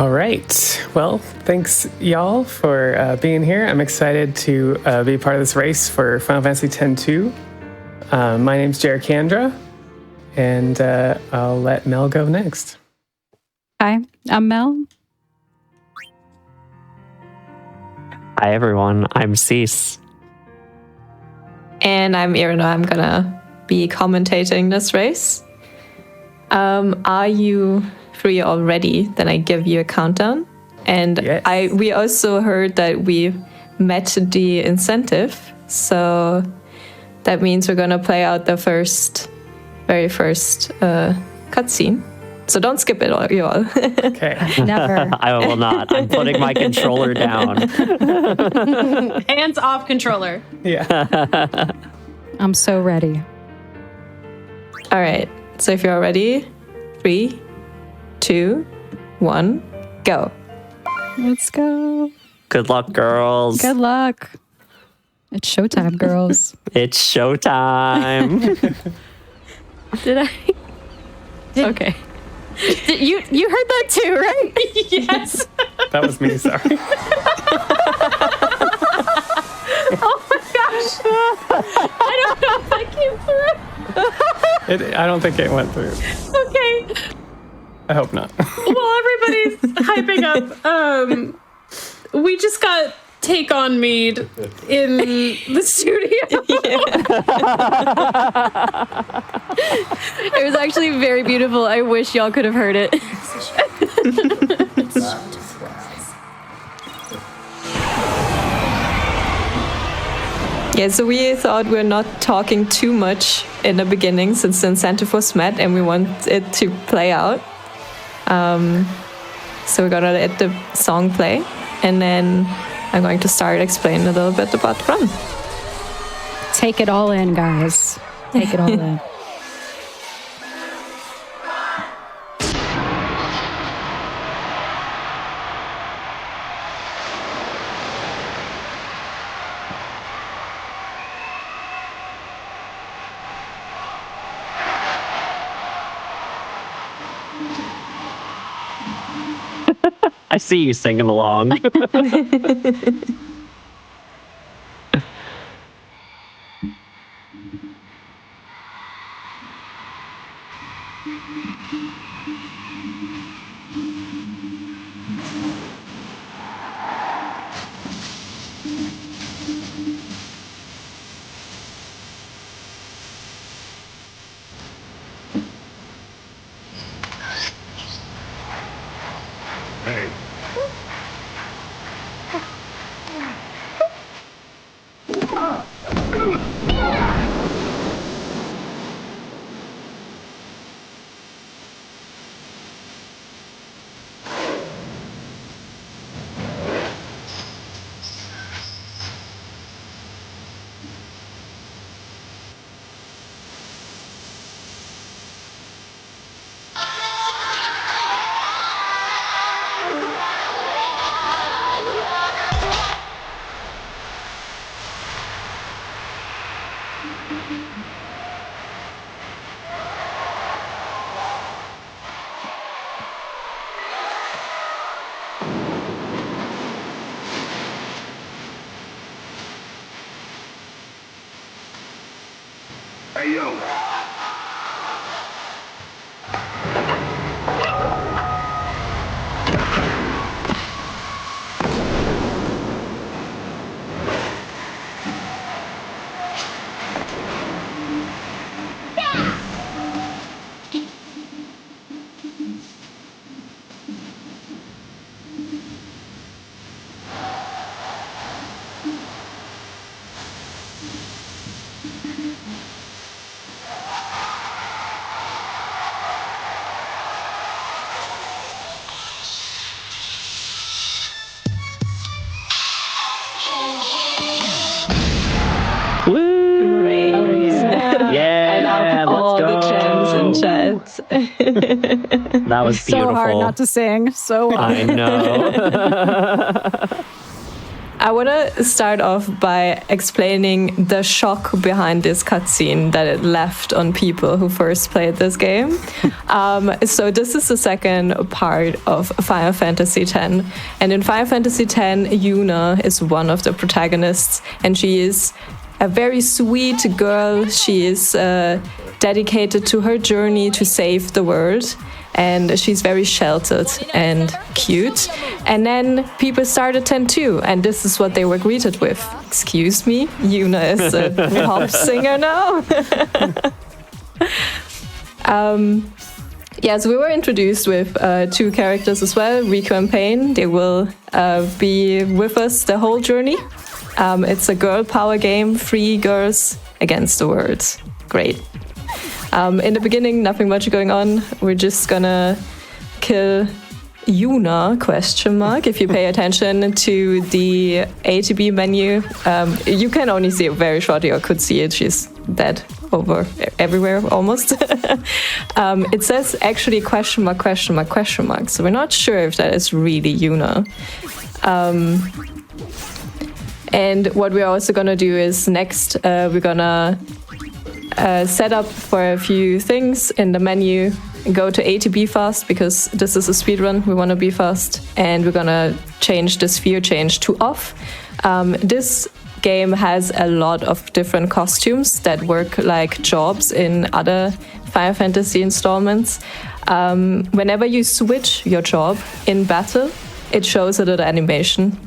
All right. Well, thanks, y'all, for being here. I'm excited to be part of this race for Final Fantasy X-2. My name's Jerikandra, and I'll let Mel go next. Hi, I'm Mel. Hi, everyone. I'm Cease. And I'm Earinor. I'm gonna be commentating this race. Are you free already? Then I give you a countdown. And yes. We also heard that we met the incentive. So that means we're gonna play out the very first cutscene. So don't skip it, you all. Okay. Never. I will not. I'm putting my controller down. Hands off controller. Yeah. I'm so ready. All right. So if you're ready, 3, 2, 1, go. Let's go. Good luck, girls. Good luck. It's showtime, girls. It's showtime. Did I? Okay. You heard that too, right? Yes. That was me, sorry. Oh my gosh. I don't know if that came through. I don't think it went through. Okay. I hope not. Well, everybody's hyping up. We just got Take On Mead in the studio. It was actually very beautiful. I wish y'all could have heard it. Yeah, so we thought we're not talking too much in the beginning since the incentive was met and we want it to play out. So we're gonna let the song play and then I'm going to start explaining a little bit about the run. Take it all in, guys. Take it all in. I see you singing along. Woo! Yeah, all let's go. the gems in chat. That was beautiful. So hard not to sing. So hard. I know. I want to start off by explaining the shock behind this cutscene that it left on people who first played this game. So this is the second part of Final Fantasy X. And in Final Fantasy X, Yuna is one of the protagonists, and she is a very sweet girl. She is dedicated to her journey to save the world. And she's very sheltered and cute. And then people started 10-2, and this is what they were greeted with. Excuse me, Yuna is a pop singer now? Yes, we were introduced with two characters as well, Riku and Pain. They will be with us the whole journey. It's a girl power game, 3 girls against the world. Great. In the beginning, nothing much going on. We're just gonna kill Yuna, ? If you pay attention to the A to B menu, you can only see it very shortly, or could see it. She's dead over everywhere almost. It says actually ? So we're not sure if that is really Yuna. And what we're also gonna do is next, we're gonna set up for a few things in the menu, go to A to B fast, because this is a speedrun, we want to be fast, and we're gonna change the sphere change to off. This game has a lot of different costumes that work like jobs in other Final Fantasy installments. Whenever you switch your job in battle, it shows a little animation.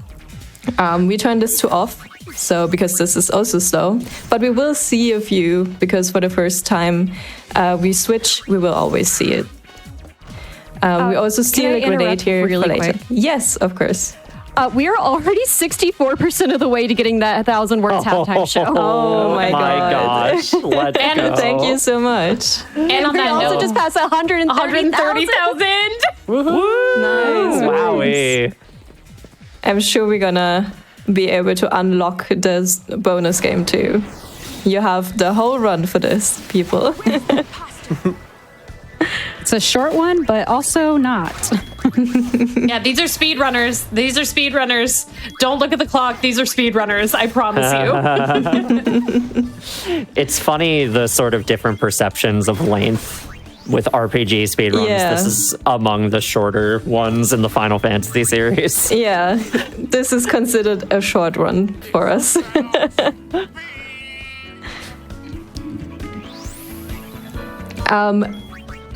We turn this to off, so because this is also slow, but we will see a few, because for the first time we switch, we will always see it. We also steal a grenade here for later. Quick? Yes, of course. We are already 64% of the way to getting that 1,000 words halftime show. Oh my God. gosh. Let's And go. Thank you so much. And on We that also note, just passed 130,000. 130,000. Nice. Wowie. I'm sure we're gonna be able to unlock this bonus game too. You have the whole run for this, people. It's a short one, but also not. Yeah, these are speedrunners. These are speedrunners. Don't look at the clock. These are speedrunners. I promise you. It's funny the sort of different perceptions of length with RPG speedruns. Yeah. This is among the shorter ones in the Final Fantasy series. Yeah, this is considered a short run for us.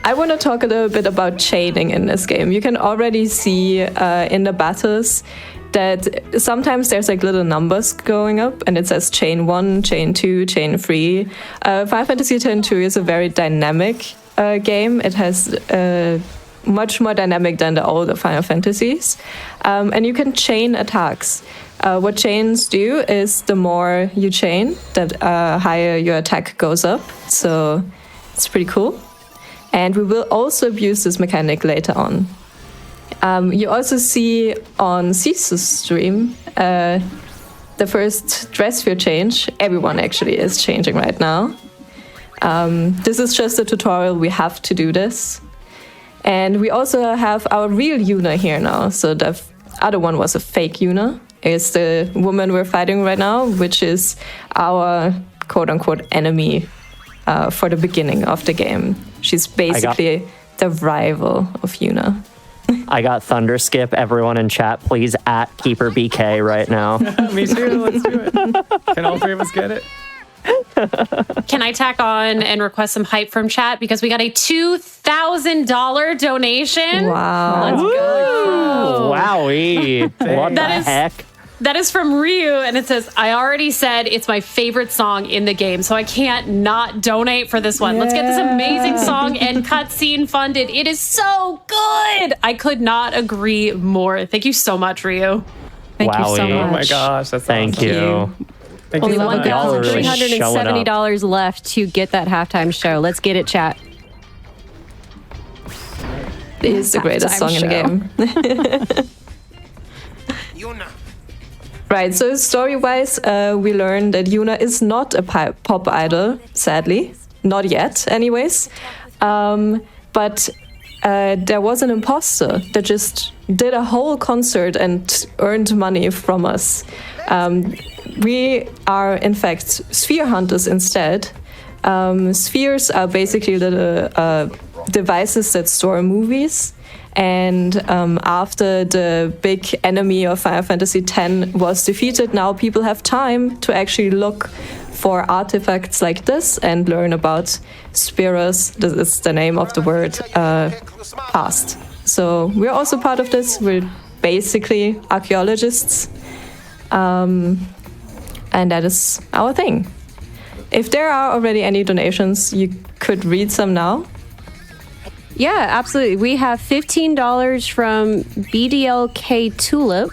I want to talk a little bit about chaining in this game. You can already see in the battles that sometimes there's like little numbers going up, and it says chain 1, chain 2, chain 3. Final Fantasy X-2 is a very dynamic game. It has much more dynamic than the older Final Fantasies. And you can chain attacks. What chains do is the more you chain, the higher your attack goes up. So it's pretty cool. And we will also abuse this mechanic later on. You also see on Caesar's stream the first dress sphere change. Everyone actually is changing right now. This is just a tutorial. We have to do this. And we also have our real Yuna here now. So the other one was a fake Yuna. It's the woman we're fighting right now, which is our quote-unquote enemy for the beginning of the game. She's basically the rival of Yuna. I got Thunder Skip. Everyone in chat, please at Keeper BK right now. Me too. Let's do it. Can all 3 of us get it? Can I tack on and request some hype from chat? Because we got a $2,000 donation. Wow. Let's go. Wowie. What the That is- heck? That is from Ryu, and it says, I already said it's my favorite song in the game, so I can't not donate for this one. Let's get this amazing song and cutscene funded. It is so good. I could not agree more. Thank you so much, Ryu. Thank you so Wowie. much. Oh my gosh, that's Thank awesome. you. Thank Only you so much. Y'all are really showing $1,370 left to get that halftime show. Let's get it, chat. It is the greatest song in the game. Right, so story-wise, we learn that Yuna is not a pop idol, sadly. Not yet, anyways. But there was an imposter that just did a whole concert and earned money from us. We are, in fact, sphere hunters instead. Spheres are basically little devices that store movies. And after the big enemy of Final Fantasy X was defeated, now people have time to actually look for artifacts like this and learn about spheres, this is the name of the word, past. So we're also part of this. We're basically archaeologists. And that is our thing. If there are already any donations, you could read some now. Yeah, absolutely. We have $15 from BDLK Tulip.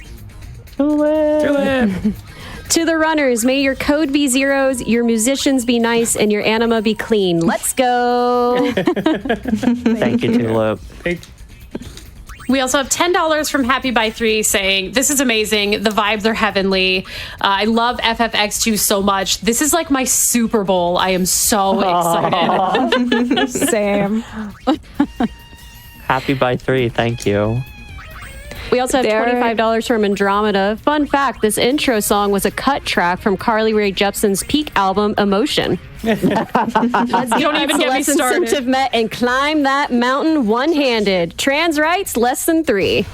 To the runners, may your code be zeros, your musicians be nice, and your anima be clean. Let's go. Thank you, Tulip. We also have $10 from Happy by 3 saying, this is amazing. The vibes are heavenly. I love FFX2 so much. This is like my Super Bowl. I am so excited. Same. Happy by 3. Thank you. We also have $25 from Andromeda. Fun fact, this intro song was a cut track from Carly Rae Jepsen's peak album, Emotion. Let's Don't even get me started. Incentive met and climb that mountain one-handed. Trans rights, less than 3.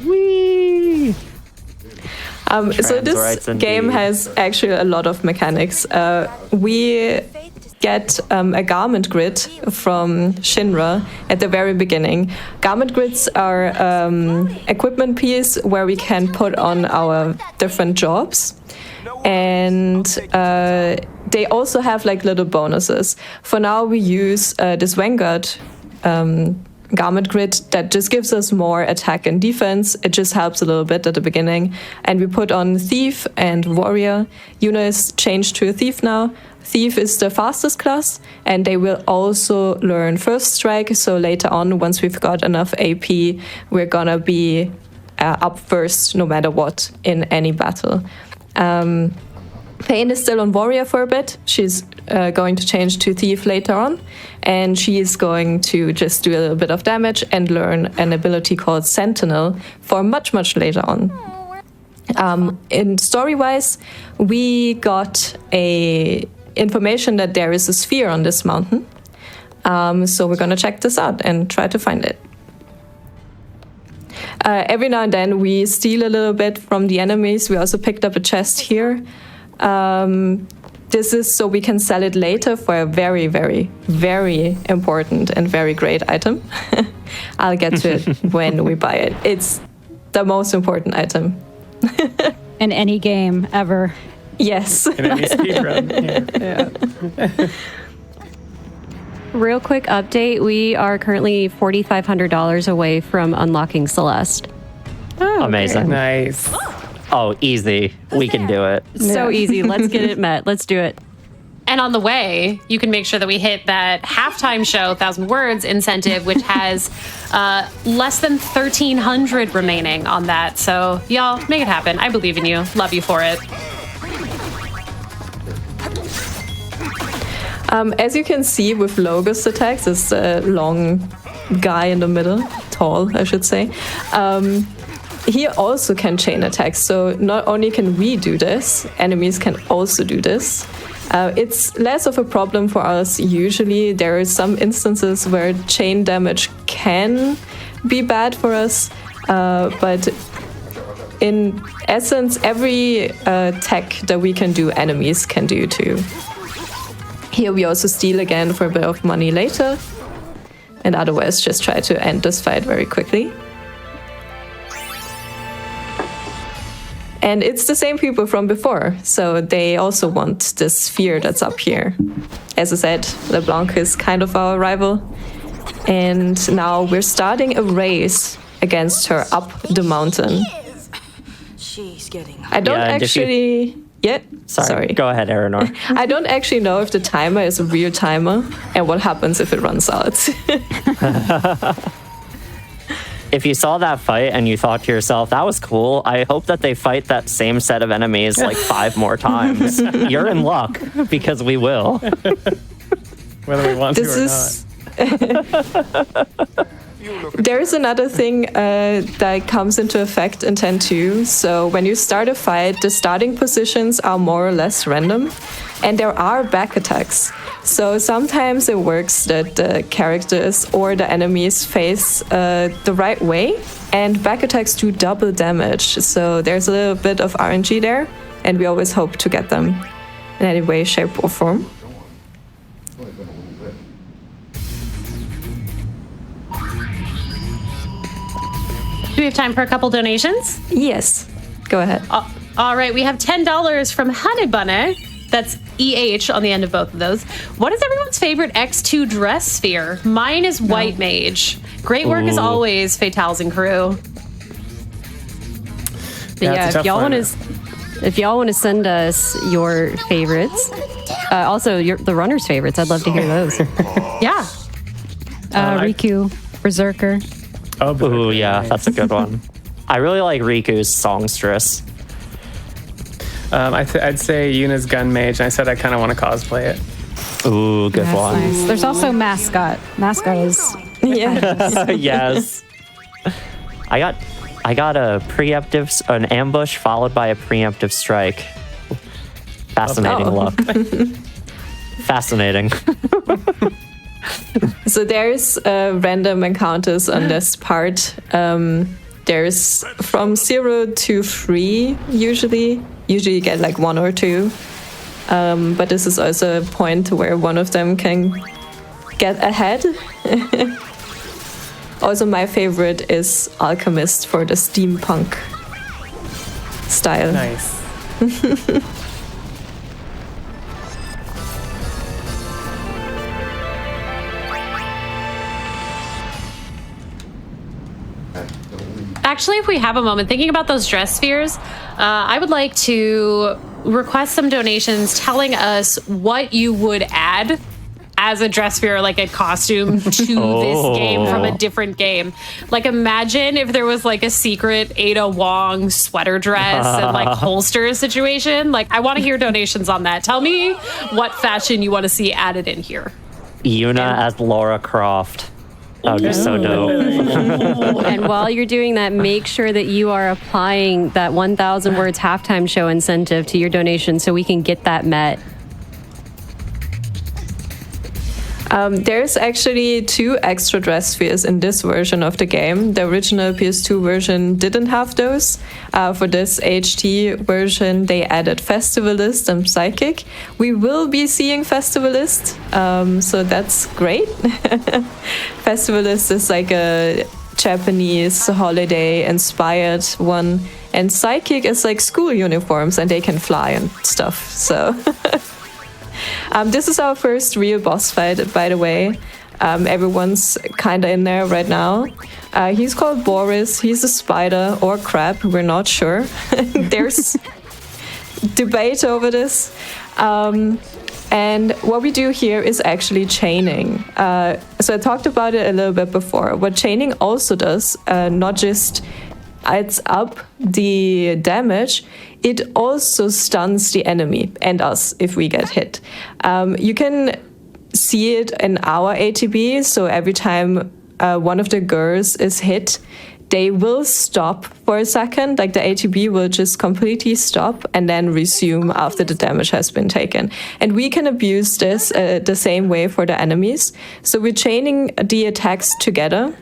Whee! So this game has actually a lot of mechanics. We get a garment grid from Shinra at the very beginning. Garment grids are equipment piece where we can put on our different jobs. And they also have like little bonuses. For now, we use this Vanguard garment grid that just gives us more attack and defense. It just helps a little bit at the beginning. And we put on Thief and Warrior. Yuna is changed to a Thief now. Thief is the fastest class, and they will also learn First Strike. So later on, once we've got enough AP, we're gonna be up first no matter what in any battle. Pain is still on Warrior for a bit. She's going to change to Thief later on, and she is going to just do a little bit of damage and learn an ability called Sentinel for much, much later on. In story-wise, we got information that there is a sphere on this mountain. So we're gonna check this out and try to find it. Every now and then we steal a little bit from the enemies. We also picked up a chest here. This is so we can sell it later for a very, very, very important and very great item. I'll get to it when we buy it. It's the most important item. In any game ever. Yes. In any speedrun. Yeah. Real quick update, we are currently $4,500 away from unlocking Celeste. Oh, amazing. Nice. Oh, easy. We can do it. So easy. Let's get it met. Let's do it. And on the way, you can make sure that we hit that halftime show 1,000 words incentive, which has less than 1,300 remaining on that. So y'all, make it happen. I believe in you. Love you for it. As you can see with Logos attacks, it's a long guy in the middle, tall, I should say. He also can chain attacks, so not only can we do this, enemies can also do this. It's less of a problem for us usually. There are some instances where chain damage can be bad for us, but in essence, every tech that we can do, enemies can do too. Here we also steal again for a bit of money later, and otherwise just try to end this fight very quickly. And it's the same people from before, so they also want this sphere that's up here. As I said, LeBlanc is kind of our rival. And now we're starting a race against her up the mountain. She's getting I don't actually... Yeah, sorry. Go ahead, Earinor. I don't actually know if the timer is a real timer and what happens if it runs out. If you saw that fight and you thought to yourself, that was cool, I hope that they fight that same set of enemies like 5 more times. You're in luck, because we will. Whether we want to or not. There's another thing that comes into effect in 10.2. So when you start a fight, the starting positions are more or less random, and there are back attacks. So sometimes it works that the characters or the enemies face the right way, and back attacks do double damage. So there's a little bit of RNG there, and we always hope to get them in any way, shape, or form. Do we have time for a couple donations? Yes, go ahead. All right, we have $10 from Honeybunny. That's EH on the end of both of those. What is everyone's favorite X-2 dress sphere? Mine is White Mage. Great work as always, Fatales and crew. Yeah, if y'all want to send us your favorites, also the runners' favorites, I'd love to hear those. Yeah. Riku, Berserker. Oh, yeah, that's a good one. I really like Riku's songstress. I'd say Yuna's gun mage, and I said I kind of want to cosplay it. Ooh, good That's one. nice. There's also Mascot. Mascot is Yeah. Yes. I got a preemptive, an ambush followed by a preemptive strike. Fascinating look. Fascinating. So there's random encounters on this part. There's from 0 to 3 usually. Usually you get like 1 or 2. But this is also a point where one of them can get ahead. Also, my favorite is Alchemist for the steampunk style. Nice. Actually, if we have a moment, thinking about those dress spheres, I would like to request some donations telling us what you would add as a dress sphere, like a costume to this game from a different game. Like, imagine if there was like a secret Ada Wong sweater dress and like holster situation. Like, I want to hear donations on that. Tell me what fashion you want to see added in here. Yuna as Laura Croft. That would be so dope. And while you're doing that, make sure that you are applying that 1,000 words halftime show incentive to your donation so we can get that met. There's actually 2 extra dress spheres in this version of the game. The original PS2 version didn't have those. For this HT version, they added Festivalist and Psychic. We will be seeing Festivalist, so that's great. Festivalist is like a Japanese holiday-inspired one, and Psychic is like school uniforms, and they can fly and stuff, so... This is our first real boss fight, by the way. Everyone's kind of in there right now. He's called Boris. He's a spider or crab. We're not sure. There's debate over this. And what we do here is actually chaining. So I talked about it a little bit before. What chaining also does, not just adds up the damage, it also stuns the enemy and us if we get hit. You can see it in our ATB, so every time one of the girls is hit, they will stop for a second, like the ATB will just completely stop and then resume after the damage has been taken. And we can abuse this the same way for the enemies. So we're chaining the attacks together.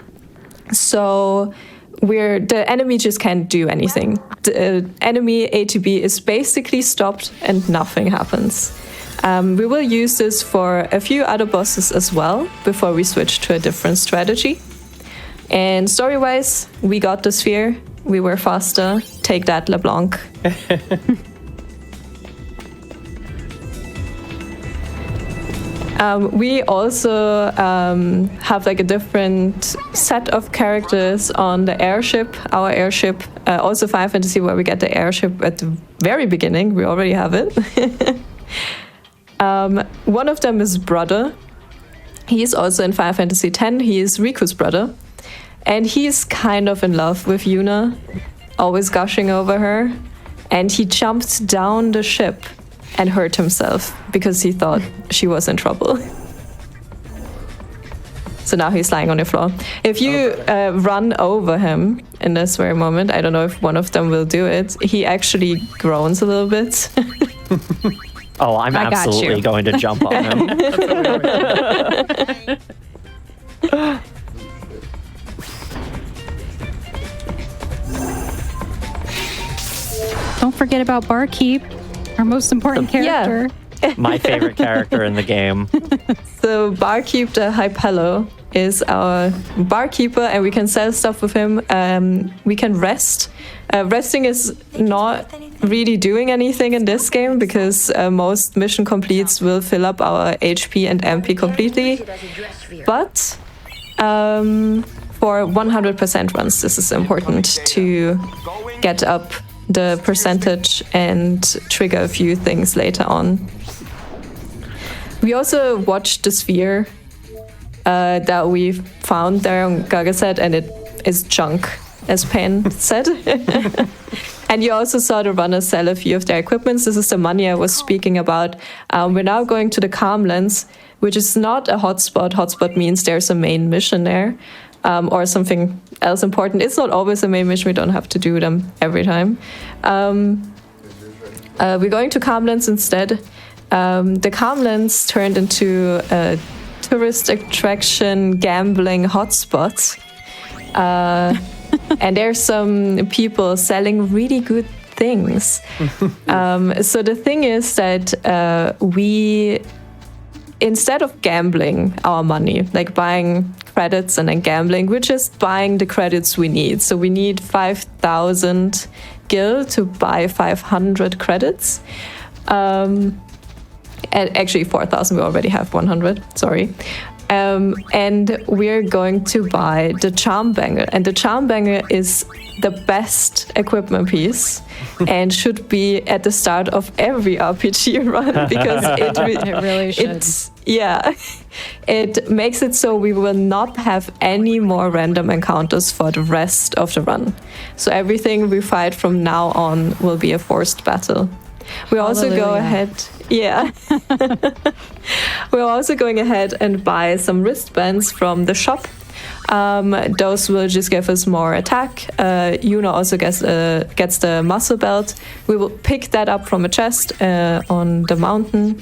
So the enemy just can't do anything. The enemy ATB is basically stopped and nothing happens. We will use this for a few other bosses as well before we switch to a different strategy. And story-wise, we got the sphere. We were faster. Take that, LeBlanc. We also have like a different set of characters on the airship, our airship. Also Final Fantasy, where we get the airship at the very beginning. We already have it. One of them is Brother. He's also in Final Fantasy X. He is Riku's brother. And he's kind of in love with Yuna, always gushing over her. And he jumped down the ship and hurt himself because he thought she was in trouble. So now he's lying on the floor. If you run over him in this very moment, I don't know if one of them will do it, he actually groans a little bit. Oh, I'm I got absolutely you. going to jump on him. Don't forget about Barkeep, our most important character. My favorite character in the game. So Barkeep the Hypello is our barkeeper, and we can sell stuff with him. We can rest. Resting is not really doing anything in this game because most mission completes will fill up our HP and MP completely. But for 100% runs, this is important to get up the percentage and trigger a few things later on. We also watched the sphere that we found there on Gagaset, and it is junk, as Pen said. And you also saw the runners sell a few of their equipments. This is the money I was speaking about. We're now going to the Calmlands, which is not a hotspot. Hotspot means there's a main mission there, or something else important. It's not always a main mission. We don't have to do them every time. We're going to Calmlands instead. The Calmlands turned into a tourist attraction gambling hotspot. And there's some people selling really good things. So the thing is that we, instead of gambling our money, like buying credits and then gambling, we're just buying the credits we need. So we need 5,000 gil to buy 500 credits. And actually 4,000, we already have 100, sorry. And we're going to buy the Charm Banger. And the Charm Banger is the best equipment piece and should be at the start of every RPG run because it really should. It makes it so we will not have any more random encounters for the rest of the run. So everything we fight from now on will be a forced battle. We also go ahead, we're also going ahead and buy some wristbands from the shop. Those will just give us more attack. Yuna also gets the muscle belt. We will pick that up from a chest on the mountain.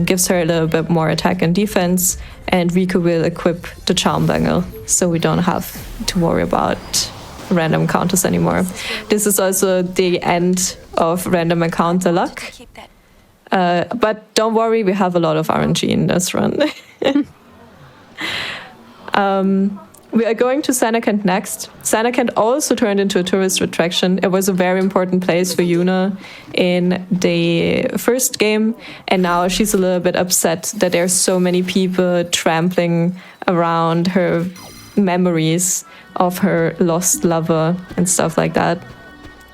Gives her a little bit more attack and defense. And Riku will equip the Charm Bangle, so we don't have to worry about random encounters anymore. This is also the end of random encounter luck. But don't worry, we have a lot of RNG in this run. We are going to Sanakant next. Sanakant also turned into a tourist attraction. It was a very important place for Yuna in the first game, and now she's a little bit upset that there's so many people trampling around her memories of her lost lover and stuff like that.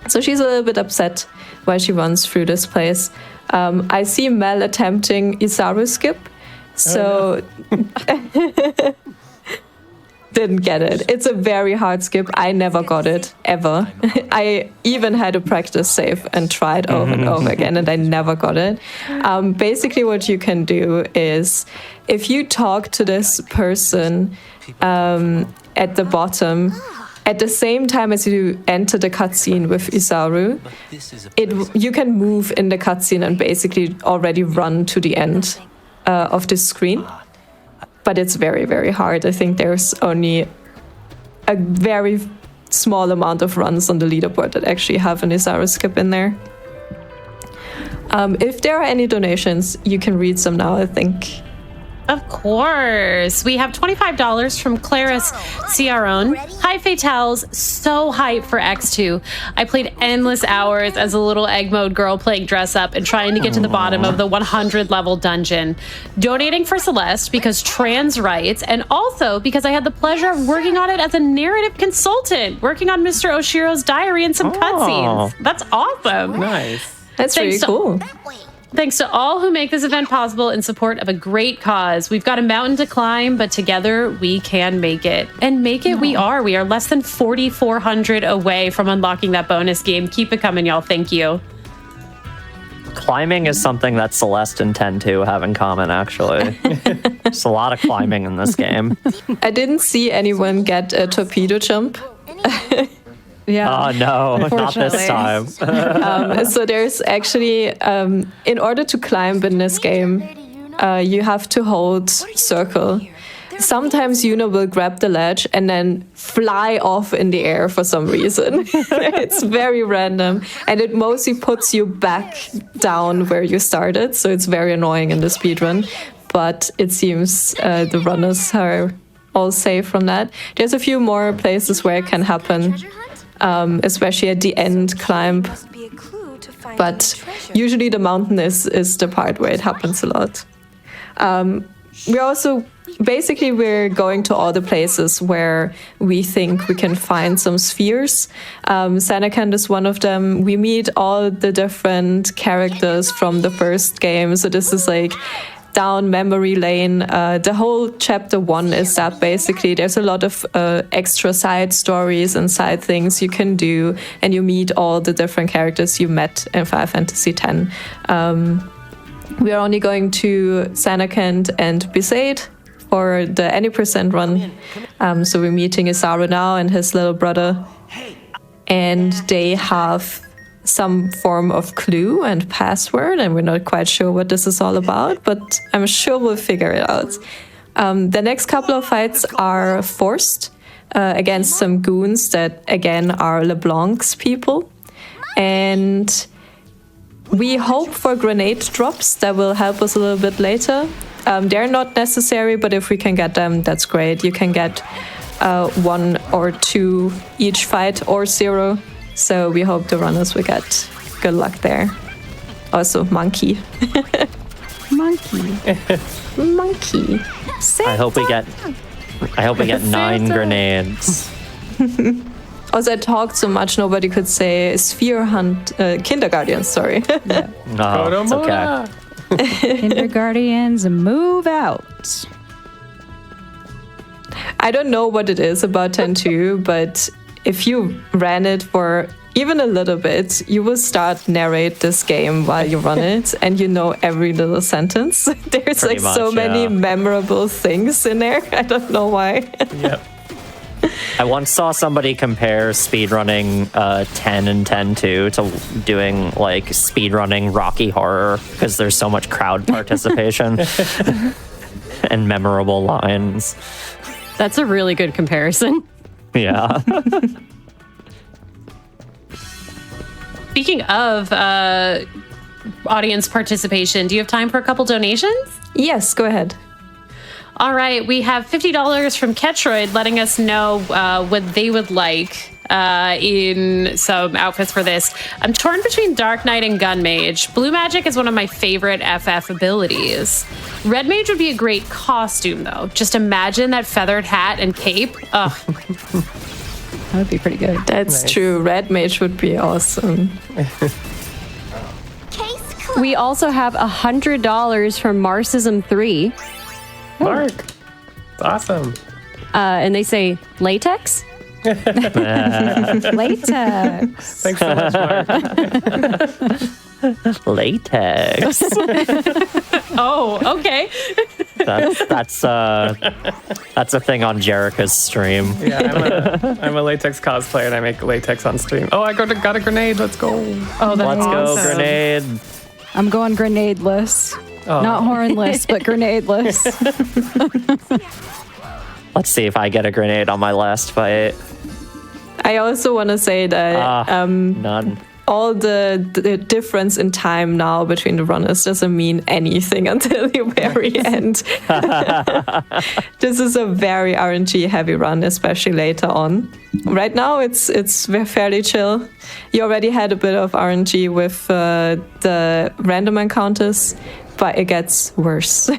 So she's a little bit upset while she runs through this place. I see Mel attempting Isaru skip, so didn't get it. It's a very hard skip. I never got it, ever. I even had to practice save and tried over and over again, and I never got it. Basically, what you can do is, if you talk to this person at the bottom, at the same time as you enter the cutscene with Isaru, you can move in the cutscene and basically already run to the end of the screen. But it's very, very hard. I think there's only a very small amount of runs on the leaderboard that actually have an Isaru skip in there. If there are any donations, you can read some now, I think. Of course. We have $25 from Claris Ciaron. Hi, Fatales. So hyped for X-2. I played endless hours as a little egg mode girl playing dress up and trying to get to the bottom of the 100 level dungeon. Donating for Celeste because trans rights, and also because I had the pleasure of working on it as a narrative consultant, working on Mr. Oshiro's diary and some cutscenes. That's awesome. Nice. That's really cool. Thanks to all who make this event possible in support of a great cause. We've got a mountain to climb, but together we can make it. And make it we are. We are less than 4,400 away from unlocking that bonus game. Keep it coming, y'all. Thank you. Climbing is something that Celeste and 10-2 have in common, actually. There's a lot of climbing in this game. I didn't see anyone get a torpedo jump. Yeah. Oh, no, not this time. So there's actually, in order to climb in this game, you have to hold circle. Sometimes Yuna will grab the ledge and then fly off in the air for some reason. It's very random. And it mostly puts you back down where you started. So it's very annoying in the speedrun. But it seems the runners are all safe from that. There's a few more places where it can happen, especially at the end climb. But usually the mountain is the part where it happens a lot. We're also we're going to all the places where we think we can find some spheres. Sanakand is one of them. We meet all the different characters from the first game. So this is like down memory lane. The whole chapter 1 is that basically there's a lot of extra side stories and side things you can do, and you meet all the different characters you met in Final Fantasy X. We are only going to Sanakand and Besaid for the any percent run. So we're meeting Isaru now and his little brother. And they have some form of clue and password, and we're not quite sure what this is all about, but I'm sure we'll figure it out. The next couple of fights are forced against some goons that, again, are LeBlanc's people. And we hope for grenade drops that will help us a little bit later. They're not necessary, but if we can get them, that's great. You can get 1 or 2 each fight or 0. So we hope the runners will get good luck there. Also, monkey. Monkey. Monkey. I hope we get 9 grenades. Also, I talked so much nobody could say sphere hunt kindergarten. Sorry. Yeah. No, it's okay. Kindergartens move out. I don't know what it is about 10-2, but if you ran it for even a little bit, you will start narrate this game while you run it, and you know every little sentence. There's Pretty much, so many memorable things in there. I don't know why. Yep. I once saw somebody compare speedrunning 10 and 10-2 to doing like speedrunning Rocky Horror because there's so much crowd participation and memorable lines. That's a really good comparison. Yeah. Speaking of audience participation, do you have time for a couple donations? Yes, go ahead. All right, we have $50 from Ketroid letting us know what they would like in some outfits for this. I'm torn between Dark Knight and Gun Mage. Blue Magic is one of my favorite FF abilities. Red Mage would be a great costume, though. Just imagine that feathered hat and cape. Ugh. That would be pretty good. That's true. Red Mage would be awesome. We also have $100 from Marxism 3. Mark. It's awesome. And they say latex? Latex. Thanks so much, Mark. Latex. Oh, okay. That's a thing on Jerica's stream. Yeah, I'm a latex cosplayer and I make latex on stream. Oh, I got a grenade. Let's go. Oh, that's Let's go, awesome. grenade. I'm going grenadeless. Oh. Not hornless, but grenadeless. Let's see if I get a grenade on my last fight. I also want to say that None. all the difference in time now between the runners doesn't mean anything until the very end. This is a very RNG heavy run, especially later on. Right now, it's fairly chill. You already had a bit of RNG with the random encounters, but it gets worse.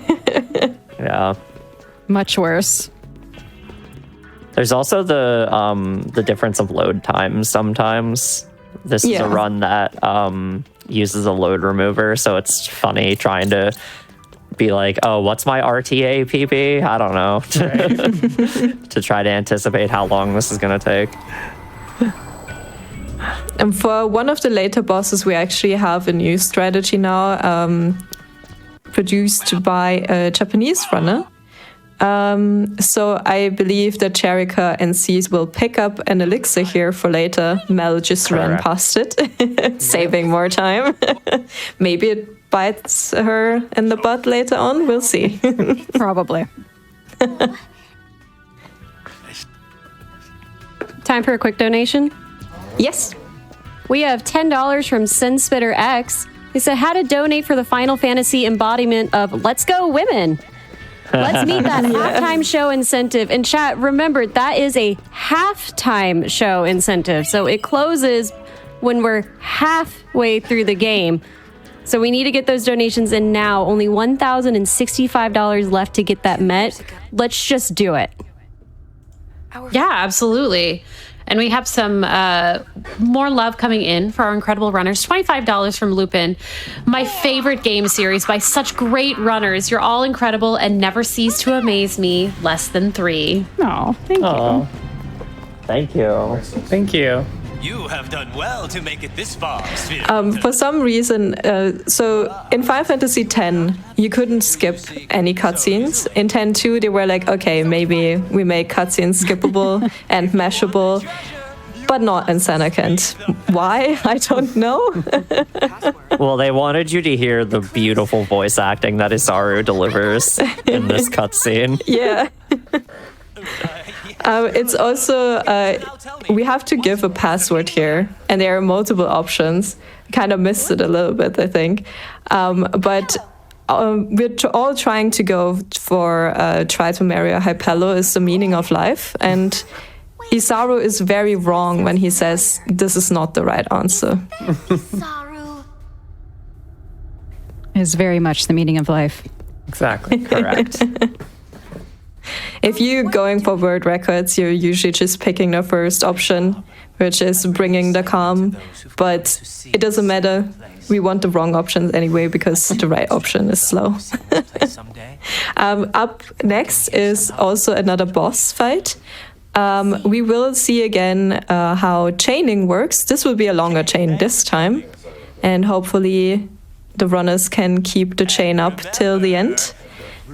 Yeah. Much worse. There's also the difference of load times sometimes. This is a run that uses a load remover, so it's funny trying to be like, oh, what's my RTA PP? I don't know. To try to anticipate how long this is going to take. And for one of the later bosses, we actually have a new strategy now, produced by a Japanese runner. So I believe that Jerika and Cease will pick up an elixir here for later. Mel just ran past it, saving more time. Maybe it bites her in the butt later on. We'll see. Probably. Time for a quick donation. Yes. We have $10 from Sinspitter X. They said, how to donate for the Final Fantasy embodiment of Let's Go Women. Let's meet that halftime show incentive. And chat, remember, that is a halftime show incentive. So it closes when we're halfway through the game. So we need to get those donations in now. Only $1,065 left to get that met. Let's just do it. Yeah, absolutely. And we have some more love coming in for our incredible runners. $25 from Lupin. My favorite game series by such great runners. You're all incredible and never cease to amaze me. Less than 3. Oh, thank you. Thank you. Thank you. You have done well to make it this far, For some reason, so in Final Fantasy X, you couldn't skip any cutscenes. In X-2, they were like, okay, maybe we make cutscenes skippable and mashable, but not in Senekent. Why? I don't know. Well, they wanted you to hear the beautiful voice acting that Isaru delivers in this cutscene. Yeah. It's also, we have to give a password here, and there are multiple options. Kind of missed it a little bit, I think. But we're all trying to go for try to marry a Hypello is the meaning of life. And Isaru is very wrong when he says this is not the right answer. Is very much the meaning of life. Exactly. Correct. If you're going for world records, you're usually just picking the first option, which is bringing the calm. But it doesn't matter. We want the wrong options anyway, because the right option is slow. Up next is also another boss fight. We will see again how chaining works. This will be a longer chain this time. And hopefully the runners can keep the chain up till the end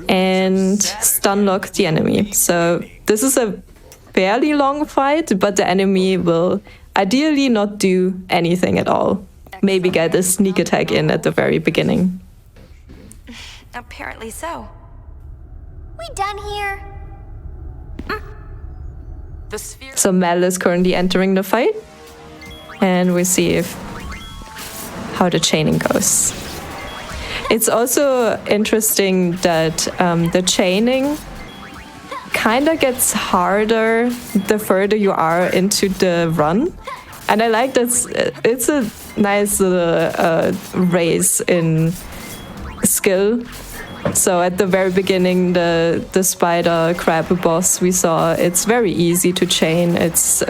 and stun lock the enemy. So this is a fairly long fight, but the enemy will ideally not do anything at all. Maybe get a sneak attack in at the very beginning. Apparently so. We done here? The sphere. So Mel is currently entering the fight, and we see how the chaining goes. It's also interesting that the chaining kind of gets harder the further you are into the run. And I like that it's a nice raise in skill. So at the very beginning, the spider crab boss we saw, it's very easy to chain. It's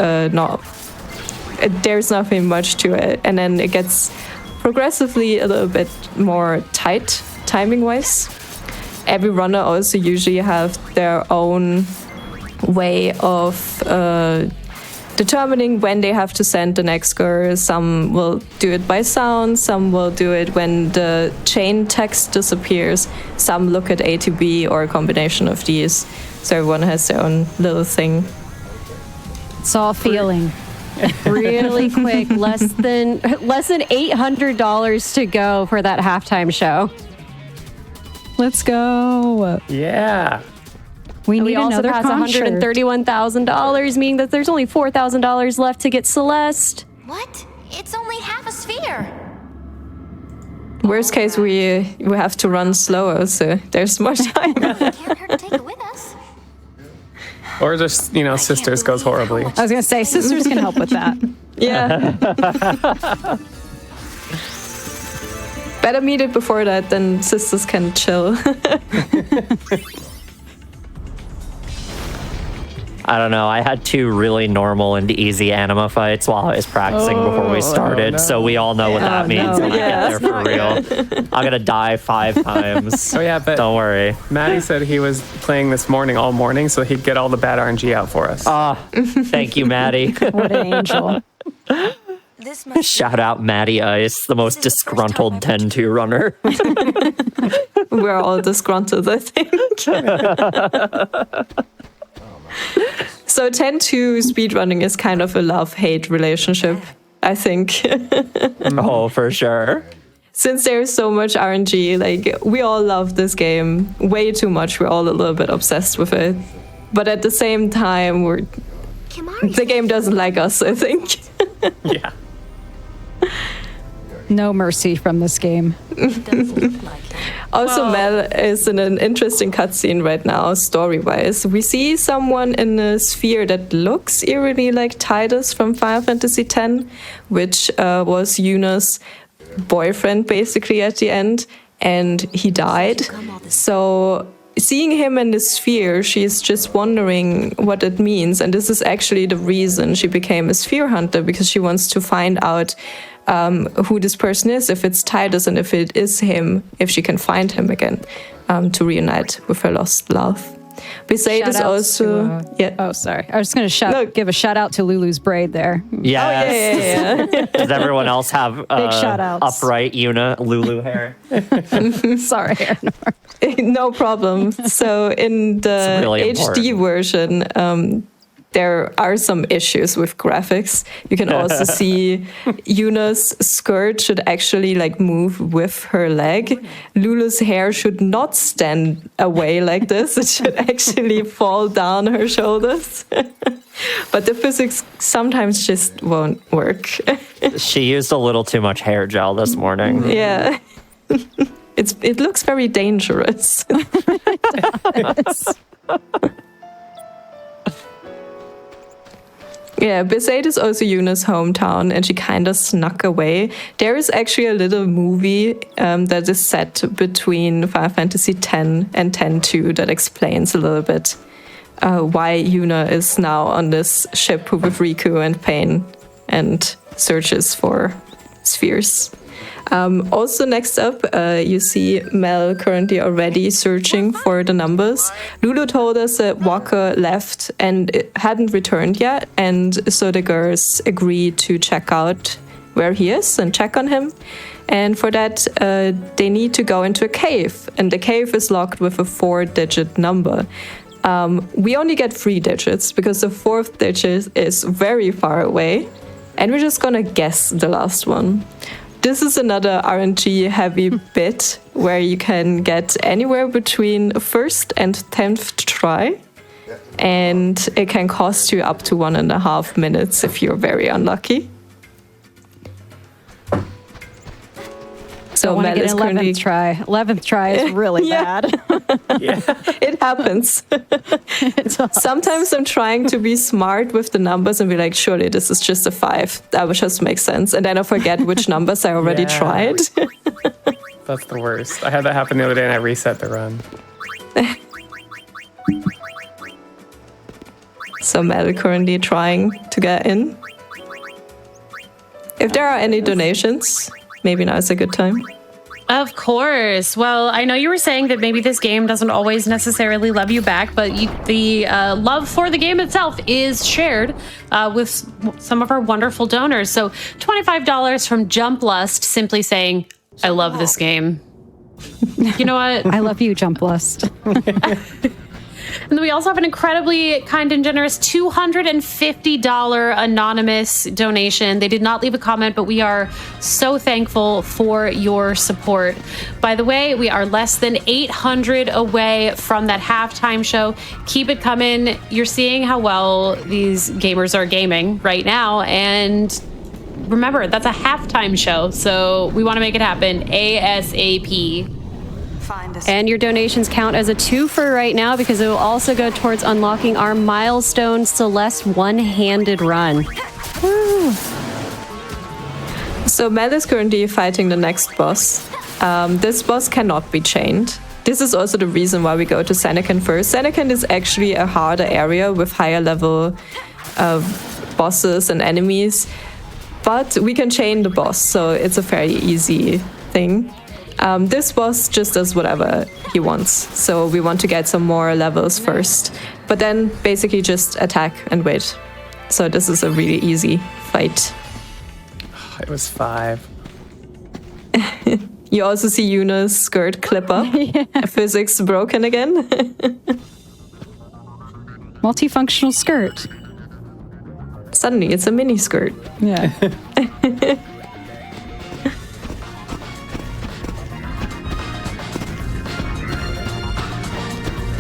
there's nothing much to it. And then it gets progressively a little bit more tight timing-wise. Every runner also usually have their own way of determining when they have to send the next girl. Some will do it by sound, some will do it when the chain text disappears, some look at A to B or a combination of these. So everyone has their own little thing. It's all feeling. Really quick, less than $800 to go for that halftime show. Let's go. Yeah. We also another passed $131,000, meaning that there's only $4,000 left to get Celeste. What? It's only half a sphere. Worst case, we have to run slower, so there's more time. Can't hurt to take it with us. Or just, Sisters goes horribly. I was going to say, Sisters can help with that. Yeah. Better meet it before that, then Sisters can chill. I don't know. I had 2 really normal and easy anima fights while I was practicing before we started, so we all know what that means when I get there for real. I'm gonna die 5 times. Oh yeah, but don't worry. Maddie said he was playing this morning all morning, so he'd get all the bad RNG out for us. Thank you, Maddie. What an angel. This must Shout out Matty Ice, the most This is the first disgruntled time I've 10-2 runner. We're all disgruntled, I think. So 10-2 speedrunning is kind of a love-hate relationship, I think. Oh, for sure. Since there's so much RNG, like, we all love this game way too much. We're all a little bit obsessed with it. But at the same time, the game doesn't like us, I think. Yeah. No mercy from this game. Also, Mel is in an interesting cutscene right now, story-wise. We see someone in a sphere that looks eerily like Tidus from Final Fantasy X, which was Yuna's boyfriend, basically, at the end, and he died. So, seeing him in the sphere, she's just wondering what it means, and this is actually the reason she became a sphere hunter, because she wants to find out who this person is, if it's Tidus, and if it is him, if she can find him again, to reunite with her lost love. Beside is also Oh, sorry. I was just going to give a shout out to Lulu's braid there. Yes. yeah. Does everyone else have shout outs. upright Lulu hair? Sorry, Earinor. No problem. So in the really HD important. version, there are some issues with graphics. You can also see Yuna's skirt should actually like move with her leg. Lulu's hair should not stand away like this. It should actually fall down her shoulders. But the physics sometimes just won't work. She used a little too much hair gel this morning. Yeah. It looks very dangerous. Yeah, Besaid is also Yuna's hometown, and she kind of snuck away. There is actually a little movie that is set between Final Fantasy X and X-2 that explains a little bit why Yuna is now on this ship with Riku and Pain and searches for spheres. Also, next up, you see Mel currently already searching for the numbers. Lulu told us that Walker left and it hadn't returned yet, and so the girls agreed to check out where he is and check on him. And for that, they need to go into a cave, and the cave is locked with a 4-digit number. We only get 3 digits because the 4th digit is very far away, and we're just gonna guess the last one. This is another RNG heavy bit where you can get anywhere between 1st and 10th try, and it can cost you up to 1.5 minutes if you're very unlucky. So Mel is currently 11th try. 11th try is really bad. It happens. Sometimes I'm trying to be smart with the numbers and be like, surely this is just a 5. That would just make sense. And then I forget which numbers I already tried. That's the worst. I had that happen the other day and I reset the run. So Mel currently trying to get in. If there are any donations, maybe now is a good time. Of course. Well, I know you were saying that maybe this game doesn't always necessarily love you back, but the love for the game itself is shared with some of our wonderful donors. So $25 from Jump Lust, simply saying, I love this game. You know what? I love you, Jump Lust. And then we also have an incredibly kind and generous $250 anonymous donation. They did not leave a comment, but we are so thankful for your support. By the way, we are less than 800 away from that halftime show. Keep it coming. You're seeing how well these gamers are gaming right now. And remember, that's a halftime show. So we want to make it happen ASAP. And your donations count as a 2 for right now because it will also go towards unlocking our milestone Celeste one-handed run. Woo. So Mel is currently fighting the next boss. This boss cannot be chained. This is also the reason why we go to Sanican first. Sanican is actually a harder area with higher level bosses and enemies, but we can chain the boss, so it's a fairly easy thing. This boss just does whatever he wants, so we want to get some more levels first, but then basically just attack and wait. So this is a really easy fight. It was 5. You also see Yuna's skirt clip up. Physics broken again. Multifunctional skirt. Suddenly, it's a mini skirt. Yeah.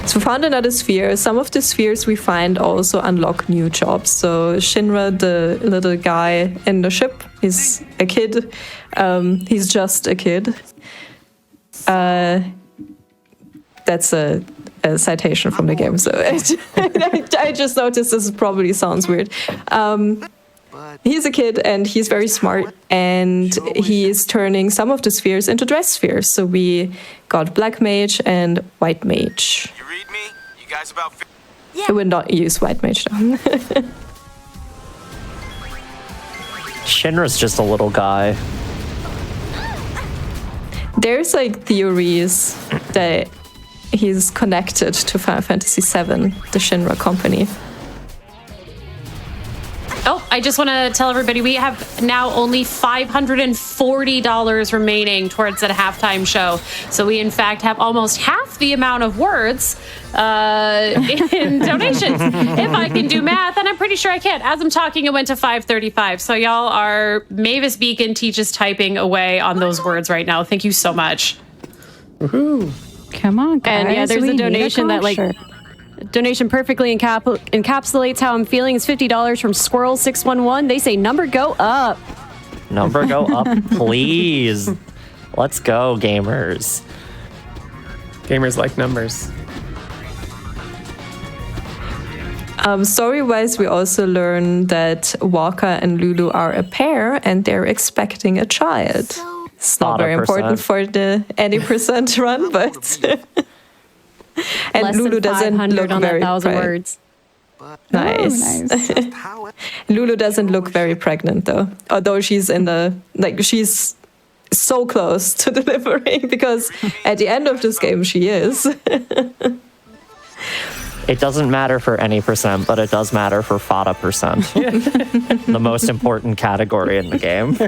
So we found another sphere. Some of the spheres we find also unlock new jobs. So Shinra, the little guy in the ship, he's a kid. He's just a kid. That's a citation from the game. So I just noticed this probably sounds weird. He's a kid and he's very smart, and he is turning some of the spheres into dress spheres. So we got black mage and white mage. You read me? You guys about... I would not use white mage though. Shinra's just a little guy. There's like theories that he's connected to Final Fantasy VII, the Shinra company. Oh, I just want to tell everybody we have now only $540 remaining towards that halftime show. So we, in fact, have almost half the amount of words in donations. If I can do math, and I'm pretty sure I can. As I'm talking, it went to 535. So y'all are Mavis Beacon teaches typing away on those words right now. Thank you so much. Woohoo! Come on, guys. And yeah, there's we a need donation that like shirt. donation perfectly encapsulates how I'm feeling. Is $50 from Squirrel611. They say number go up. Number go up, please. Let's go, gamers. Gamers like numbers. Story-wise, we also learn that Waka and Lulu are a pair and they're expecting a child. It's not very important for the any percent run, but and Less Lulu than doesn't 500 look on very that 1,000 preg- words. Nice. Nice. Lulu doesn't look very pregnant though, although she's in the she's so close to delivering because at the end of this game she is. It doesn't matter for any percent, but it does matter for FATA percent. The most important category in the game.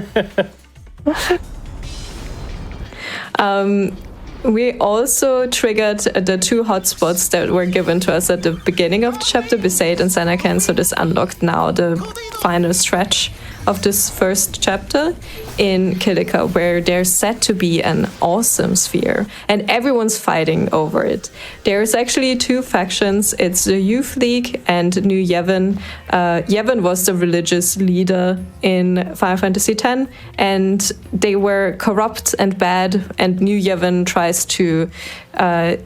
We also triggered the 2 hotspots that were given to us at the beginning of the chapter, Besaid and Sanakan, so this unlocked now the final stretch of this first chapter in Kilika, where there's said to be an awesome sphere, and everyone's fighting over it. There's actually 2 factions. It's the Youth League and New Yevon. Yevon was the religious leader in Final Fantasy X, and they were corrupt and bad, and New Yevon tries to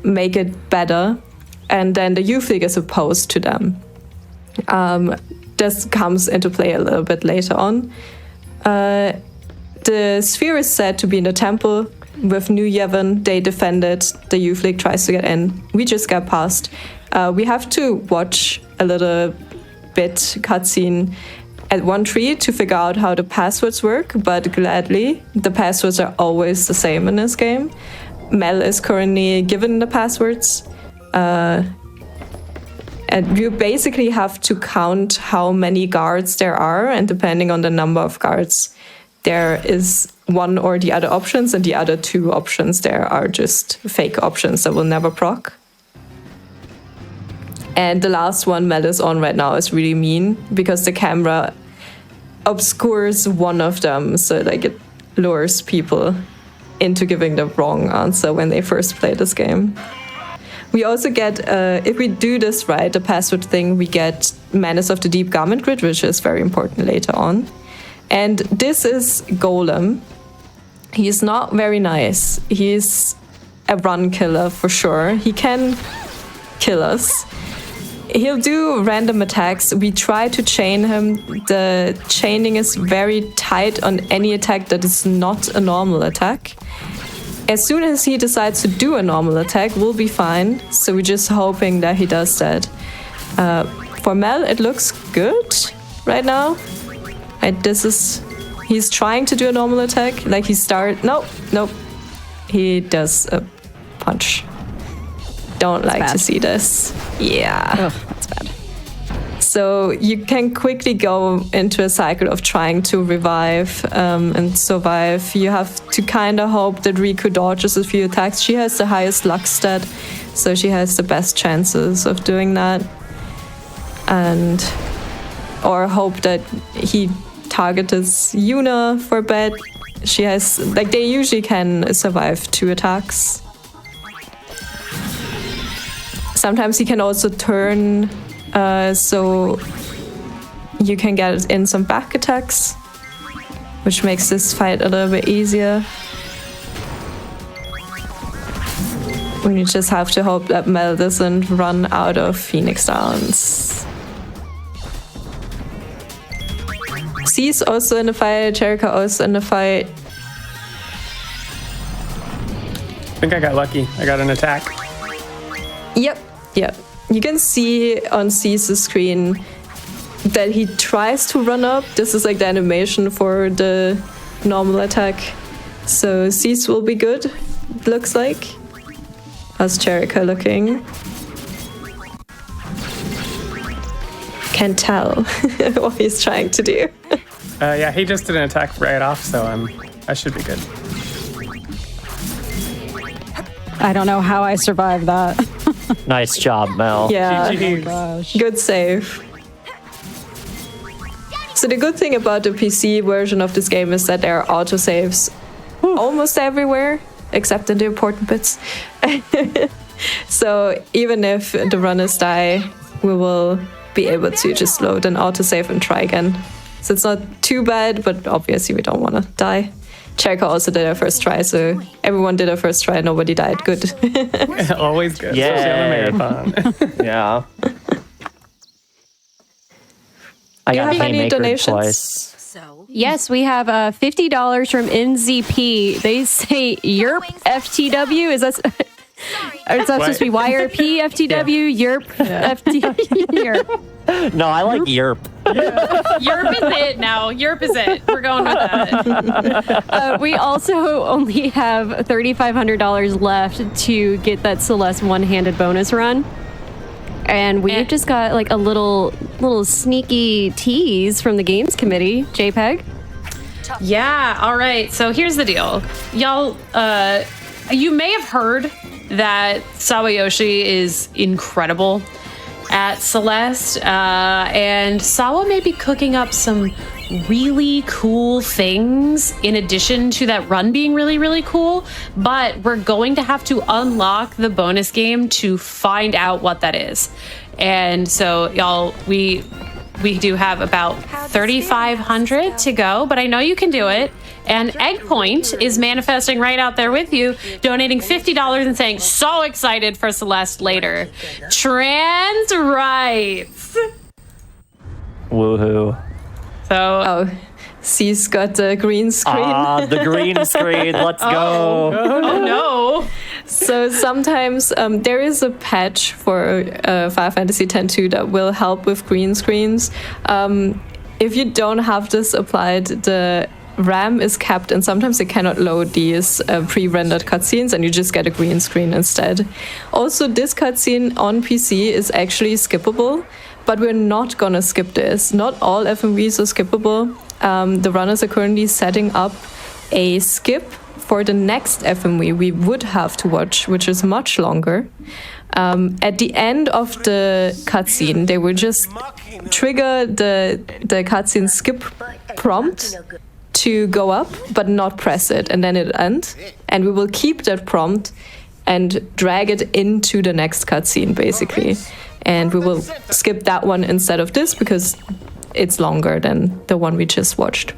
make it better, and then the Youth League is opposed to them. This comes into play a little bit later on. The sphere is said to be in the temple with New Yevon. They defend it. The Youth League tries to get in. We just got past. We have to watch a little bit cutscene at 1.3 to figure out how the passwords work, but gladly, the passwords are always the same in this game. Mel is currently given the passwords. And you basically have to count how many guards there are, and depending on the number of guards, there is one or the other options, and the other 2 options there are just fake options that will never proc. And the last one Mel is on right now is really mean, because the camera obscures one of them, so like it lures people into giving the wrong answer when they first play this game. We also get, if we do this right, the password thing, we get Menace of the Deep Garment Grid, which is very important later on. And this is Golem. He's not very nice. He's a run killer for sure. He can kill us. He'll do random attacks. We try to chain him. The chaining is very tight on any attack that is not a normal attack. As soon as he decides to do a normal attack, we'll be fine. So we're just hoping that he does that. For Mel, it looks good right now. He's trying to do a normal attack. Like nope. He does a punch. Don't like to see this. Yeah. Oh, that's bad. So you can quickly go into a cycle of trying to revive and survive. You have to kind of hope that Riku dodges a few attacks. She has the highest luck stat, so she has the best chances of doing that. Or hope that he targets Yuna for a bit. She has, like, they usually can survive 2 attacks. Sometimes he can also turn, so you can get in some back attacks, which makes this fight a little bit easier. We just have to hope that Mel doesn't run out of Phoenix Downs. C's also in the fight, Jerika also in the fight. I think I got lucky. I got an attack. Yep. You can see on C's screen that he tries to run up. This is like the animation for the normal attack. So C's will be good, looks like. How's Jerika looking? Can't tell what he's trying to do. Yeah, he just did an attack right off, so I should be good. I don't know how I survived that. Nice job, Mel. Yeah, GG. good save. So the good thing about the PC version of this game is that there are autosaves almost everywhere, except in the important bits. So even if the runners die, we will be able to just load an autosave and try again. So it's not too bad, but obviously we don't want to die. Jerika also did her first try, so everyone did her first try, nobody died. Good. Always good. Yay. Especially on the marathon. Yeah. I got have any haymakered donations? twice. Yes, we have $50 from NZP. They say YERP FTW. Is that? Is that supposed to be YRP FTW? YERP FTW. YERP. No, I like Yerp. Yerp is it now. Yerp is it. We're going with that. We also only have $3,500 left to get that Celeste one-handed bonus run. And we've just got like a little sneaky tease from the games committee. Jaypeg? Yeah, all right. So here's the deal. Y'all, you may have heard that Sawayoshi is incredible at Celeste, and Sawa may be cooking up some really cool things in addition to that run being really, really cool, but we're going to have to unlock the bonus game to find out what that is. And so, y'all, we do have about 3,500 to go, but I know you can do it. And Eggpoint is manifesting right out there with you, donating $50 and saying, so excited for Celeste later. Trans rights. Woohoo. So, C's got the green screen. The green screen. Let's go. oh no. So sometimes there is a patch for Final Fantasy X-2 that will help with green screens. If you don't have this applied, the RAM is capped and sometimes it cannot load these pre-rendered cutscenes and you just get a green screen instead. Also, this cutscene on PC is actually skippable, but we're not gonna skip this. Not all FMVs are skippable. The runners are currently setting up a skip for the next FMV we would have to watch, which is much longer. At the end of the cutscene, they will just trigger the cutscene skip prompt to go up, but not press it, and then it'll end. And we will keep that prompt and drag it into the next cutscene, basically. And we will skip that one instead of this because it's longer than the one we just watched.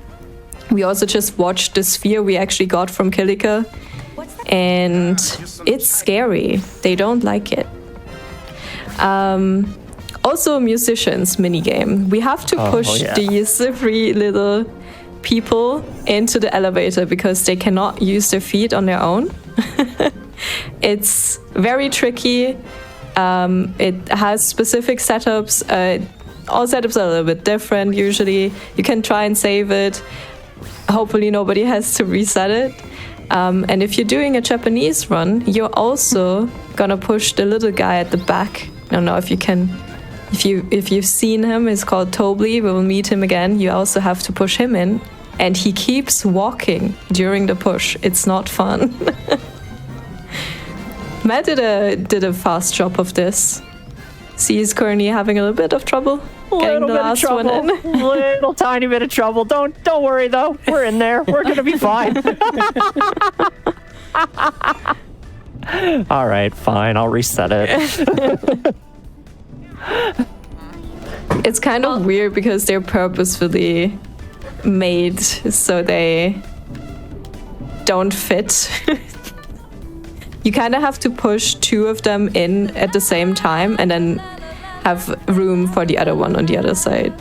We also just watched the sphere we actually got from Kilika, and it's scary. They don't like it. Also, musicians minigame. We have to push these three little people into the elevator because they cannot use their feet on their own. It's very tricky. It has specific setups. All setups are a little bit different usually. You can try and save it. Hopefully nobody has to reset it. And if you're doing a Japanese run, you're also gonna push the little guy at the back. I don't know if you can if you've seen him, he's called Tobly. We will meet him again. You also have to push him in, and he keeps walking during the push. It's not fun. Matt did a fast job of this. See, he's currently having a little bit of trouble getting the last one in. Little tiny bit of trouble. Don't worry though. We're in there. We're gonna be fine. All right, fine. I'll reset it. It's kind of weird because they're purposefully made so they don't fit. You kind of have to push two of them in at the same time and then have room for the other one on the other side.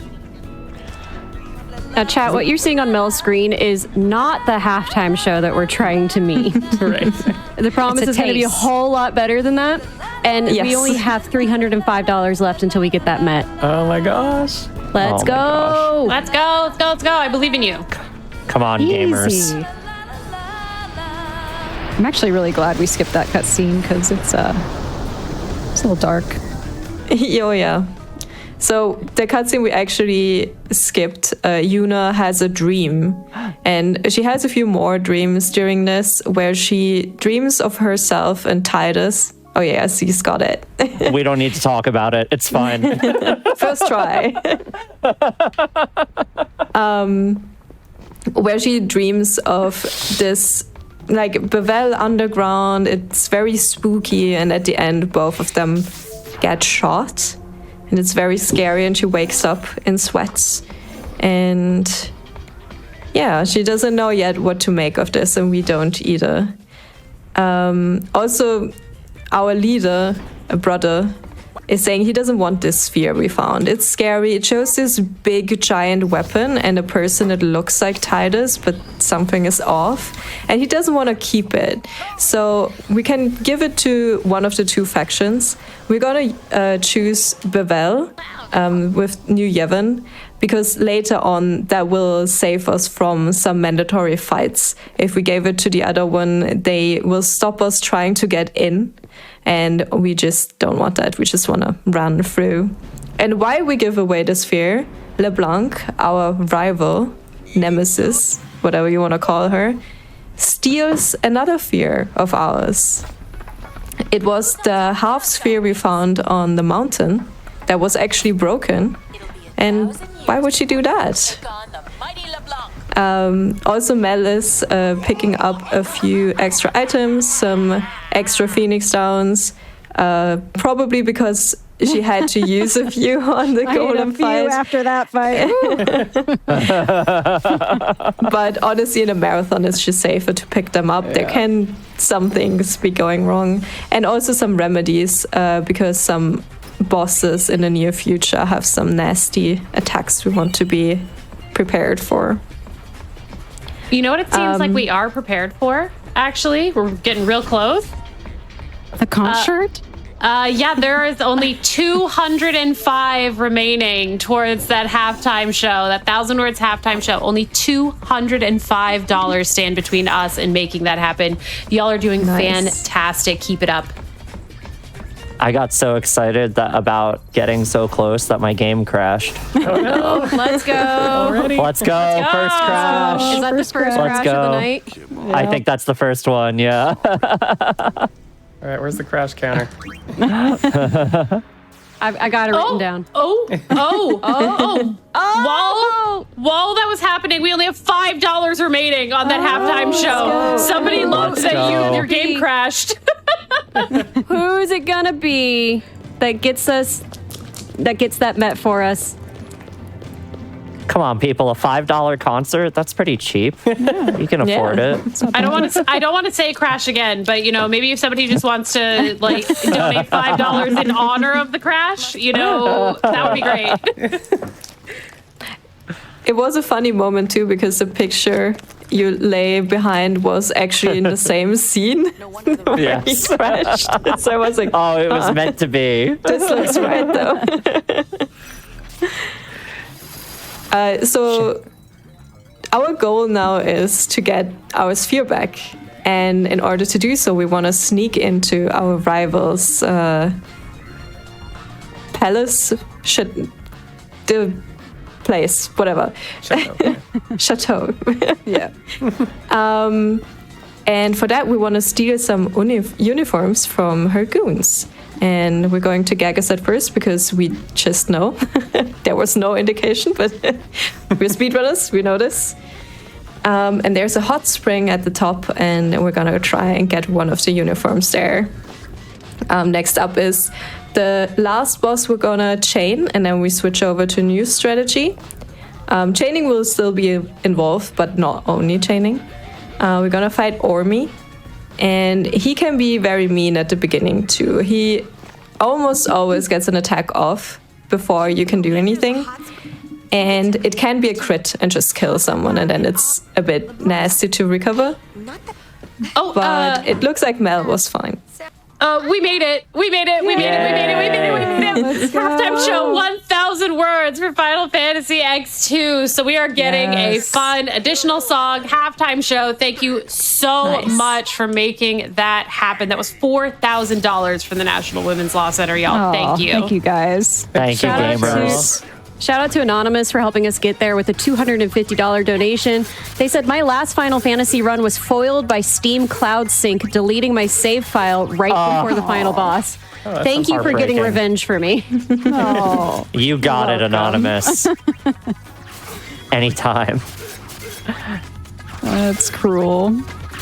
Now, chat, what you're seeing on Mel's screen is not the halftime show that we're trying to meet. Right. The promise is going to be a whole lot better than that. And we only have $305 left until we get that met. Oh my gosh. Let's go. Let's go. Let's go. Let's go. I believe in you. Come on, gamers. Easy. I'm actually really glad we skipped that cutscene because it's a little dark. Oh yeah. So the cutscene we actually skipped, Yuna has a dream, and she has a few more dreams during this where she dreams of herself and Titus. Oh yes, he's got it. We don't need to talk about it. It's fine. First try. Where she dreams of this like Bevel underground. It's very spooky, and at the end both of them get shot. And it's very scary, and she wakes up in sweats. And yeah, she doesn't know yet what to make of this, and we don't either. Also, our leader, a brother, is saying he doesn't want this sphere we found. It's scary. It shows this big giant weapon and a person that looks like Titus, but something is off. And he doesn't want to keep it. So we can give it to one of the two factions. We're going to choose Bevel with New Yevon, because later on that will save us from some mandatory fights. If we gave it to the other one, they will stop us trying to get in. And we just don't want that. We just want to run through. And why we give away the sphere, LeBlanc, our rival, nemesis, whatever you want to call her, steals another sphere of ours. It was the half sphere we found on the mountain that was actually broken. And why would she do that? Also, Mel is picking up a few extra items, some extra Phoenix Downs, probably because she had to use a few on the Golem fight. After that fight. But honestly, in a marathon, it's just safer to pick them up. Yeah. There can some things be going wrong. And also some remedies, because some bosses in the near future have some nasty attacks we want to be prepared for. You know what it seems like we are prepared for, actually? We're getting real close. The concert? Yeah, there is only 205 remaining towards that halftime show, that 1,000 words halftime show. Only $205 stand between us and making that happen. Y'all are doing fantastic. Keep it up. I got so excited about getting so close that my game crashed. Oh no! Let's go! Already? Let's go! First crash! Is that the first crash of the night? Yeah. I think that's the first one, yeah. All right, where's the crash counter? I got it written down. While that was happening, we only have $5 remaining on that halftime show. Somebody looked at your game crashed. Who's it gonna be that gets that met for us? Come on, people! A $5 concert—that's pretty cheap. Yeah. You can afford it. I don't want to say crash again, but maybe if somebody just wants to donate $5 in honor of the crash, that would be great. It was a funny moment too, because the picture you lay behind was actually in the same scene where he crashed. So I was like, oh, it was meant to be. This looks right though. So our goal now is to get our sphere back. And in order to do so, we want to sneak into our rival's palace the place, whatever. Chateau. Yeah. And for that, we want to steal some uniforms from her goons. And we're going to gag us at first because we just know. There was no indication, but we're speedrunners, we know this. And there's a hot spring at the top, and we're going to try and get one of the uniforms there. Next up is the last boss we're going to chain, and then we switch over to new strategy. Chaining will still be involved, but not only chaining. We're going to fight Ormi. And he can be very mean at the beginning too. He almost always gets an attack off before you can do anything. And it can be a crit and just kill someone, and then it's a bit nasty to recover. But it looks like Mel was fine. We made it. We made it. Halftime show 1,000 words for Final Fantasy X-2. So we are getting a fun additional song, halftime show. Thank you so much for making that happen. That was $4,000 from the National Women's Law Center, y'all. Thank you. Thank you, guys. Thank you, gamers. Shout out to Anonymous for helping us get there with a $250 donation. They said, my last Final Fantasy run was foiled by Steam Cloud Sync, deleting my save file right before the final boss. Thank you for getting revenge for me. You got it, Anonymous. Anytime. That's cruel.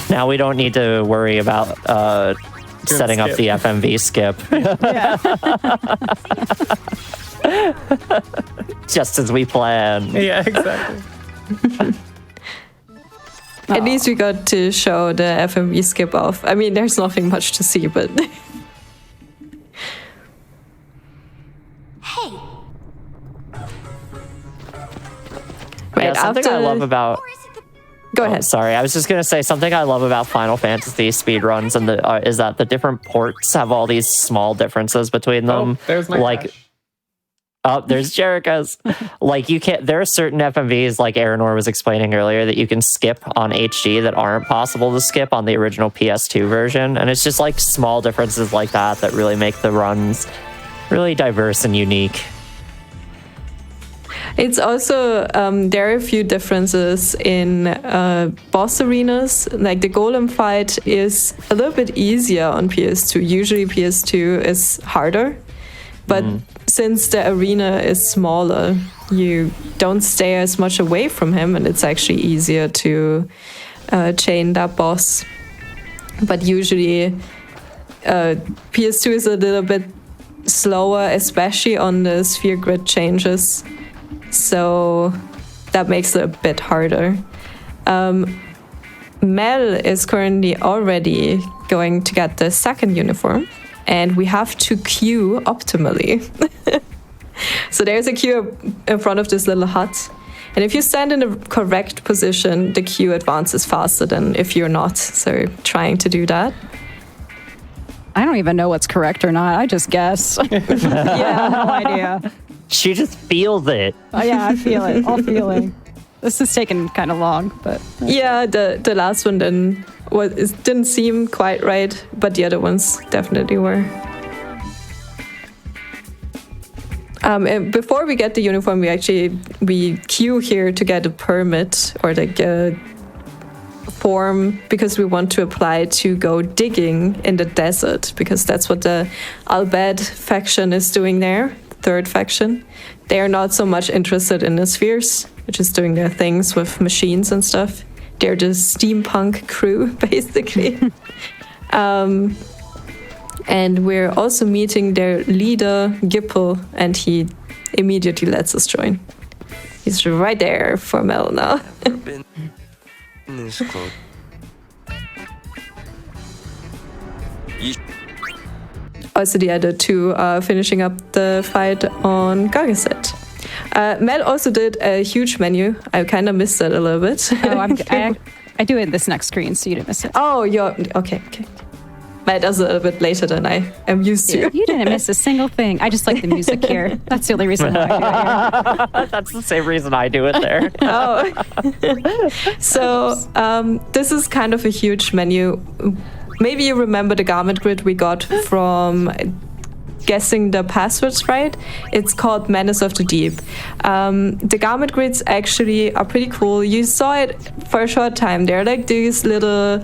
Now we don't need to worry about setting up the FMV skip. Just as we planned. Yeah, exactly. At least we got to show the FMV skip off. I mean, there's nothing much to see, but... Hey, Yeah, something I love about... Go ahead. Sorry, I was just gonna say something I love about Final Fantasy speedruns and is that the different ports have all these small differences between them. Oh, there's my crash. Oh, there's Jerika's. Like there are certain FMVs, like Earinor was explaining earlier, that you can skip on HD that aren't possible to skip on the original PS2 version, and it's just like small differences like that really make the runs really diverse and unique. It's also, there are a few differences in boss arenas. Like the Golem fight is a little bit easier on PS2. Usually PS2 is harder. But since the arena is smaller, you don't stay as much away from him, and it's actually easier to chain that boss. But usually PS2 is a little bit slower, especially on the sphere grid changes. So that makes it a bit harder. Mel is currently already going to get the second uniform, and we have to queue optimally. So there's a queue in front of this little hut, and if you stand in the correct position, the queue advances faster than if you're not. So we're trying to do that. I don't even know what's correct or not. I just guess. Yeah, no idea. She just feels it. Oh, yeah, I feel it. All feeling. This is taking kind of long, but... Yeah, the last one didn't seem quite right, but the other ones definitely were. And before we get the uniform, we queue here to get a permit or like a form, because we want to apply to go digging in the desert, because that's what the Albed faction is doing there. Third faction. They are not so much interested in the spheres, which is doing their things with machines and stuff. They're the steampunk crew, basically. And we're also meeting their leader, Gippel, and he immediately lets us join. He's right there for Mel now. Also, the other two are finishing up the fight on Gargaset. Mel also did a huge menu. I kind of missed that a little bit. Oh, I do it in this next screen, so you didn't miss it. Oh, you're... Okay. Mel does it a little bit later than I am used to. You didn't miss a single thing. I just like the music here. That's the only reason why I do it here. That's the same reason I do it there. Oh. So, this is kind of a huge menu. Maybe you remember the garment grid we got from guessing the passwords right. It's called Menace of the Deep. The garment grids actually are pretty cool. You saw it for a short time. They're like these little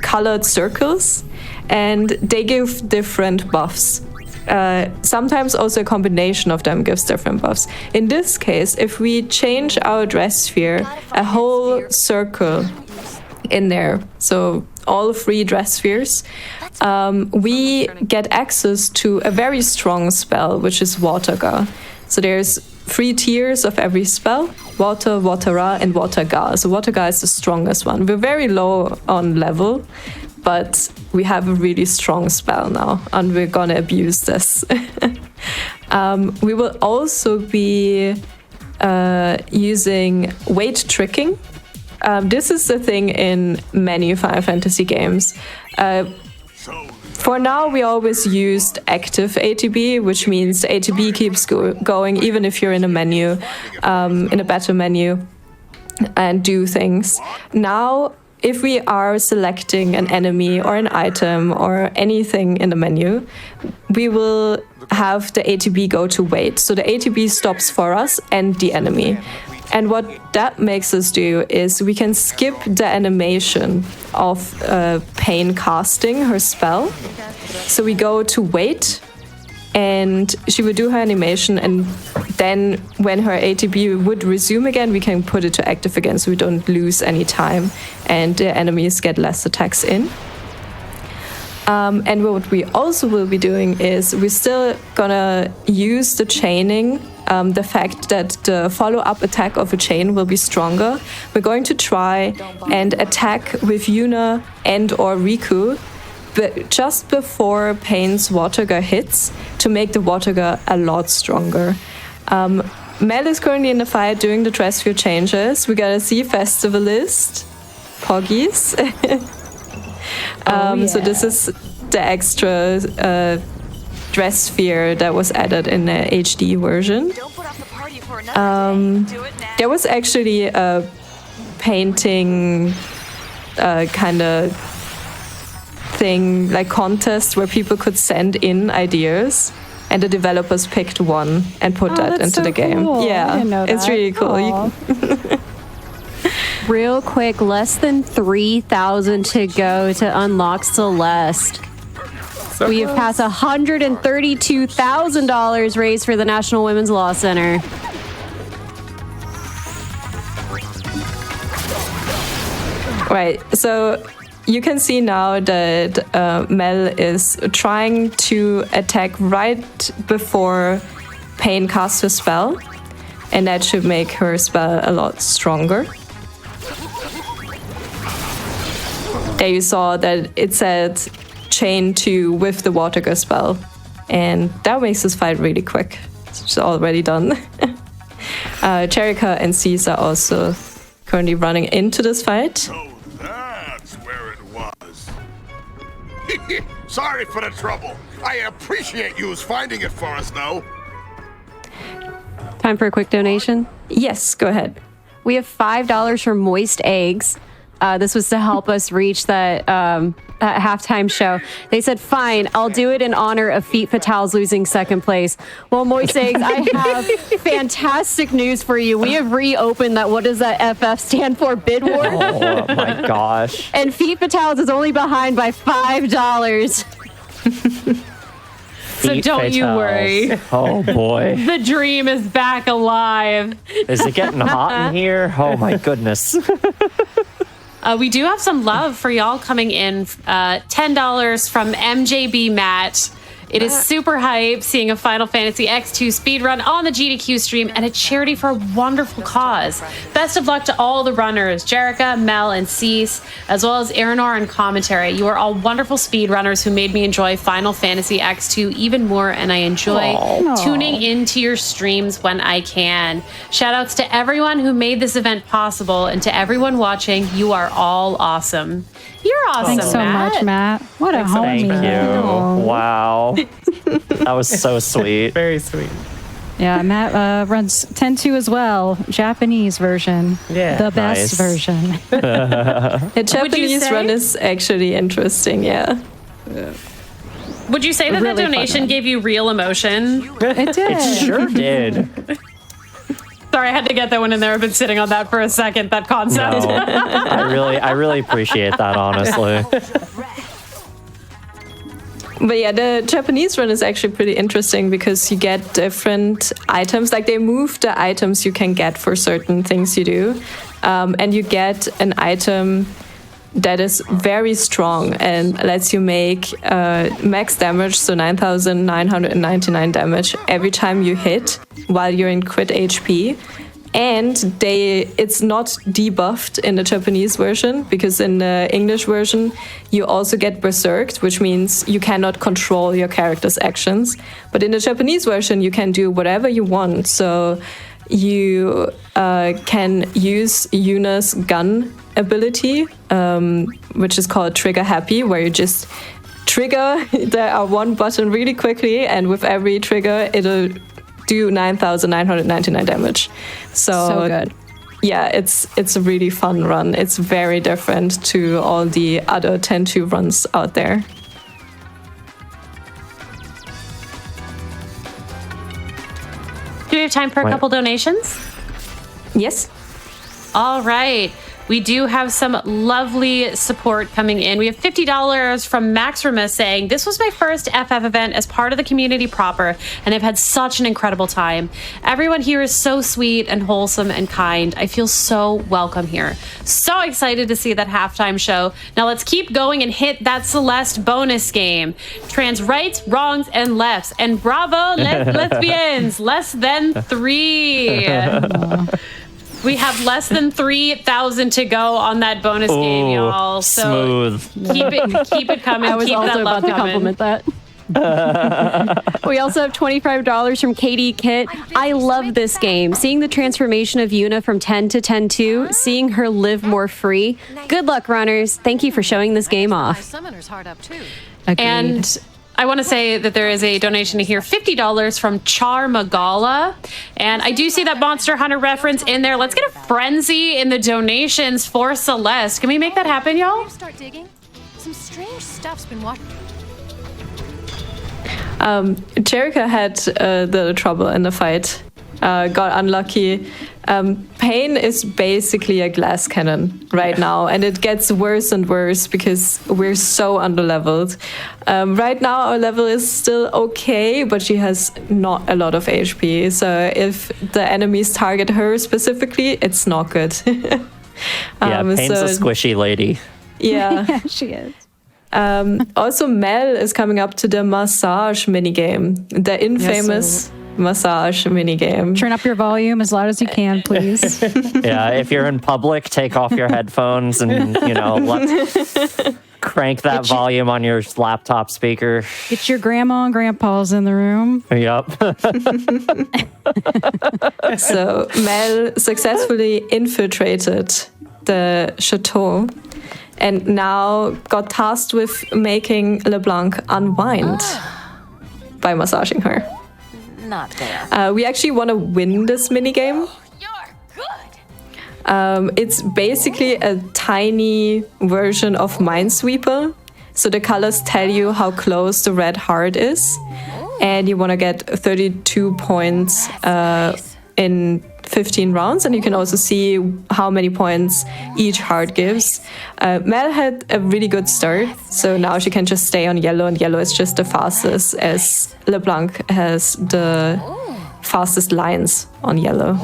colored circles, and they give different buffs. Sometimes also a combination of them gives different buffs. In this case, if we change our dress sphere, a whole circle in there, so all 3 dress spheres, we get access to a very strong spell, which is Waterga. So there's 3 tiers of every spell: Water, Watera, and Waterga. So Waterga is the strongest one. We're very low on level, but we have a really strong spell now, and we're gonna abuse this. We will also be using weight tricking. This is the thing in many Final Fantasy games. For now, we always used active ATB, which means the ATB keeps going even if you're in a menu, in a battle menu, and do things. Now, if we are selecting an enemy or an item or anything in the menu, we will have the ATB go to wait. So the ATB stops for us and the enemy. And what that makes us do is we can skip the animation of Pain casting her spell. So we go to wait, and she would do her animation, and then when her ATB would resume again, we can put it to active again, so we don't lose any time and the enemies get less attacks in. And what we also will be doing is we're still gonna use the chaining, the fact that the follow-up attack of a chain will be stronger. We're going to try and attack with Yuna and or Riku, but just before Pain's Waterga hits, to make the Waterga a lot stronger. Mel is currently in the fight doing the dress sphere changes. We got a Sea Festivalist, Poggies. So this is the extra dress sphere that was added in the HD version. There was actually a painting kind of thing, like contest, where people could send in ideas, and the developers picked one and put that into the game. Cool. Yeah, it's really cool. Real quick, less than 3,000 to go to unlock Celeste. We have passed $132,000 raised for the National Women's Law Center. Right, so you can see now that Mel is trying to attack right before Pain casts her spell, and that should make her spell a lot stronger. There you saw that it said chain 2 with the Waterga spell, and that makes this fight really quick. It's already done. Jerikandra and Cease are also currently running into this fight. So that's where it was. Sorry for the trouble. I appreciate you finding it for us, though. Time for a quick donation. Yes, go ahead. We have $5 for Moist Eggs. This was to help us reach that halftime show. They said, fine, I'll do it in honor of Feet Fatales losing second place. Well, Moist Eggs, I have fantastic news for you. We have reopened that, what does that FF stand for? Bid war? Oh my gosh. And Feet Fatales is only behind by $5. So don't you worry. Oh boy. The dream is back alive. Is it getting hot in here? Oh my goodness. We do have some love for y'all coming in. $10 from MJB Matt. It is super hype seeing a Final Fantasy X-2 speedrun on the GDQ stream and a charity for a wonderful cause. Best of luck to all the runners, Jerika, Mel, and Cease, as well as Earinor and commentary. You are all wonderful speedrunners who made me enjoy Final Fantasy X-2 even more, and I enjoy tuning into your streams when I can. Shoutouts to everyone who made this event possible, and to everyone watching, you are all awesome. You're awesome, Thanks so much, Matt. What a homie. Thank you. Wow. That was so sweet. Very sweet. Yeah, Matt runs 10-2 as well. Japanese version. Yeah. The best version. The Japanese run is actually interesting, yeah. Would you say that Really the fun donation run. gave you real emotion? It did. It sure did. Sorry, I had to get that one in there. I've been sitting on that for a second, that concept. No, I really appreciate that, honestly. But yeah, the Japanese run is actually pretty interesting because you get different items. Like they move the items you can get for certain things you do. And you get an item that is very strong and lets you make max damage, so 9,999 damage every time you hit while you're in crit HP. And it's not debuffed in the Japanese version, because in the English version you also get berserked, which means you cannot control your character's actions. But in the Japanese version you can do whatever you want. So you can use Yuna's gun ability, which is called Trigger Happy, where you just trigger the R1 button really quickly, and with every trigger it'll do 9,999 damage. So good. Yeah, it's a really fun run. It's very different to all the other 10-2 runs out there. Do we have time for a couple donations? Yes. All right. We do have some lovely support coming in. We have $50 from Maxima saying, this was my first FF event as part of the community proper, and I've had such an incredible time. Everyone here is so sweet and wholesome and kind. I feel so welcome here. So excited to see that halftime show. Now let's keep going and hit that Celeste bonus game. Trans rights, wrongs, and lefts. And bravo, lesbians. Less than 3. We have less than 3,000 to go on that bonus game, y'all. So smooth. Keep it coming. I was keep also that love about to coming. compliment that. We also have $25 from Katie Kit. I love this game. Seeing the transformation of Yuna from 10 to 10-2, seeing her live more free. Good luck, runners. Thank you for showing this game off. Summoner's heart up too. Agreed. And I want to say that there is a donation here, $50 from Char Magala. And I do see that Monster Hunter reference in there. Let's get a frenzy in the donations for Celeste. Can we make that happen, y'all? Start digging. Some strange stuff's been watching. Jerika had the trouble in the fight. Got unlucky. Pain is basically a glass cannon right now, and it gets worse and worse because we're so underleveled. Right now our level is still okay, but she has not a lot of HP, so if the enemies target her specifically, it's not good. Yeah, Pain's a squishy lady. Yeah. Yeah, she is. Also, Mel is coming up to the massage minigame, the infamous massage minigame. Turn up your volume as loud as you can, please. Yeah, if you're in public, take off your headphones and, crank that volume on your laptop speaker. Get your grandma and grandpas in the room. Yep. So Mel successfully infiltrated the chateau and now got tasked with making LeBlanc unwind by massaging her. Not there. We actually want to win this minigame. You're good. It's basically a tiny version of Minesweeper. So the colors tell you how close the red heart is. And you want to get 32 points in 15 rounds. And you can also see how many points each heart gives. Mel had a really good start. So now she can just stay on yellow. And yellow is just the fastest, as LeBlanc has the fastest lines on yellow.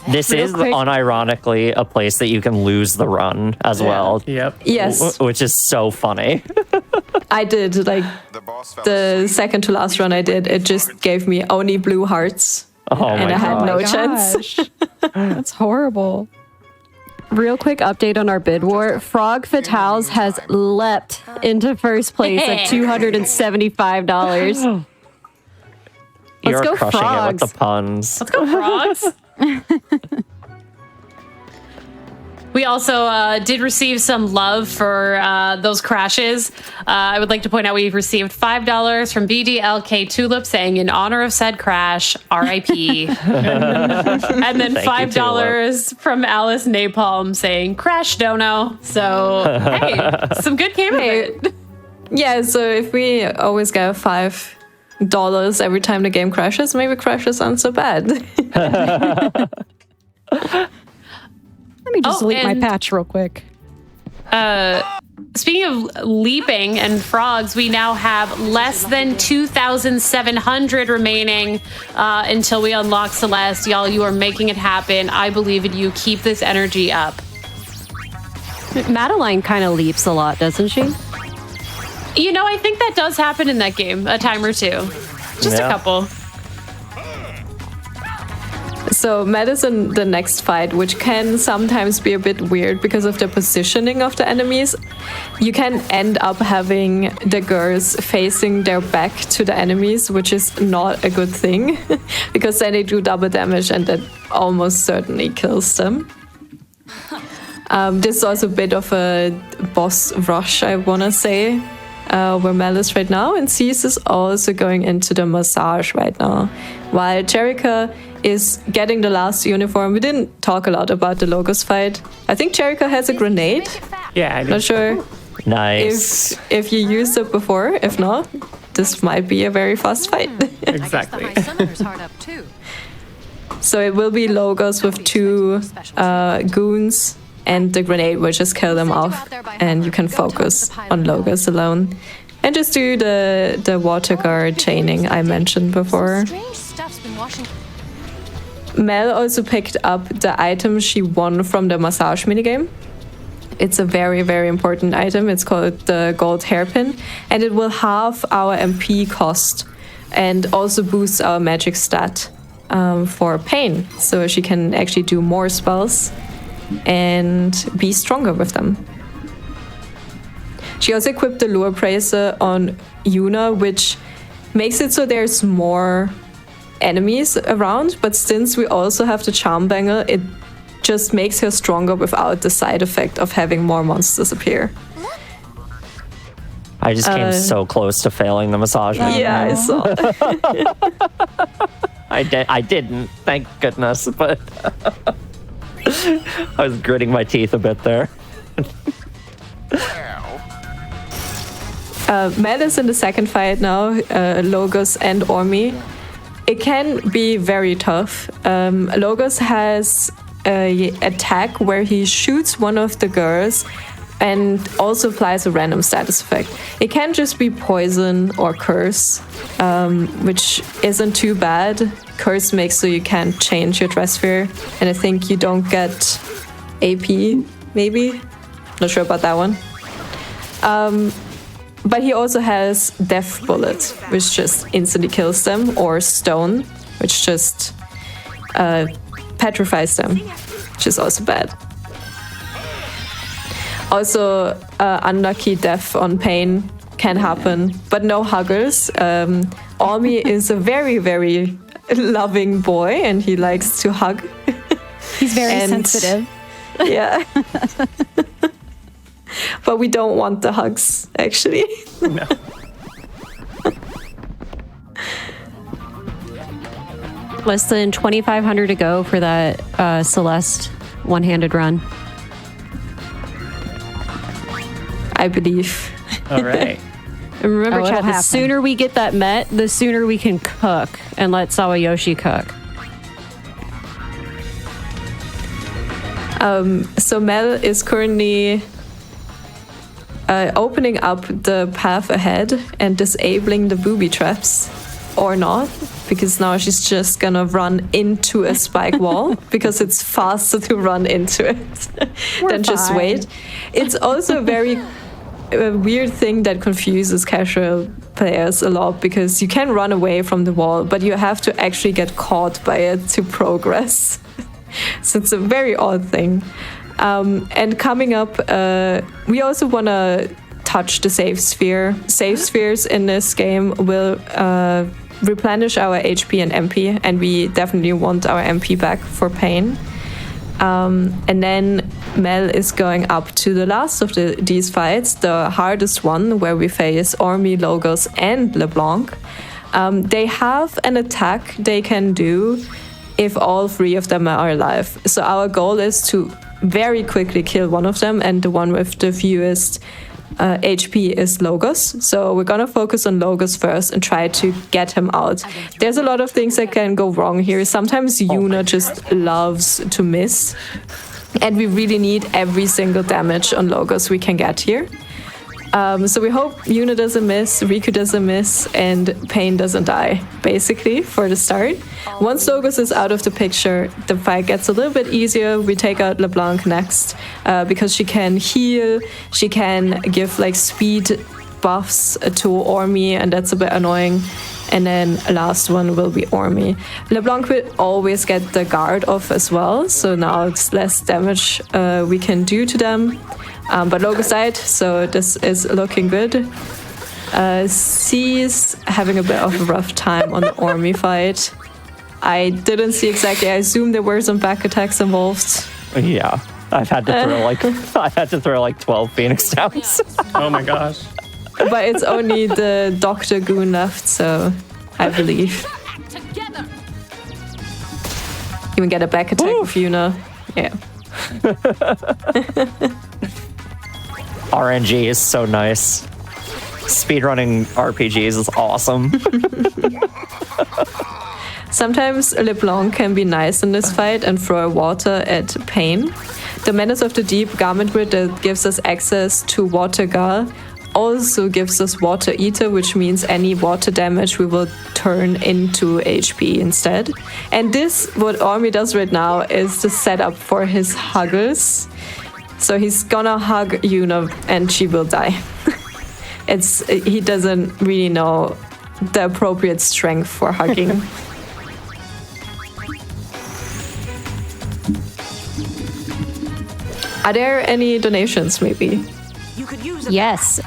This is unironically a place that you can lose the run as well. Yep. Yes, Which is so funny. I did. Like the second to last run I did, it just gave me only blue hearts. Oh And my I had god. no chance. That's horrible. Real quick update on our bid war. Frog Fatales has leapt into first place at $275. You're go crushing it with frogs. the puns. Let's go, frogs. We also did receive some love for those crashes. I would like to point out we received $5 from BDLK Tulip saying, in honor of said crash, RIP. And then $5 from Alice Napalm saying, crash dono. So, hey, some good came of it. Yeah, so if we always get $5 every time the game crashes, maybe crashes aren't so bad. Let me just delete my patch real quick. Speaking of leaping and frogs, we now have less than 2,700 remaining until we unlock Celeste. Y'all, you are making it happen. I believe in you. Keep this energy up. Madeline kind of leaps a lot, doesn't she? You know, I think that does happen in that game a time or two. Just a couple. So Matt is in the next fight, which can sometimes be a bit weird because of the positioning of the enemies. You can end up having the girls facing their back to the enemies, which is not a good thing because then they do double damage and that almost certainly kills them. This is also a bit of a boss rush, I want to say, where Mel is right now, and Cease is also going into the massage right now, while Jerika is getting the last uniform. We didn't talk a lot about the Logos fight. I think Jerika has a grenade. Yeah, I do. Not sure Nice. if you used it before. If not, this might be a very fast fight. Exactly. My summoner's hard up too. So it will be Logos with two goons and the grenade will just kill them off, and you can focus on Logos alone. And just do the water guard chaining I mentioned before. Strange stuff's been washing. Mel also picked up the item she won from the massage minigame. It's a very, very important item. It's called the gold hairpin, and it will halve our MP cost and also boost our magic stat for pain. So she can actually do more spells and be stronger with them. She also equipped the lure praiser on Yuna, which makes it so there's more enemies around, but since we also have the charm banger, it just makes her stronger without the side effect of having more monsters appear. I just came so close to failing the massage. Yeah, I saw. I didn't, thank goodness, but I was gritting my teeth a bit there. Mel is in the second fight now, Logos and Ormi. It can be very tough. Logos has a attack where he shoots one of the girls and also applies a random status effect. It can just be poison or curse, which isn't too bad. Curse makes so you can't change your dress sphere, and I think you don't get AP, maybe? Not sure about that one. But he also has Death Bullet, which just instantly kills them, or Stone, which just petrifies them, which is also bad. Also, unlucky death on pain can happen, but no huggers. Ormi is a very, very loving boy, and he likes to hug. He's very sensitive. Yeah. But we don't want the hugs, actually. No. Less than 2,500 to go for that Celeste one-handed run. I believe. All right. And remember, Oh, chat, it'll the happen. sooner we get that met, the sooner we can cook and let Sawayoshi cook. So Mel is currently opening up the path ahead and disabling the booby traps, or not, because now she's just gonna run into a spike wall because it's faster to run into it than just fine. wait. It's also a very weird thing that confuses casual players a lot, because you can run away from the wall, but you have to actually get caught by it to progress. So it's a very odd thing. And coming up, we also want to touch the save sphere. Save spheres in this game will replenish our HP and MP, and we definitely want our MP back for pain. And then Mel is going up to the last of these fights, the hardest one, where we face Ormi, Logos, and LeBlanc. They have an attack they can do if all three of them are alive. So our goal is to very quickly kill one of them, and the one with the fewest HP is Logos. So we're gonna focus on Logos first and try to get him out. There's a lot of things that can go wrong here. Sometimes Yuna just loves to miss, and we really need every single damage on Logos we can get here. So we hope Yuna doesn't miss, Riku doesn't miss, and Pain doesn't die, basically, for the start. Once Logos is out of the picture, the fight gets a little bit easier. We take out LeBlanc next, because she can heal, she can give like speed buffs to Ormi, and that's a bit annoying. And then last one will be Ormi. LeBlanc will always get the guard off as well, so now it's less damage we can do to them. But Logos died, so this is looking good. C's having a bit of a rough time on the Ormi fight. I didn't see exactly. I assume there were some back attacks involved. Yeah, I've had to throw like 12 Phoenix Downs. Oh my gosh. But it's only the Dr. Goon left, so I believe. Even get a back attack with Yuna. Yeah. RNG is so nice. Speedrunning RPGs is awesome. Sometimes LeBlanc can be nice in this fight and throw water at Pain. The Menace of the Deep Garment Grid that gives us access to Water Gal also gives us Water Eater, which means any water damage we will turn into HP instead. And this, what Ormi does right now, is the setup for his huggers. So he's gonna hug Yuna and she will die. He doesn't really know the appropriate strength for hugging. Are there any donations, maybe? Yes.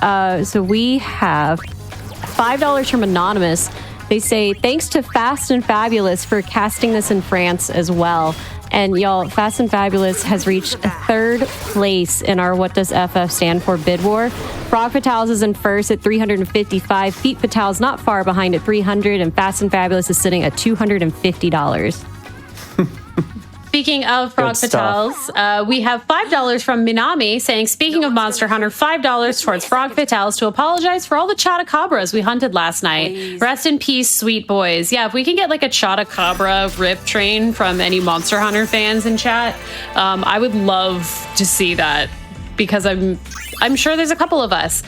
So we have $5 from Anonymous. They say, thanks to Fast and Fabulous for casting this in France as well. And y'all, Fast and Fabulous has reached 3rd place in our What Does FF Stand For bid war. Frog Fatales is in first at 355. Feet Fatales not far behind at 300. And Fast and Fabulous is sitting at $250. Speaking of Frog Fatales, we have $5 from Minami saying, speaking of Monster Hunter, $5 towards Frog Fatales to apologize for all the Chotacabras we hunted last night. Rest in peace, sweet boys. Yeah, if we can get like a Chotacabra rip train from any Monster Hunter fans in chat, I would love to see that, because I'm sure there's a couple of us.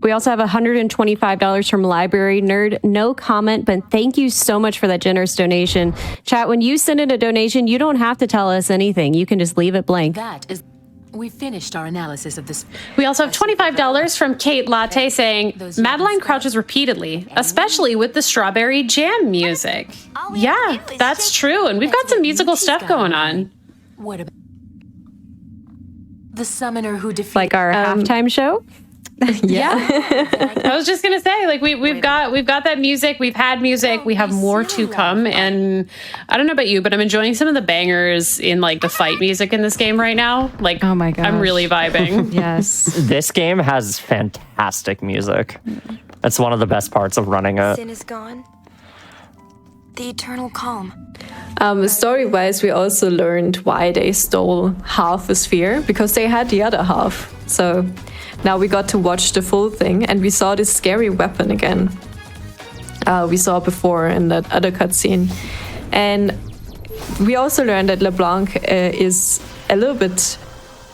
We also have $125 from Library Nerd. No comment, but thank you so much for that generous donation. Chat, when you send in a donation, you don't have to tell us anything. You can just leave it blank. We finished our analysis of this. We also have $25 from Kate Latte saying, Madeline crouches repeatedly, especially with the strawberry jam music. Yeah, that's true. And we've got some musical stuff going on. What about the summoner who defeated... Like our halftime show? Yeah. I was just gonna say, like, we've got that music, we've had music, we have more to come, and I don't know about you, but I'm enjoying some of the bangers in like the fight music in this game right now. Like, oh my god, I'm really vibing. Yes. This game has fantastic music. It's one of the best parts of running it. Sin is gone. The eternal calm. Story-wise, we also learned why they stole half a sphere, because they had the other half. So now we got to watch the full thing, and we saw this scary weapon again. We saw before in that other cutscene. And we also learned that LeBlanc is a little bit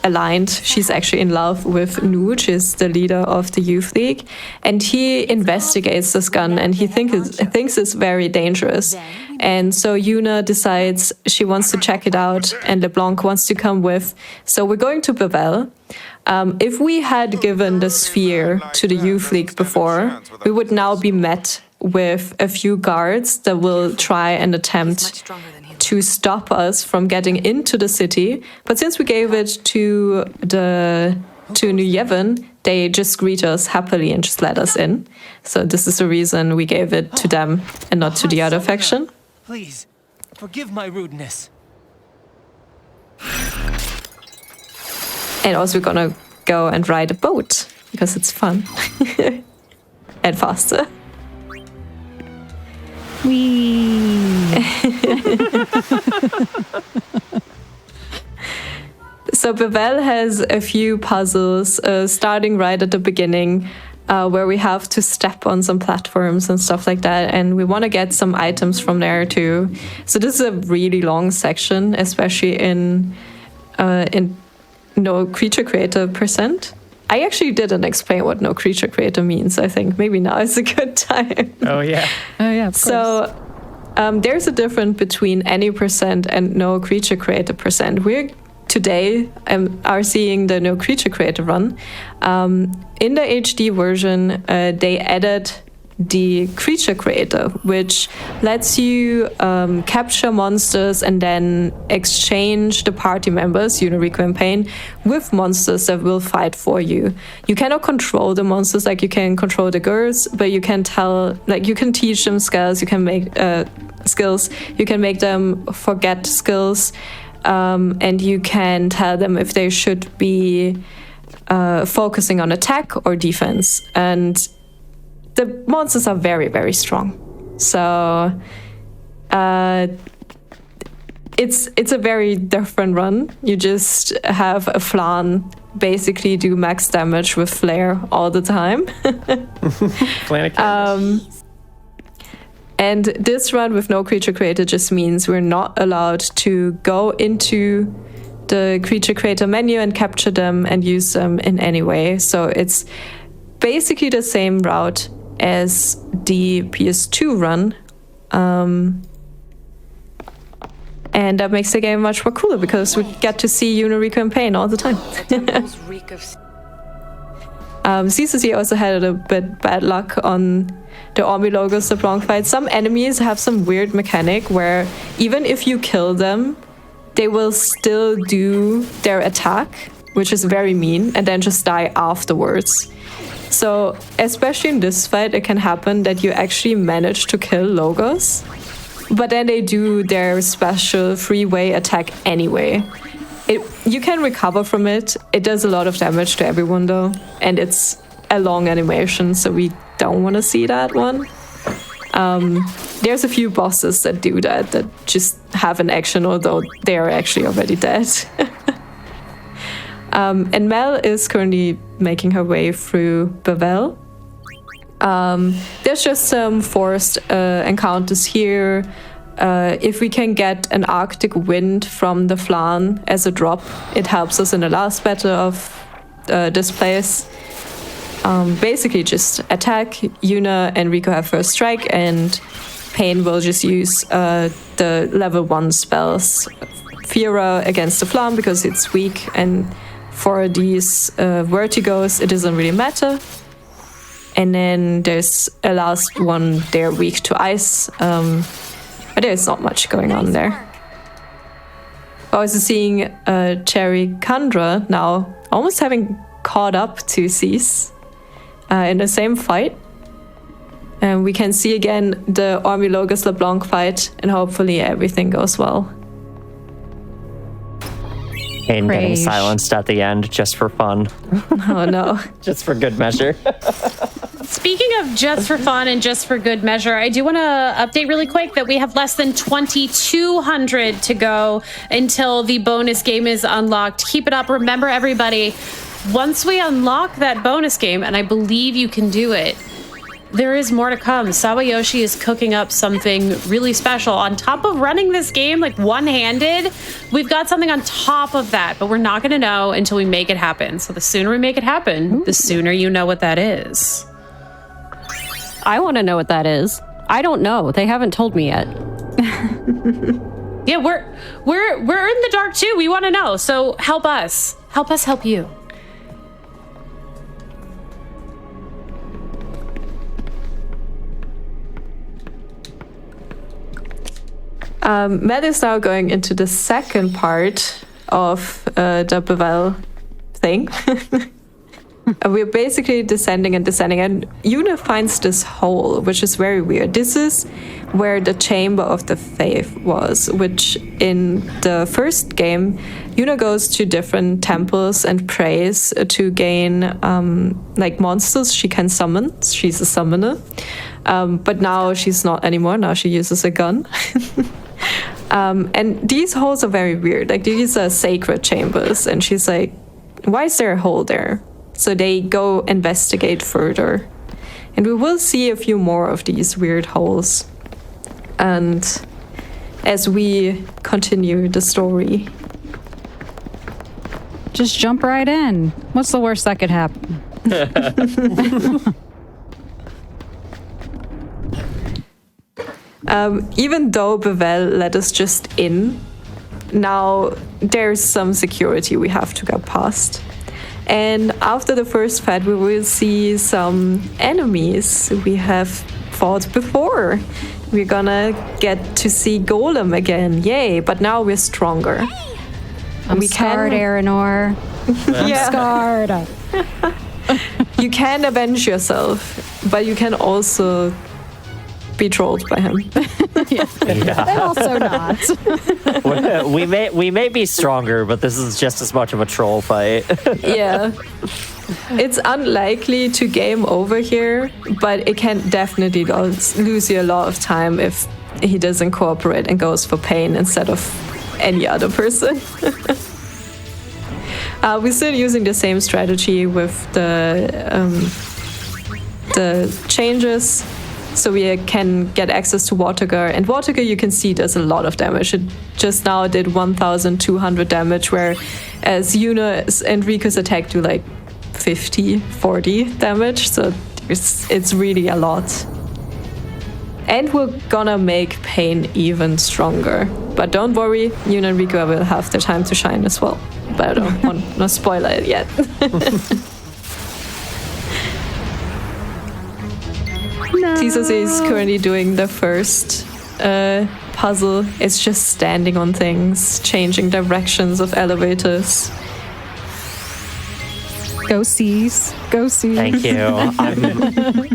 aligned. She's actually in love with Nuge, is the leader of the Youth League. And he investigates this gun, and he thinks it's very dangerous. And so Yuna decides she wants to check it out, and LeBlanc wants to come with. So we're going to Bevel. If we had given the sphere to the Youth League before, we would now be met with a few guards that will try and attempt to stop us from getting into the city. But since we gave it to New Yevon, they just greet us happily and just let us in. So this is the reason we gave it to them and not to the other faction. Please, forgive my rudeness. And also we're gonna go and ride a boat because it's fun and faster. So Bevel has a few puzzles, starting right at the beginning, where we have to step on some platforms and stuff like that, and we want to get some items from there too. So this is a really long section, especially in no creature creator percent. I actually didn't explain what no creature creator means. I think maybe now is a good time. Oh yeah. Oh yeah. Of course. So there's a difference between any percent and no creature creator percent. We're today are seeing the no creature creator run. In the HD version, they added the creature creator, which lets you capture monsters and then exchange the party members, Rico and Pain, with monsters that will fight for you. You cannot control the monsters like you can control the girls, but you can you can teach them skills, you can make skills, you can make them forget skills, and you can tell them if they should be focusing on attack or defense. And the monsters are very, very strong. So it's a very different run. You just have a Flan basically do max damage with Flare all the time. And this run with no creature creator just means we're not allowed to go into the creature creator menu and capture them and use them in any way. So it's basically the same route as the PS2 run. And that makes the game much more cooler because we get to see Rico and Pain all the time. CCC also had a bit bad luck on the Army Logos LeBlanc fight. Some enemies have some weird mechanic where even if you kill them, they will still do their attack, which is very mean, and then just die afterwards. So, especially in this fight, it can happen that you actually manage to kill Logos, but then they do their special freeway attack anyway. You can recover from it. It does a lot of damage to everyone though, and it's a long animation, so we don't want to see that one. There's a few bosses that do that just have an action, although they are actually already dead. And Mel is currently making her way through Bevel. There's just some forced encounters here. If we can get an Arctic wind from the Flan as a drop, it helps us in the last battle of this place. Basically just attack. Yuna and Rico have first strike, and Pain will just use the level 1 spells. Fira against the Flan because it's weak, and for these vertigos it doesn't really matter. And then there's a last one, they're weak to ice, but there's not much going on there. Also seeing Jerikandra now almost having caught up to Cease in the same fight. And we can see again the Army Logos LeBlanc fight, and hopefully everything goes well. Pain getting silenced at the end just for fun. Oh no. Just for good measure. Speaking of just for fun and just for good measure, I do want to update really quick that we have less than 2,200 to go until the bonus game is unlocked. Keep it up. Remember, everybody, once we unlock that bonus game, and I believe you can do it, there is more to come. Sawayoshi is cooking up something really special. On top of running this game like one-handed, we've got something on top of that, but we're not going to know until we make it happen. So the sooner we make it happen, the sooner you know what that is. I want to know what that is. I don't know. They haven't told me yet. Yeah, we're in the dark too. We want to know. So help us. Help us help you. Matt is now going into the second part of the Bevel thing. We're basically descending, and Yuna finds this hole, which is very weird. This is where the Chamber of the Faith was, which in the first game, Yuna goes to different temples and prays to gain like monsters she can summon. She's a summoner. But now she's not anymore. Now she uses a gun. And these holes are very weird. Like, these are sacred chambers. And she's like, why is there a hole there? So they go investigate further. And we will see a few more of these weird holes. And as we continue the story. Just jump right in. What's the worst that could happen? Even though Bevel let us just in, now there's some security we have to get past. And after the first fight, we will see some enemies we have fought before. We're gonna get to see Golem again, yay! But now we're stronger. I'm scarred, Earinor. Yeah. Scarred. You can avenge yourself, but you can also be trolled by him. And also not. we may be stronger, but this is just as much of a troll fight. Yeah. It's unlikely to game over here, but it can definitely lose you a lot of time if he doesn't cooperate and goes for Pain instead of any other person. We're still using the same strategy with the changes, so we can get access to Watergar. And Watergar, you can see, does a lot of damage. It just now did 1,200 damage, whereas Yuna's and Riku's attack do like 50, 40 damage, so it's really a lot. And we're gonna make Pain even stronger. But don't worry, Yuna and Riku will have their time to shine as well. But I don't want to spoiler it yet. Jesus is currently doing the first puzzle. It's just standing on things, changing directions of elevators. Go C's. Go C's. Thank you.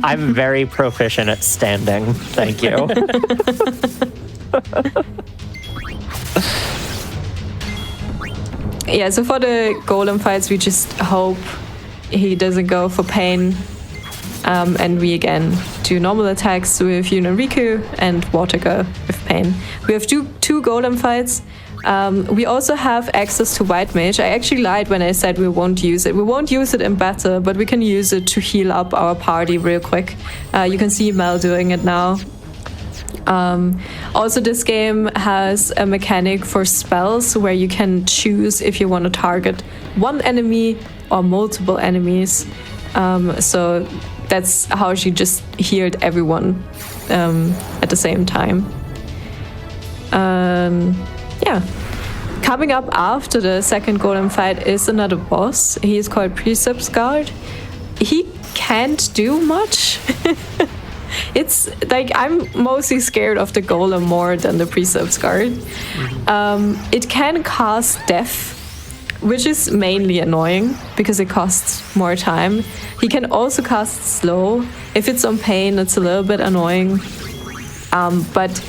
I'm very proficient at standing. Thank you. Yeah, so for the Golem fights, we just hope he doesn't go for Pain. And we again do normal attacks with Yuna and Riku and Watergar with Pain. We have two Golem fights. We also have access to White Mage. I actually lied when I said we won't use it. We won't use it in battle, but we can use it to heal up our party real quick. You can see Mel doing it now. Also, this game has a mechanic for spells where you can choose if you want to target one enemy or multiple enemies. So that's how she just healed everyone at the same time. Yeah. Coming up after the second Golem fight is another boss. He is called Precepts Guard. He can't do much. It's like I'm mostly scared of the Golem more than the Precepts Guard. It can cast Death, which is mainly annoying because it costs more time. He can also cast Slow. If it's on Pain, it's a little bit annoying. But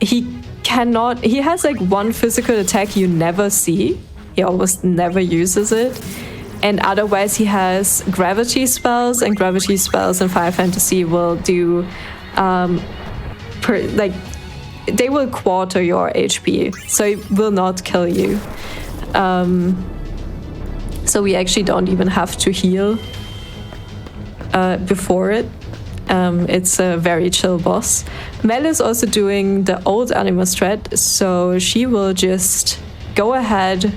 he cannot. He has like one physical attack you never see. He almost never uses it. And otherwise, he has gravity spells, and gravity spells in Final Fantasy will do, they will quarter your HP, so it will not kill you. So we actually don't even have to heal before it. It's a very chill boss. Mel is also doing the old Animus threat, so she will just go ahead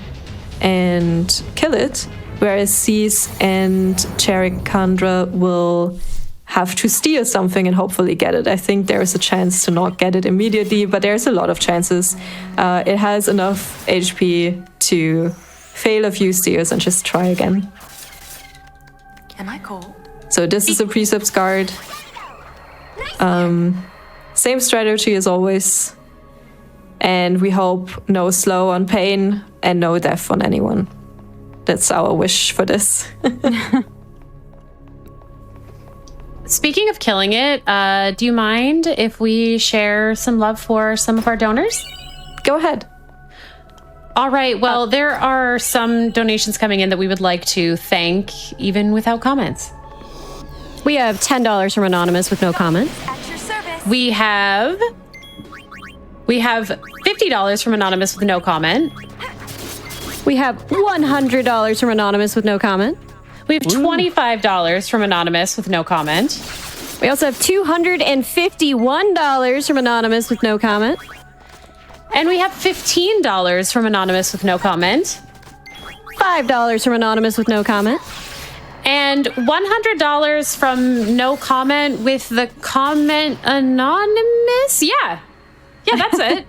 and kill it. Whereas Cease and Jerikandra will have to steal something and hopefully get it. I think there is a chance to not get it immediately, but there's a lot of chances. It has enough HP to fail a few steals and just try again. Am I cold? So this is a Precepts Guard. Same strategy as always. And we hope no slow on Pain and no death on anyone. That's our wish for this. speaking of killing it, do you mind if we share some love for some of our donors? Go ahead. All right. Well, there are some donations coming in that we would like to thank, even without comments. We have $10 from Anonymous with no comment. At your service. We have $50 from Anonymous with no comment. We have $100 from Anonymous with no comment. We have $25 from Anonymous with no comment. We also have $251 from Anonymous with no comment. And we have $15 from Anonymous with no comment. $5 from Anonymous with no comment. And $100 from no comment with the comment anonymous. Yeah, that's it.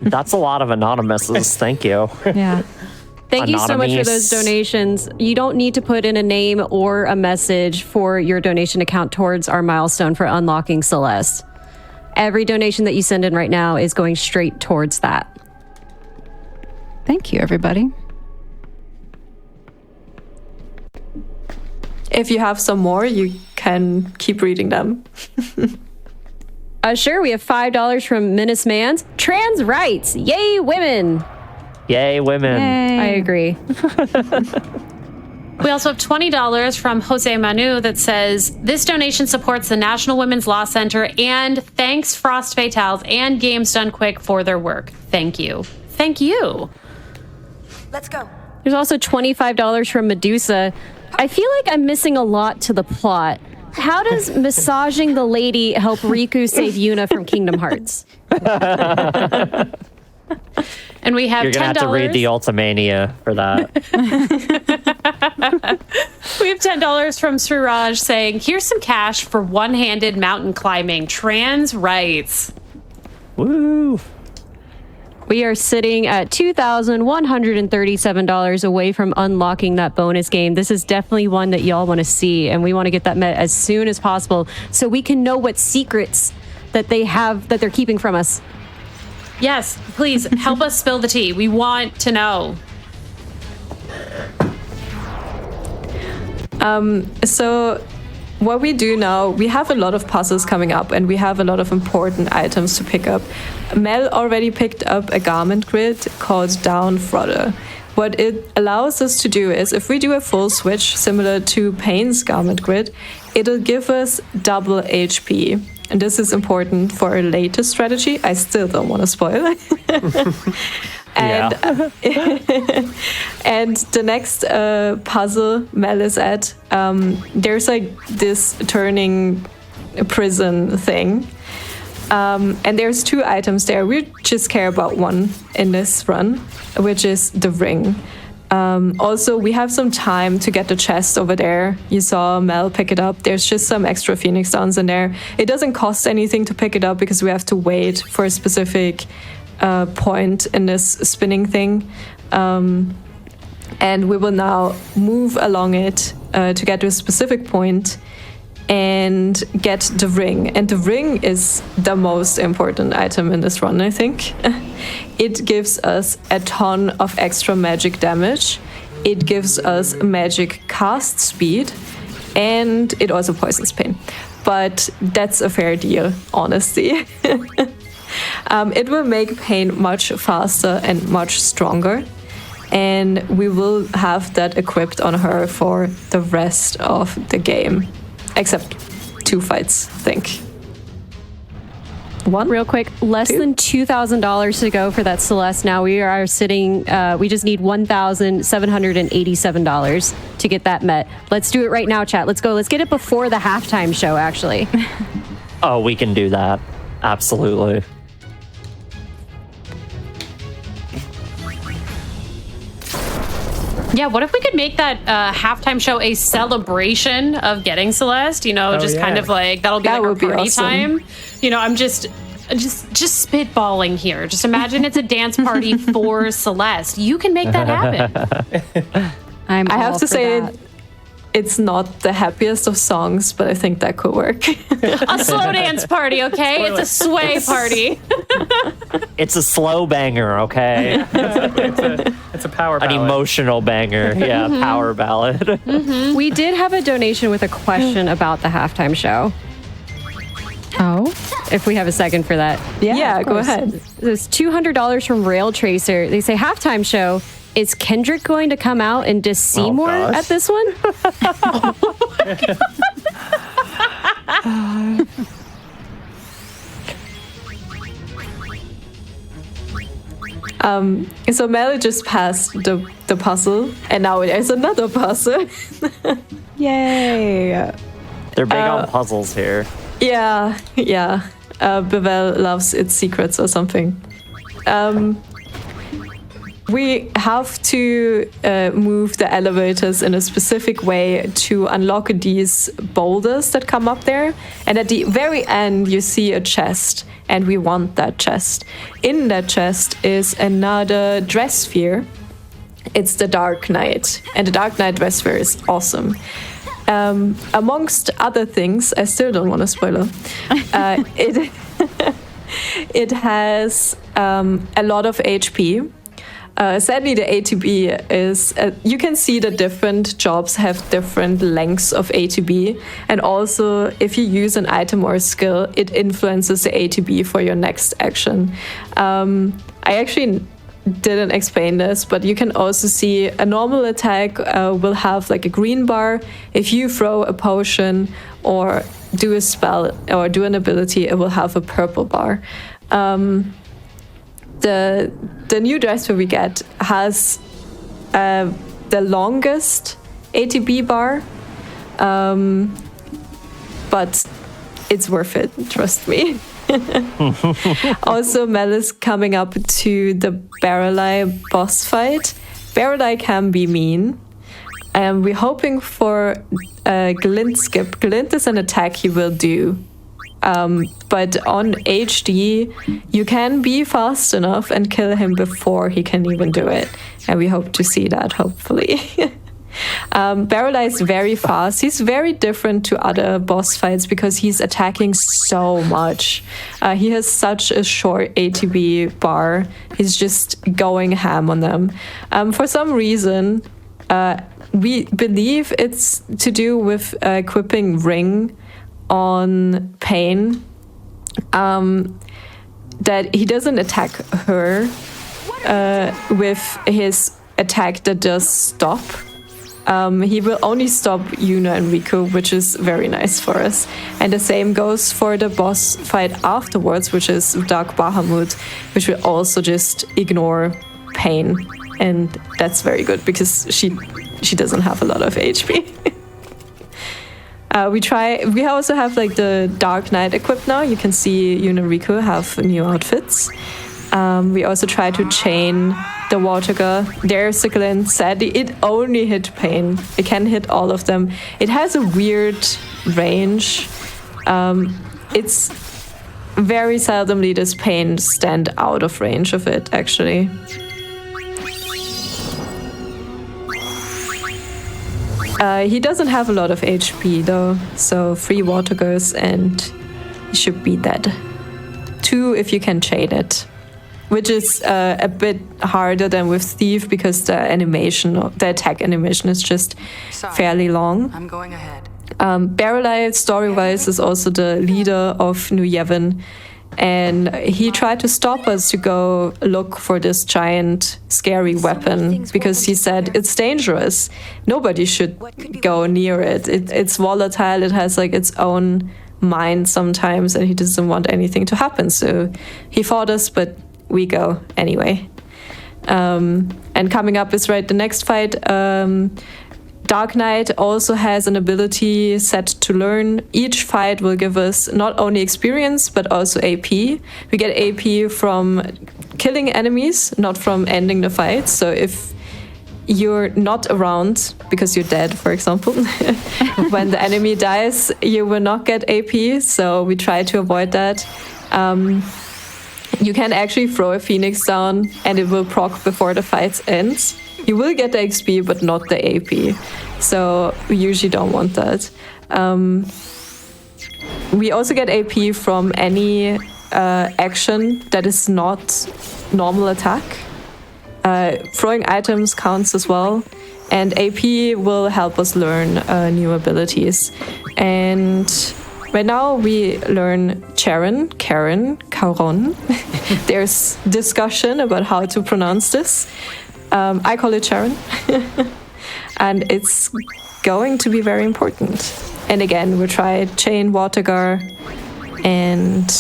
That's a lot of anonymouses. Thank you. Yeah. Thank you so much for those donations. You don't need to put in a name or a message for your donation to count towards our milestone for unlocking Celeste. Every donation that you send in right now is going straight towards that. Thank you, everybody. If you have some more, you can keep reading them. Sure, we have $5 from Menace Mans. Trans rights. Yay, women. Yay, women. Yay. I agree. We also have $20 from Jose Manu that says, this donation supports the National Women's Law Center and thanks Frost Fatales and Games Done Quick for their work. Thank you. Thank you. Let's go. There's also $25 from Medusa. I feel like I'm missing a lot to the plot. How does massaging the lady help Riku save Yuna from Kingdom Hearts? And we have $10. You're going to have to read the Ultimania for that. We have $10 from Suraj saying, here's some cash for one-handed mountain climbing. Trans rights. Woo! We are sitting at $2,137 away from unlocking that bonus game. This is definitely one that y'all want to see, and we want to get that met as soon as possible so we can know what secrets that they have that they're keeping from us. Yes, please help us spill the tea. We want to know. So what we do now, we have a lot of puzzles coming up and we have a lot of important items to pick up. Mel already picked up a garment grid called Down Frodder. What it allows us to do is, if we do a full switch similar to Payne's garment grid, it'll give us double HP. And this is important for a later strategy. I still don't want to spoil it. And and the next puzzle Mel is at, there's like this turning prison thing. And there's two items there. We just care about one in this run, which is the ring. Also, we have some time to get the chest over there. You saw Mel pick it up. There's just some extra Phoenix Downs in there. It doesn't cost anything to pick it up because we have to wait for a specific point in this spinning thing. And we will now move along it to get to a specific point and get the ring. And the ring is the most important item in this run, I think. It gives us a ton of extra magic damage. It gives us magic cast speed, and it also poisons pain. But that's a fair deal, honestly. It will make pain much faster and much stronger. And we will have that equipped on her for the rest of the game. Except 2 fights, I think. One? Real quick, less than $2,000 to go for that Celeste. Now we are sitting, we just need $1,787 to get that met. Let's do it right now, chat. Let's go. Let's get it before the halftime show, actually. Oh, we can do that. Absolutely. Yeah, what if we could make that halftime show a celebration of getting Celeste? You know, kind of like that'll be that like our party awesome. time. You know, I'm just spitballing here. Just imagine it's a dance party for Celeste. You can make that happen. I have to say, it's not the happiest of songs, but I think that could work. A slow dance party, okay? It's a sway party. It's a slow banger, okay? It's a power An ballad. emotional banger. Yeah, power ballad. We did have a donation with a question about the halftime show. Oh, If we have a second for that. Yeah, of go course. ahead. There's $200 from Rail Tracer. They say halftime show. Is Kendrick going to come out and diss Seymour gosh. at this one? So Mel just passed the puzzle, and now there's another puzzle. Yay. They're big on puzzles here. Yeah. Bevel loves its secrets or something. We have to move the elevators in a specific way to unlock these boulders that come up there. And at the very end, you see a chest, and we want that chest. In that chest is another dress sphere. It's the Dark Knight, and the Dark Knight dress sphere is awesome. Amongst other things, I still don't want to spoiler. It has a lot of HP. Sadly, the ATB is, you can see the different jobs have different lengths of ATB. And also, if you use an item or a skill, it influences the ATB for your next action. I actually didn't explain this, but you can also see a normal attack will have like a green bar. If you throw a potion or do a spell or do an ability, it will have a purple bar. The new dress we get has the longest ATB bar, but it's worth it, trust me. Also, Mel is coming up to the Barreleye boss fight. Barreleye can be mean. We're hoping for Glint skip. Glint is an attack he will do. But on HD, you can be fast enough and kill him before he can even do it. And we hope to see that, hopefully. Barreleye is very fast. He's very different to other boss fights because he's attacking so much. He has such a short ATB bar. He's just going ham on them. For some reason, we believe it's to do with equipping Ring on Pain, that he doesn't attack her with his attack that does stop. He will only stop Yuna and Riku, which is very nice for us. And the same goes for the boss fight afterwards, which is Dark Bahamut, which will also just ignore Pain. And that's very good because she doesn't have a lot of HP. We also have like the Dark Knight equipped now. You can see Yuna and Riku have new outfits. We also try to chain the Water Girl. There's a Glint. Sadly, it only hit Pain. It can hit all of them. It has a weird range. It's very seldomly does Pain stand out of range of it, actually. He doesn't have a lot of HP though, so 3 Water Girls and he should be dead. 2 if you can chain it, which is a bit harder than with Thief because the attack animation is just fairly long. I'm going ahead. Barreleye, story-wise, is also the leader of New Yevon, and he tried to stop us to go look for this giant, scary weapon because he said it's dangerous. Nobody should go near it. It's volatile. It has like its own mind sometimes, and he doesn't want anything to happen. So he fought us, but we go anyway. And coming up is the next fight. Dark Knight also has an ability set to learn. Each fight will give us not only experience, but also AP. We get AP from killing enemies, not from ending the fight. So if you're not around because you're dead, for example, when the enemy dies, you will not get AP. So we try to avoid that. You can actually throw a Phoenix down and it will proc before the fight ends. You will get the XP, but not the AP. So we usually don't want that. We also get AP from any action that is not normal attack. Throwing items counts as well. And AP will help us learn new abilities. And right now we learn Karen. There's discussion about how to pronounce this. I call it Sharon. And it's going to be very important. And again, we try Chain Watergar and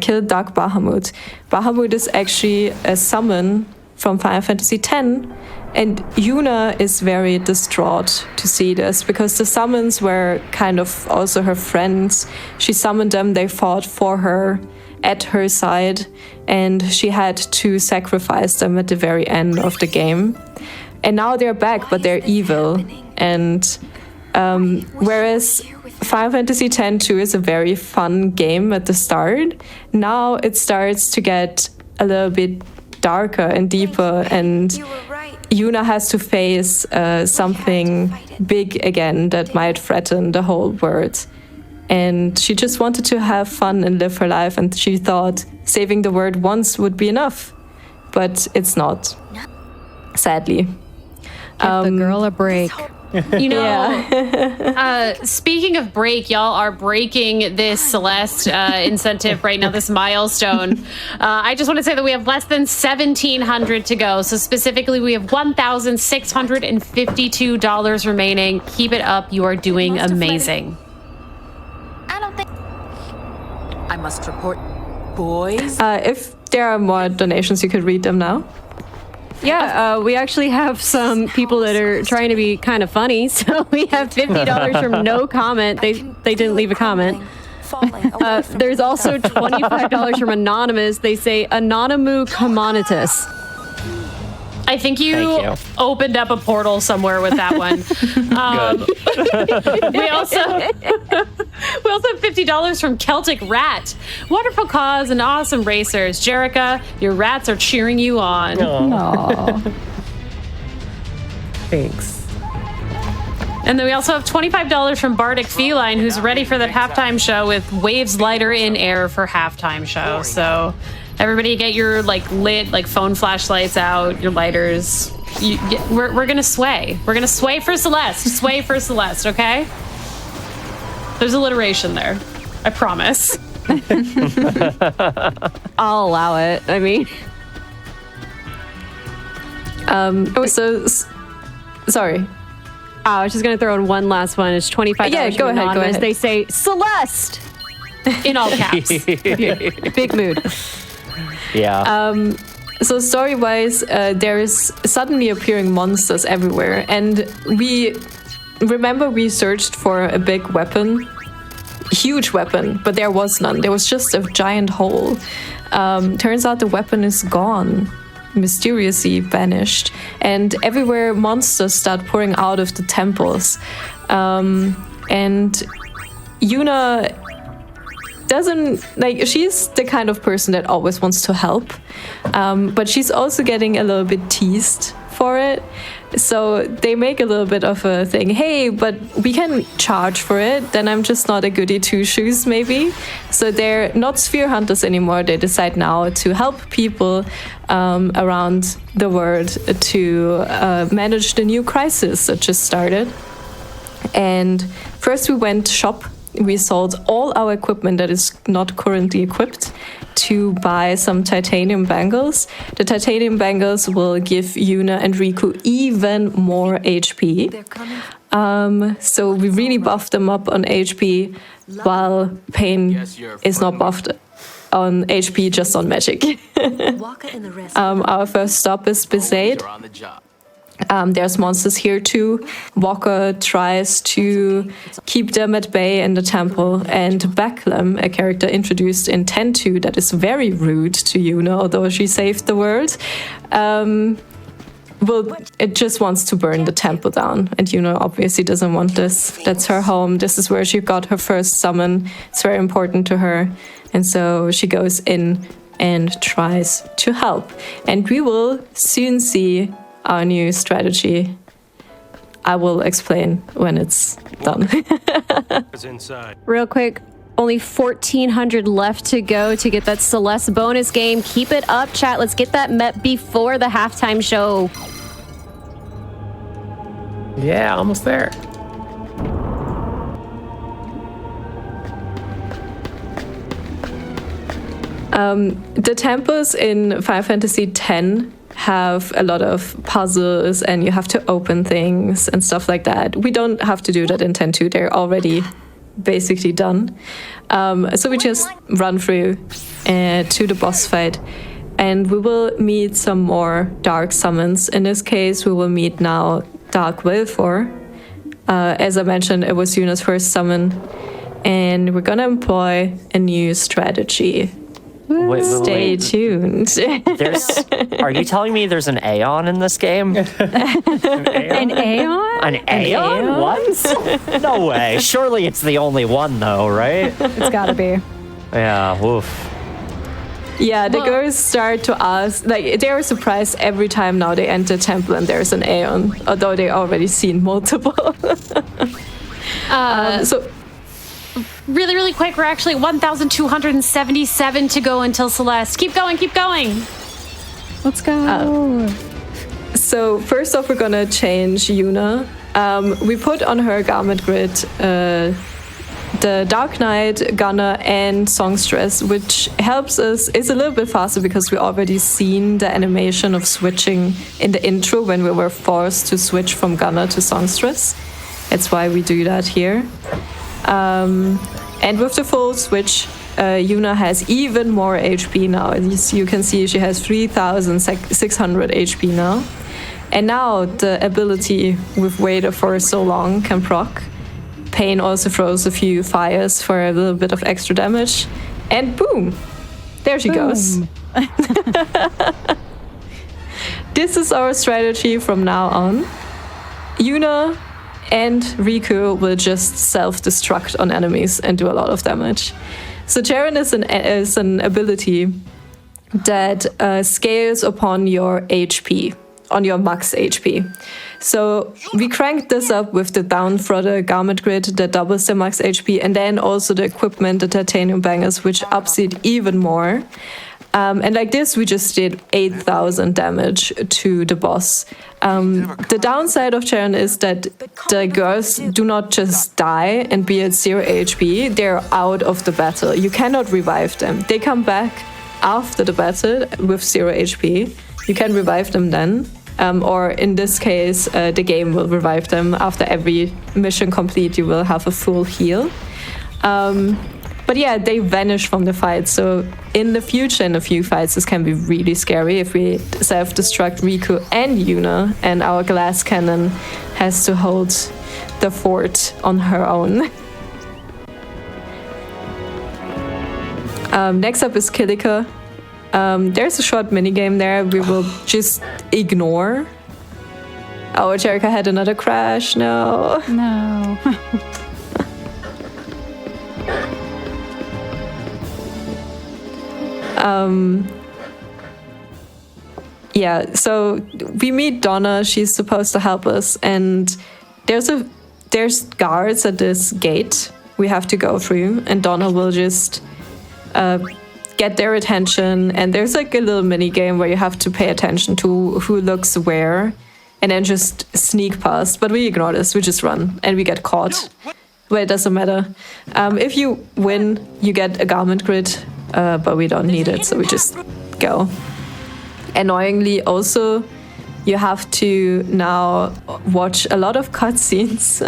kill Dark Bahamut. Bahamut is actually a summon from Final Fantasy X. And Yuna is very distraught to see this because the summons were kind of also her friends. She summoned them, they fought for her, at her side, and she had to sacrifice them at the very end of the game. And now they're back, but they're evil. And whereas Final Fantasy X-2 is a very fun game at the start, now it starts to get a little bit darker and deeper, and Yuna has to face something big again that might threaten the whole world. And she just wanted to have fun and live her life, and she thought saving the world once would be enough. But it's not, sadly. Give the girl a break. You know, speaking of break, y'all are breaking this Celeste incentive right now, this milestone. I just want to say that we have less than 1,700 to go. So specifically, we have $1,652 remaining. Keep it up. You are doing amazing. I don't think I must report, boys. If there are more donations, you could read them now. Yeah, we actually have some people that are trying to be kind of funny. So we have $50 from no comment. They didn't leave a comment. There's also $25 from Anonymous. They say Anonymu Commonitus. I think you opened up a portal somewhere with that one. we also have $50 from Celtic Rat. Wonderful cause and awesome racers. Jerica, your rats are cheering you on. Aww. Thanks. And then we also have $25 from Bardic Feline, who's ready for that halftime show with Waves Lighter in Air for halftime show. So everybody get your lit phone flashlights out, your lighters. We're gonna sway. We're gonna sway for Celeste. Sway for Celeste, okay? There's alliteration there. I promise. I'll allow it. I mean, Sorry. I was just gonna throw in one last one. It's $25. Yeah, go ahead. They say Celeste in all caps. Big mood. Yeah. So story-wise, there is suddenly appearing monsters everywhere, and we searched for a big weapon, huge weapon, but there was none. There was just a giant hole. Turns out the weapon is gone, mysteriously vanished, and everywhere monsters start pouring out of the temples. And Yuna she's the kind of person that always wants to help, but she's also getting a little bit teased for it. So they make a little bit of a thing, hey, but we can charge for it, then I'm just not a goody two-shoes maybe. So they're not sphere hunters anymore. They decide now to help people around the world to manage the new crisis that just started. And first we went shop. We sold all our equipment that is not currently equipped to buy some titanium bangles. The titanium bangles will give Yuna and Riku even more HP. So we really buffed them up on HP, while Pain is not buffed on HP, just on magic. Our first stop is Besaid. There's monsters here too. Walker tries to keep them at bay in the temple, and Becklem, a character introduced in 10.2 that is very rude to Yuna, although she saved the world, it just wants to burn the temple down, and Yuna obviously doesn't want this. That's her home. This is where she got her first summon. It's very important to her, and so she goes in and tries to help. And we will soon see our new strategy I will explain when it's done. It's inside. Real quick, only 1,400 left to go to get that Celeste bonus game. Keep it up, chat. Let's get that met before the halftime show. Yeah, almost there. The temples in Final Fantasy X have a lot of puzzles and you have to open things and stuff like that. We don't have to do that in 10.2. They're already basically done. So we just run through to the boss fight. And we will meet some more dark summons. In this case, we will meet now Dark Wilfor. As I mentioned, it was Yuna's first summon. And we're gonna employ a new strategy. Stay tuned. Are you telling me there's an Aeon in this game? An Aeon? An Aeon? What? No way. Surely it's the only one, though, right? It's gotta be. Yeah, woof. Yeah, the girls start to ask, like, they're surprised every time now they enter temple and there's an Aeon, although they already seen multiple. So Really, really quick, we're actually 1,277 to go until Celeste. Keep going, keep going. Let's go. So first off, we're gonna change Yuna. We put on her garment grid the Dark Knight, Gunner, and Songstress, which helps us. It's a little bit faster because we already seen the animation of switching in the intro when we were forced to switch from Gunner to Songstress. That's why we do that here. And with the full switch, Yuna has even more HP now. As you can see, she has 3,600 HP now. And now the ability we've waited for so long can proc. Pain also throws a few fires for a little bit of extra damage. And boom! There she goes. This is our strategy from now on. Yuna and Riku will just self-destruct on enemies and do a lot of damage. So Jaren is an ability that scales upon your HP, on your max HP. So we cranked this up with the down throttle garment grid that doubles the max HP, and then also the equipment, the titanium bangers, which ups it even more. And like this, we just did 8,000 damage to the boss. The downside of Jaren is that the girls do not just die and be at 0 HP, they're out of the battle. You cannot revive them. They come back after the battle with 0 HP. You can revive them then. Or in this case, the game will revive them. After every mission complete, you will have a full heal. But yeah, they vanish from the fight. So in the future, in a few fights, this can be really scary if we self-destruct Riku and Yuna, and our glass cannon has to hold the fort on her own. Next up is Kilika. There's a short minigame there we will just ignore. Oh, Jerika had another crash. No. No. Yeah, so we meet Donna. She's supposed to help us, and there's guards at this gate we have to go through, and Donna will just get their attention. And there's like a little mini game where you have to pay attention to who looks where, and then just sneak past. But we ignore this. We just run, and we get caught. Well, it doesn't matter. If you win, you get a garment grid. But we don't need it, so we just go. Annoyingly, also, you have to now watch a lot of cutscenes.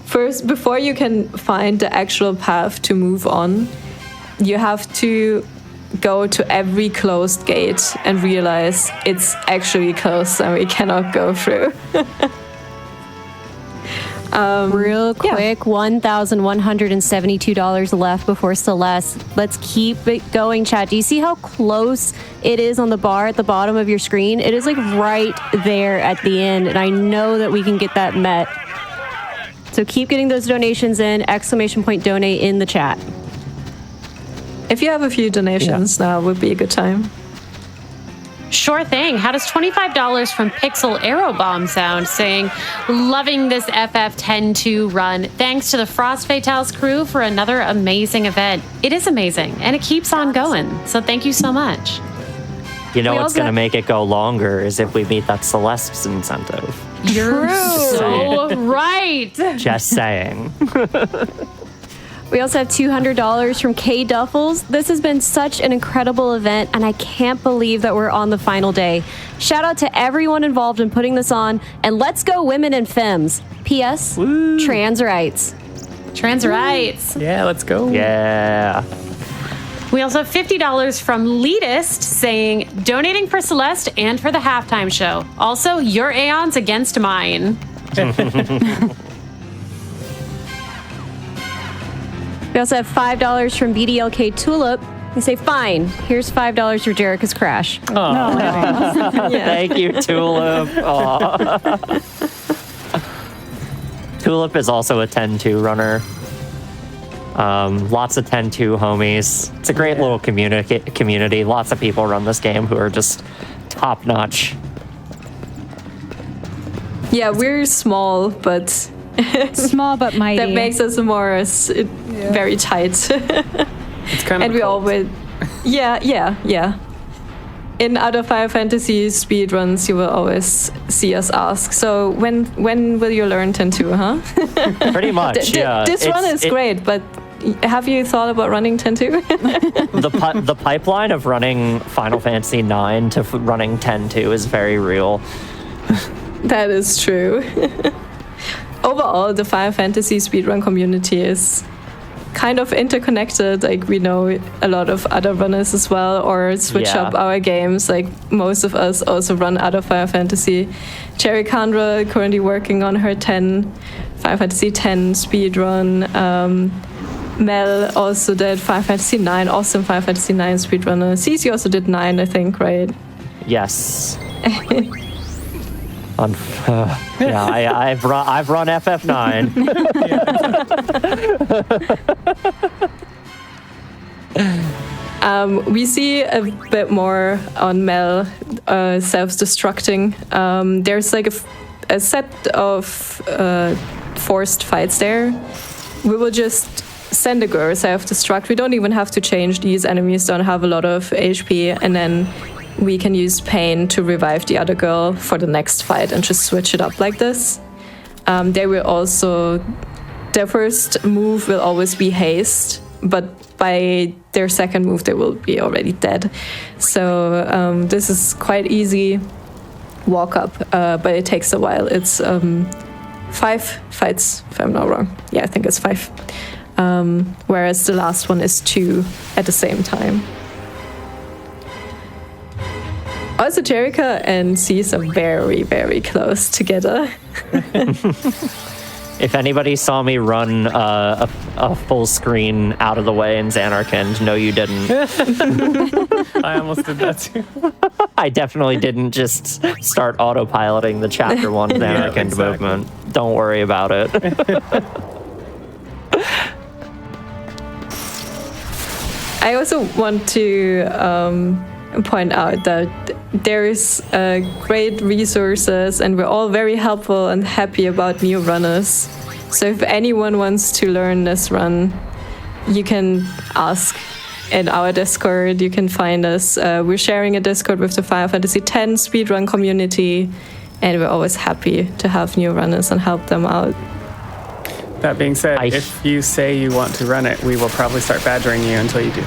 First, before you can find the actual path to move on, you have to go to every closed gate and realize it's actually closed and we cannot go through. Real quick, $1,172 left before Celeste. Let's keep it going, chat. Do you see how close it is on the bar at the bottom of your screen? It is like right there at the end, and I know that we can get that met. So keep getting those donations in, ! Donate in the chat. If you have a few donations now, would be a good time. Sure thing. How does $25 from Pixel Arrow Bomb sound? Saying, loving this FF102 run. Thanks to the Frost Fatales crew for another amazing event. It is amazing, and it keeps on going. So thank you so much. You know what's going to make it go longer is if we meet that Celeste's incentive. You're so right. Just saying. We also have $200 from K Duffels. This has been such an incredible event, and I can't believe that we're on the final day. Shout out to everyone involved in putting this on, and let's go women and femmes. P.S. Woo. Trans rights. Trans rights. Yeah, let's go. Yeah. We also have $50 from Leadist saying, donating for Celeste and for the halftime show. Also, your Aeon's against mine. We also have $5 from BDLK Tulip. They say, fine, here's $5 for Jerica's crash. Thank you, Tulip. Tulip is also a 10-2 runner. Lots of 10-2 homies. It's a great little community. Lots of people run this game who are just top-notch. Yeah, we're small, but small but mighty. That makes us more very tight. It's kind of and we always, yeah. In other Final Fantasy speedruns, you will always see us ask, so when will you learn 10-2, huh? Pretty much, yeah. This run is great, but have you thought about running 10-2? The pipeline of running Final Fantasy 9 to running 10-2 is very real. That is true. Overall, the Final Fantasy speedrun community is kind of interconnected. Like, we know a lot of other runners as well, or switch up our games. Like, most of us also run other Final Fantasy. Jerikandra currently working on her Final Fantasy X speedrun. Mel also did Final Fantasy 9, awesome Final Fantasy 9 speedrunner. Cece also did 9, I think, right? Yes. I've run FF9. We see a bit more on Mel self-destructing. There's like a set of forced fights there. We will just send a girl self-destruct. We don't even have to change. These enemies don't have a lot of HP, and then we can use pain to revive the other girl for the next fight and just switch it up like this. They will also, their first move will always be haste, but by their second move they will be already dead. So this is quite easy walk up, but it takes a while. It's 5 fights, if I'm not wrong. Yeah, I think it's 5. Whereas the last one is 2 at the same time. Also, Jerica and Cease are very, very close together. If anybody saw me run a full screen out of the way in Xanarkand, no, you didn't. I almost did that too. I definitely didn't just start autopiloting the Chapter 1 Xanarkand movement. Don't worry about it. I also want to point out that there is great resources, and we're all very helpful and happy about new runners. So if anyone wants to learn this run, you can ask in our Discord. You can find us. We're sharing a Discord with the Final Fantasy X speedrun community, and we're always happy to have new runners and help them out. That being said, if you say you want to run it, we will probably start badgering you until you do.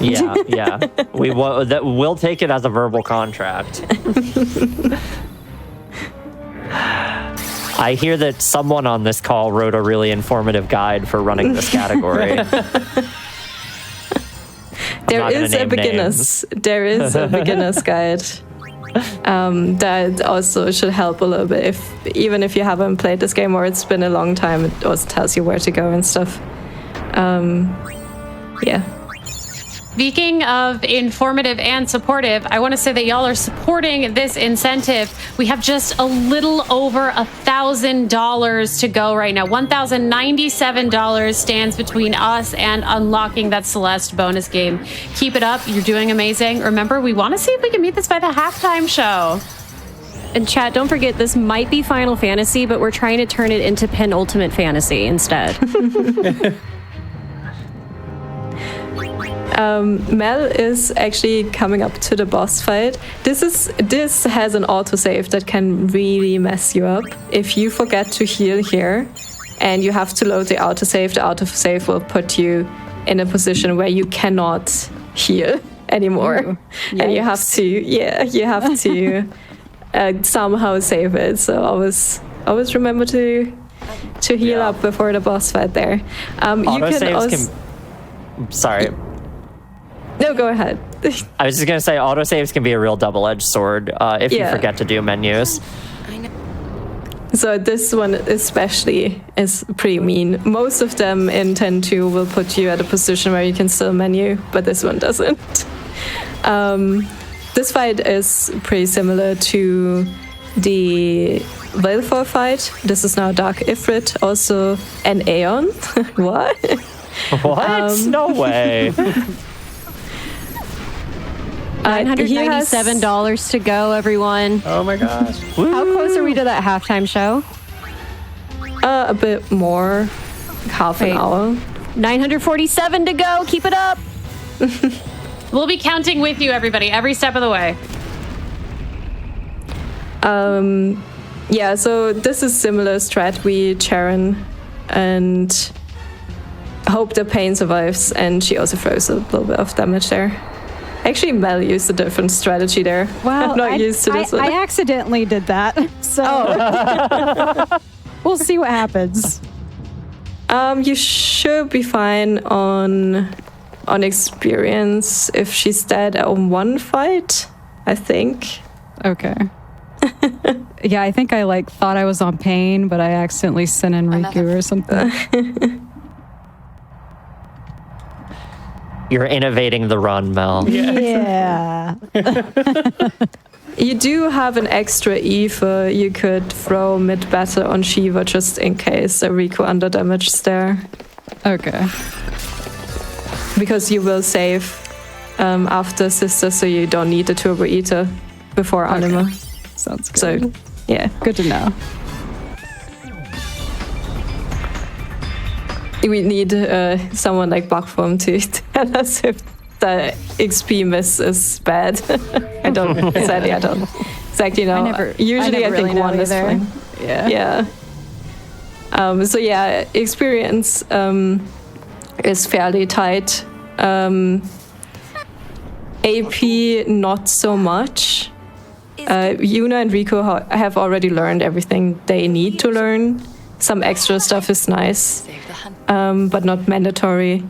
Yeah. We'll take it as a verbal contract. I hear that someone on this call wrote a really informative guide for running this category. There is a beginner's guide. That also should help a little bit, even if you haven't played this game or it's been a long time. It also tells you where to go and stuff. Yeah. Speaking of informative and supportive, I want to say that y'all are supporting this incentive. We have just a little over $1,000 to go right now. $1,097 stands between us and unlocking that Celeste bonus game. Keep it up. You're doing amazing. Remember, we want to see if we can meet this by the halftime show. And chat, don't forget, this might be Final Fantasy, but we're trying to turn it into Penultimate Fantasy instead. Mel is actually coming up to the boss fight. This has an autosave that can really mess you up. If you forget to heal here and you have to load the autosave will put you in a position where you cannot heal anymore. And you have to somehow save it. So always remember to heal up before the boss fight there. You can also... Sorry. No, go ahead. I was just going to say autosaves can be a real double-edged sword if you forget to do menus. So this one especially is pretty mean. Most of them in 10.2 will put you at a position where you can still menu, but this one doesn't. This fight is pretty similar to the Valefor fight. This is now Dark Ifrit, also an Aeon. What? What? No way. $997 to go, everyone. Oh my gosh. How close are we to that halftime show? A bit more. Half an hour. 947 to go. Keep it up. We'll be counting with you, everybody, every step of the way. Yeah, so this is similar strat. We Charon and hope the pain survives, and she also throws a little bit of damage there. Actually, Mel used a different strategy there. Well, I'm not used to this one. I accidentally did that, so we'll see what happens. You should be fine on experience if she's dead on one fight, I think. Okay. Yeah, I think I thought I was on pain, but I accidentally sent in Riku or something. You're innovating the run, Mel. Yeah. You do have an extra Aether you could throw mid-battle on Shiva just in case a Riku under damage there. Okay. Because you will save after Sister, so you don't need the Turbo Eater before Anima. Sounds good. So, yeah. Good to know. We need someone like Bakform to tell us if the XP miss is bad. I don't. Sadly, I don't. Exactly. Usually, I think one is fine. Yeah. So yeah, experience is fairly tight. AP not so much. Yuna and Riku have already learned everything they need to learn. Some extra stuff is nice, but not mandatory.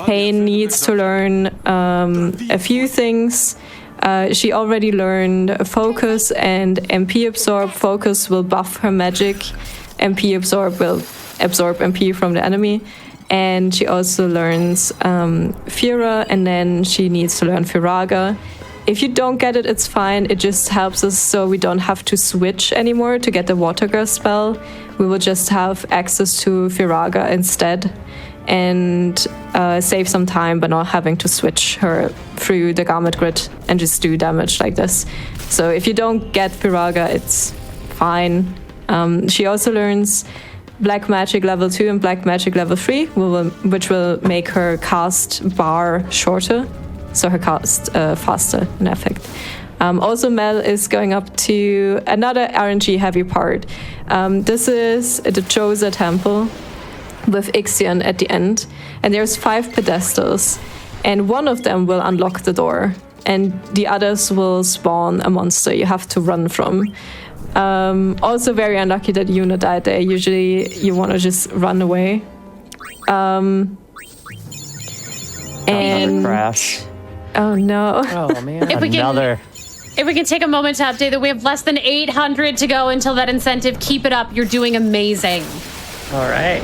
Pain needs to learn a few things. She already learned Focus and MP Absorb. Focus will buff her magic. MP Absorb will absorb MP from the enemy. And she also learns Fira, and then she needs to learn Firaga. If you don't get it, it's fine. It just helps us so we don't have to switch anymore to get the Water Girl spell. We will just have access to Firaga instead and save some time by not having to switch her through the Garment Grid and just do damage like this. So if you don't get Firaga, it's fine. She also learns Black Magic level 2 and Black Magic level 3, which will make her cast bar shorter, so her cast faster in effect. Also, Mel is going up to another RNG heavy part. This is the Josa Temple with Ixion at the end, and there's 5 pedestals, and one of them will unlock the door, and the others will spawn a monster you have to run from. Also very unlucky that Yuna died there. Usually you want to just run away. And crash. Oh no. Oh man. If we can take a moment to update that we have less than 800 to go until that incentive. Keep it up. You're doing amazing. All right.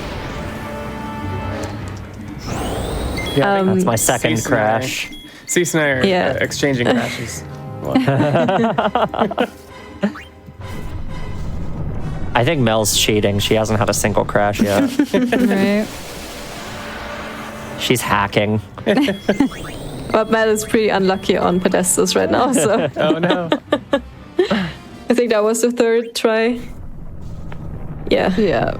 Yeah, That's my second Cease and I- crash. Cease and I are Yeah. exchanging crashes. I think Mel's cheating. She hasn't had a single crash yet. Right. She's hacking. But Mel is pretty unlucky on pedestals right now, so Oh no. I think that was the third try. Yeah. Yeah.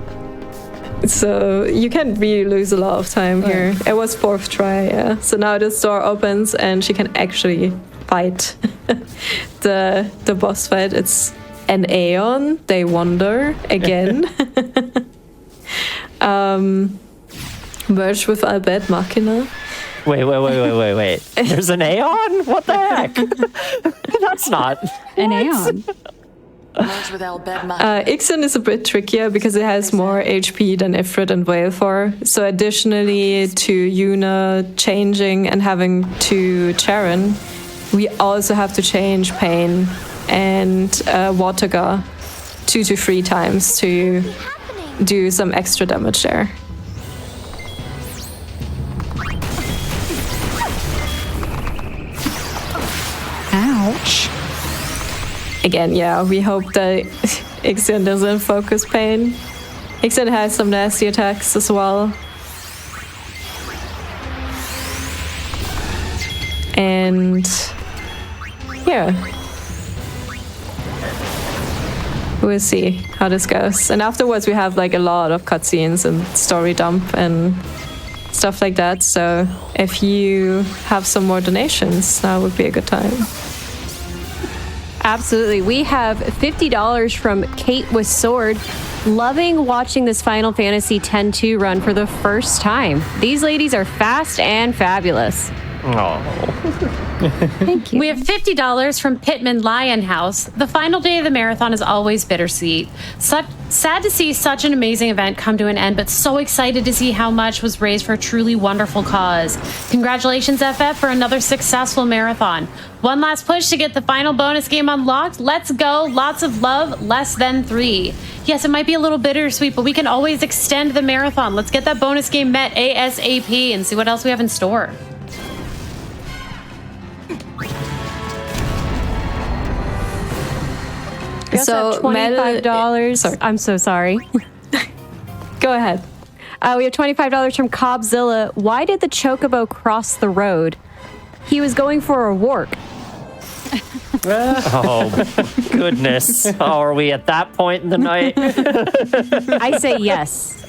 So you can't really lose a lot of time here. It was fourth try, yeah. So now this door opens and she can actually fight the boss fight. It's an Aeon. They wander again. Merged with Albert Machina. Wait. There's an Aeon? What the heck? That's not. An Aeon. Merge with Albedma. Ixen is a bit trickier because it has more HP than Ifrit and Wailfor. So additionally to Yuna changing and having to Charon, we also have to change Pain and Watergar 2 to 3 times to do some extra damage there. Ouch. Again, yeah, we hope that Ixen doesn't focus Pain. Ixen has some nasty attacks as well. And yeah, we'll see how this goes. And afterwards, we have like a lot of cutscenes and story dump and stuff like that. So if you have some more donations, now would be a good time. Absolutely. We have $50 from Kate with Sword. Loving watching this Final Fantasy X-2 run for the first time. These ladies are fast and fabulous. Oh. Thank you. We have $50 from Pittman Lionhouse. The final day of the marathon is always bittersweet. Sad to see such an amazing event come to an end, but so excited to see how much was raised for a truly wonderful cause. Congratulations, FF, for another successful marathon. One last push to get the final bonus game unlocked. Let's go. Lots of love. Less than 3. Yes, it might be a little bittersweet, but we can always extend the marathon. Let's get that bonus game met ASAP and see what else we have in store. We also have $25. Sorry. I'm so sorry. Go ahead. We have $25 from Cobzilla. Why did the Chocobo cross the road? He was going for a walk. Oh, goodness. Oh, are we at that point in the night? I say yes.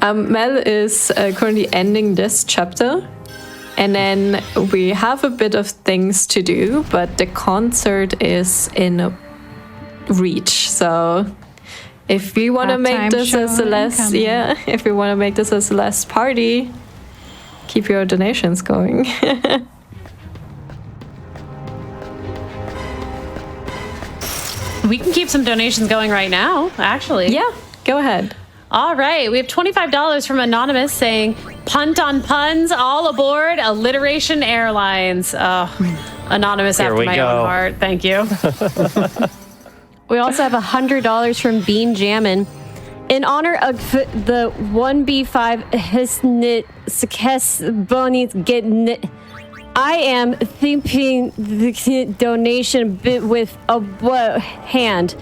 Mel is currently ending this chapter. And then we have a bit of things to do, but the concert is in reach. So if we want to make this as a less, if we want to make this as a less party, keep your donations going. We can keep some donations going right now, actually. Yeah, go ahead. All right, we have $25 from Anonymous saying, punt on puns, all aboard Alliteration Airlines. Anonymous Here after we my go. own heart. Thank you. We also have $100 from Bean Jammin. In honor of the 1B5 Hisnit Skes Bonies Getnit, I am thinking the donation bit with a hand.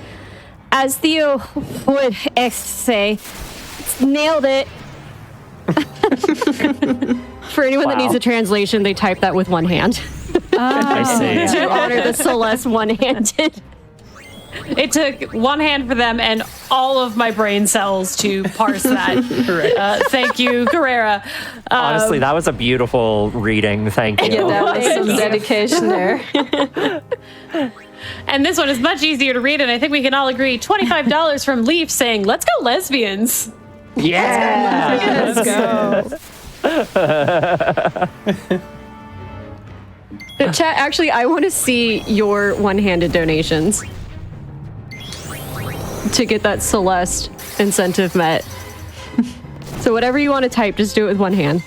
As Theo would say, nailed it. For anyone that Wow. needs a translation, they type that with one hand. I see. To honor the Celeste one-handed. It took one hand for them and all of my brain cells to parse that. Thank you, Carrera. Honestly, that was a beautiful reading. Thank you. Yeah, that was some dedication there. And this one is much easier to read, and I think we can all agree. $25 from Leaf saying, let's go lesbians. Yeah. Let's go. Chat, actually, I want to see your one-handed donations to get that Celeste incentive met. So whatever you want to type, just do it with one hand.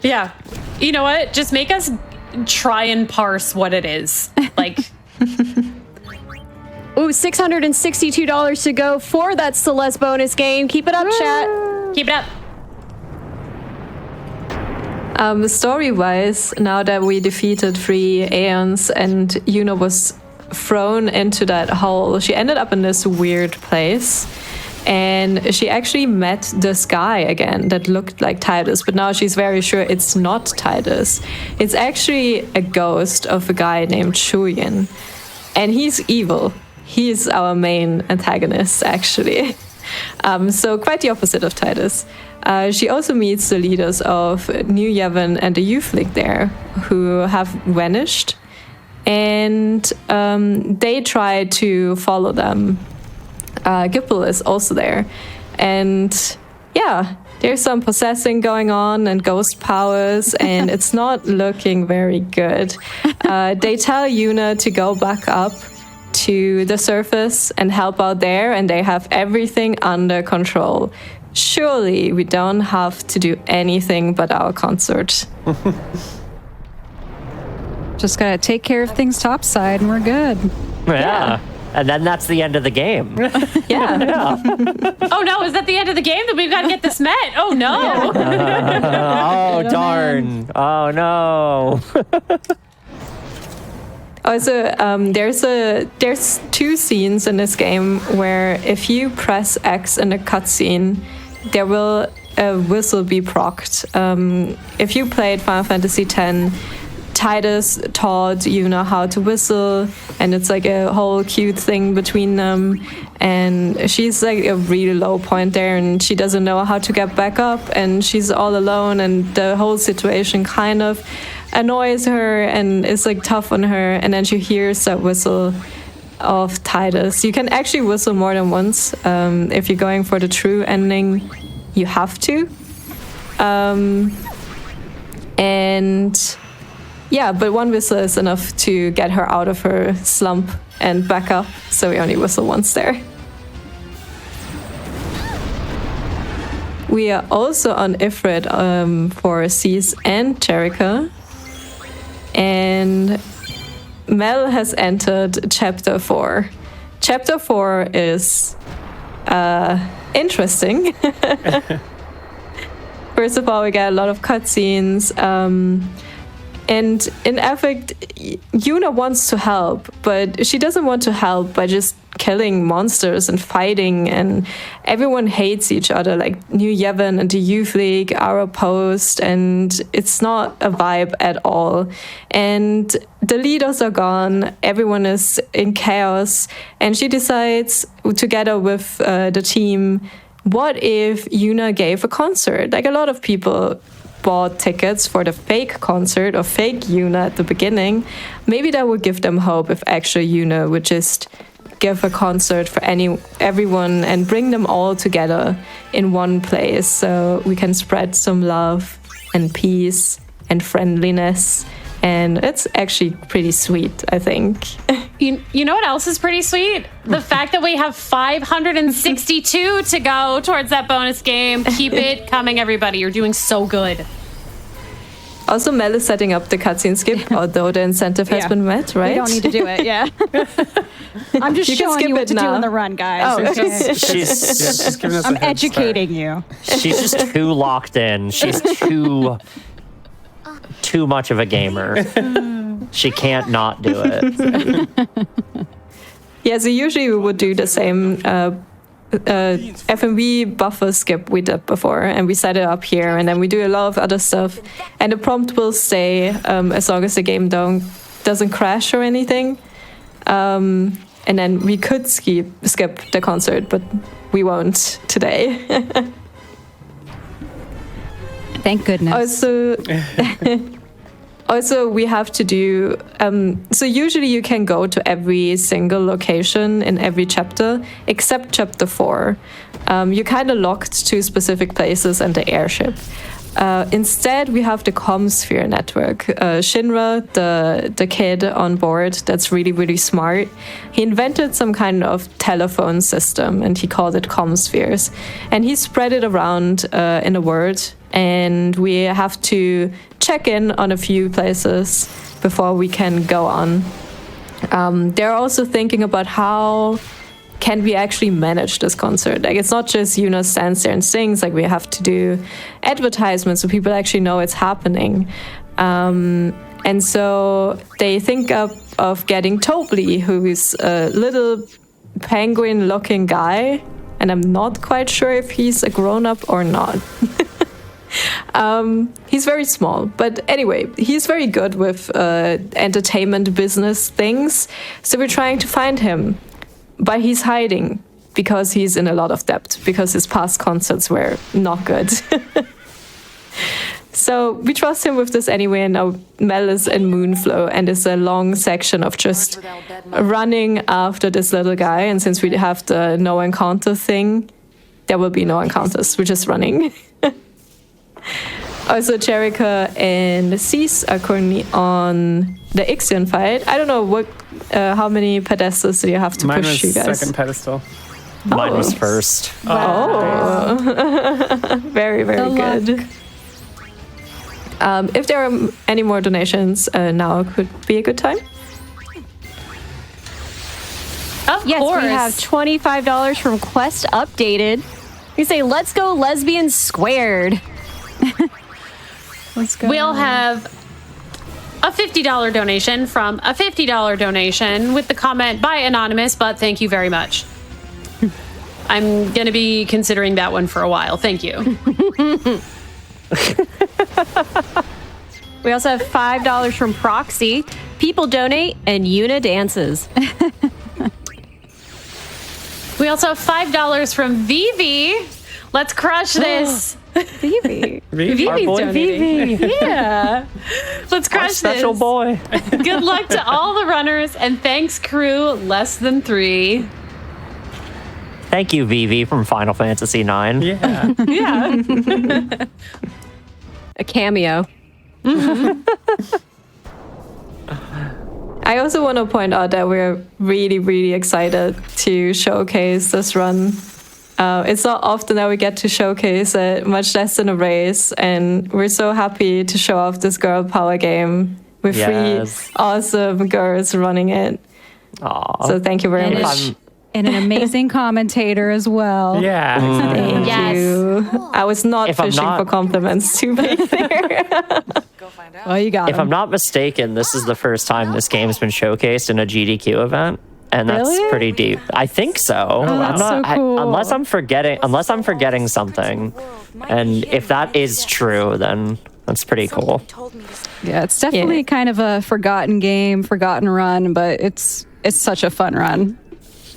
Yeah. You know what? Just make us try and parse what it is. Like, Ooh, $662 to go for that Celeste bonus game. Keep it up, chat. Keep it up. Story-wise, now that we defeated 3 Aeons and Yuna was thrown into that hole, she ended up in this weird place. And she actually met this guy again that looked like Titus, but now she's very sure it's not Titus. It's actually a ghost of a guy named Shuyin. And he's evil. He's our main antagonist, actually. So quite the opposite of Titus. She also meets the leaders of New Yevon and the Youth League there, who have vanished. And they try to follow them. Gippel is also there. And yeah, there's some possessing going on and ghost powers, and it's not looking very good. They tell Yuna to go back up to the surface and help out there, and they have everything under control. Surely we don't have to do anything but our concert. Just gotta take care of things topside and we're good. Yeah. And then that's the end of the game. Yeah. Oh no, is that the end of the game? Then we've got to get this met. Oh no. Oh, darn. Oh, no. Also, there's 2 scenes in this game where if you press X in a cutscene, there will a whistle be procced. If you played Final Fantasy X, Titus taught Yuna how to whistle, and it's like a whole cute thing between them. And she's like a really low point there, and she doesn't know how to get back up, and she's all alone, and the whole situation kind of annoys her and is like tough on her. And then she hears that whistle of Titus. You can actually whistle more than once. If you're going for the true ending, you have to. And yeah, but one whistle is enough to get her out of her slump and back up, so we only whistle once there. We are also on Ifrit for Cease and Jerikandra. And Mel has entered Chapter 4. Chapter 4 is interesting. First of all, we get a lot of cutscenes. And in effect, Yuna wants to help, but she doesn't want to help by just killing monsters and fighting, and everyone hates each other. Like New Yevon and the Youth League are opposed, and it's not a vibe at all. And the leaders are gone, everyone is in chaos, and she decides, together with the team, what if Yuna gave a concert? Like a lot of people bought tickets for the fake concert or fake Yuna at the beginning. Maybe that would give them hope if actual Yuna would just give a concert for everyone and bring them all together in one place, so we can spread some love and peace and friendliness. And it's actually pretty sweet, I think. You know what else is pretty sweet? The fact that we have 562 to go towards that bonus game. Keep it coming, everybody. You're doing so good. Also, Mel is setting up the cutscene skip, although the incentive has been met, right? We don't need to do it, yeah. I'm just showing you what to do in the run, guys. Oh, okay? She's giving us a I'm head educating you. She's just too locked in. She's too much of a gamer. She can't not do it. Yeah, so usually we would do the same FMV buffer skip we did before, and we set it up here, and then we do a lot of other stuff, and the prompt will stay as long as the game doesn't crash or anything. And then we could skip the concert, but we won't today. Thank goodness. Also, we have to do... so usually you can go to every single location in every chapter, except Chapter 4. You're kind of locked to specific places and the airship. Instead, we have the Comsphere network. Shinra, the kid on board that's really, really smart, he invented some kind of telephone system, and he called it Comspheres. And he spread it around in the world, and we have to check in on a few places before we can go on. They're also thinking about how can we actually manage this concert. Like, it's not just Yuna stands there and sings. Like, we have to do advertisements so people actually know it's happening. And so they think of getting Tobley, who is a little penguin-looking guy, and I'm not quite sure if he's a grown-up or not. He's very small, but anyway, he's very good with entertainment business things. So we're trying to find him, but he's hiding because he's in a lot of debt because his past concerts were not good. So we trust him with this anyway, and now Mel is in Moonflow, and it's a long section of just running after this little guy. And since we have the no encounter thing, there will be no encounters. We're just running. Also, Jerika and Cease are currently on the Ixion fight. I don't know what, how many pedestals do you have to Mine push, was you guys? second pedestal. Mine was first. Oh, very, very good. If there are any more donations, now could be a good time. Of Yes, course. we have $25 from Quest Updated. We say, let's go lesbian squared. Let's go. We'll have a $50 donation from a $50 donation with the comment by Anonymous, but thank you very much. I'm going to be considering that one for a while. Thank you. We also have $5 from Proxy. People donate and Yuna dances. We also have $5 from Vivi. Let's crush this. Vivi. Vivi's Our boy donating. Vivi. Yeah. Let's Our crush special this. boy. Good luck to all the runners, and thanks, crew less than 3. Thank you, Vivi from Final Fantasy IX. Yeah. Yeah. A cameo. I also want to point out that we're really, really excited to showcase this run. It's not often that we get to showcase it, much less in a race, and we're so happy to show off this girl power game with Yes. 3 awesome girls running it. Aw. So thank you very And much. And an amazing commentator as well. Yeah. Thank Yes. you. I was not If I'm fishing not- for compliments to be there. Oh, you got If him. I'm not mistaken, this is the first time this game's been showcased in a GDQ event, and that's Really? pretty deep. I think so. that's so cool. Unless I'm forgetting something, and if that is true, then that's pretty cool. Yeah, it's definitely Yeah. kind of a forgotten game, forgotten run, but it's such a fun run.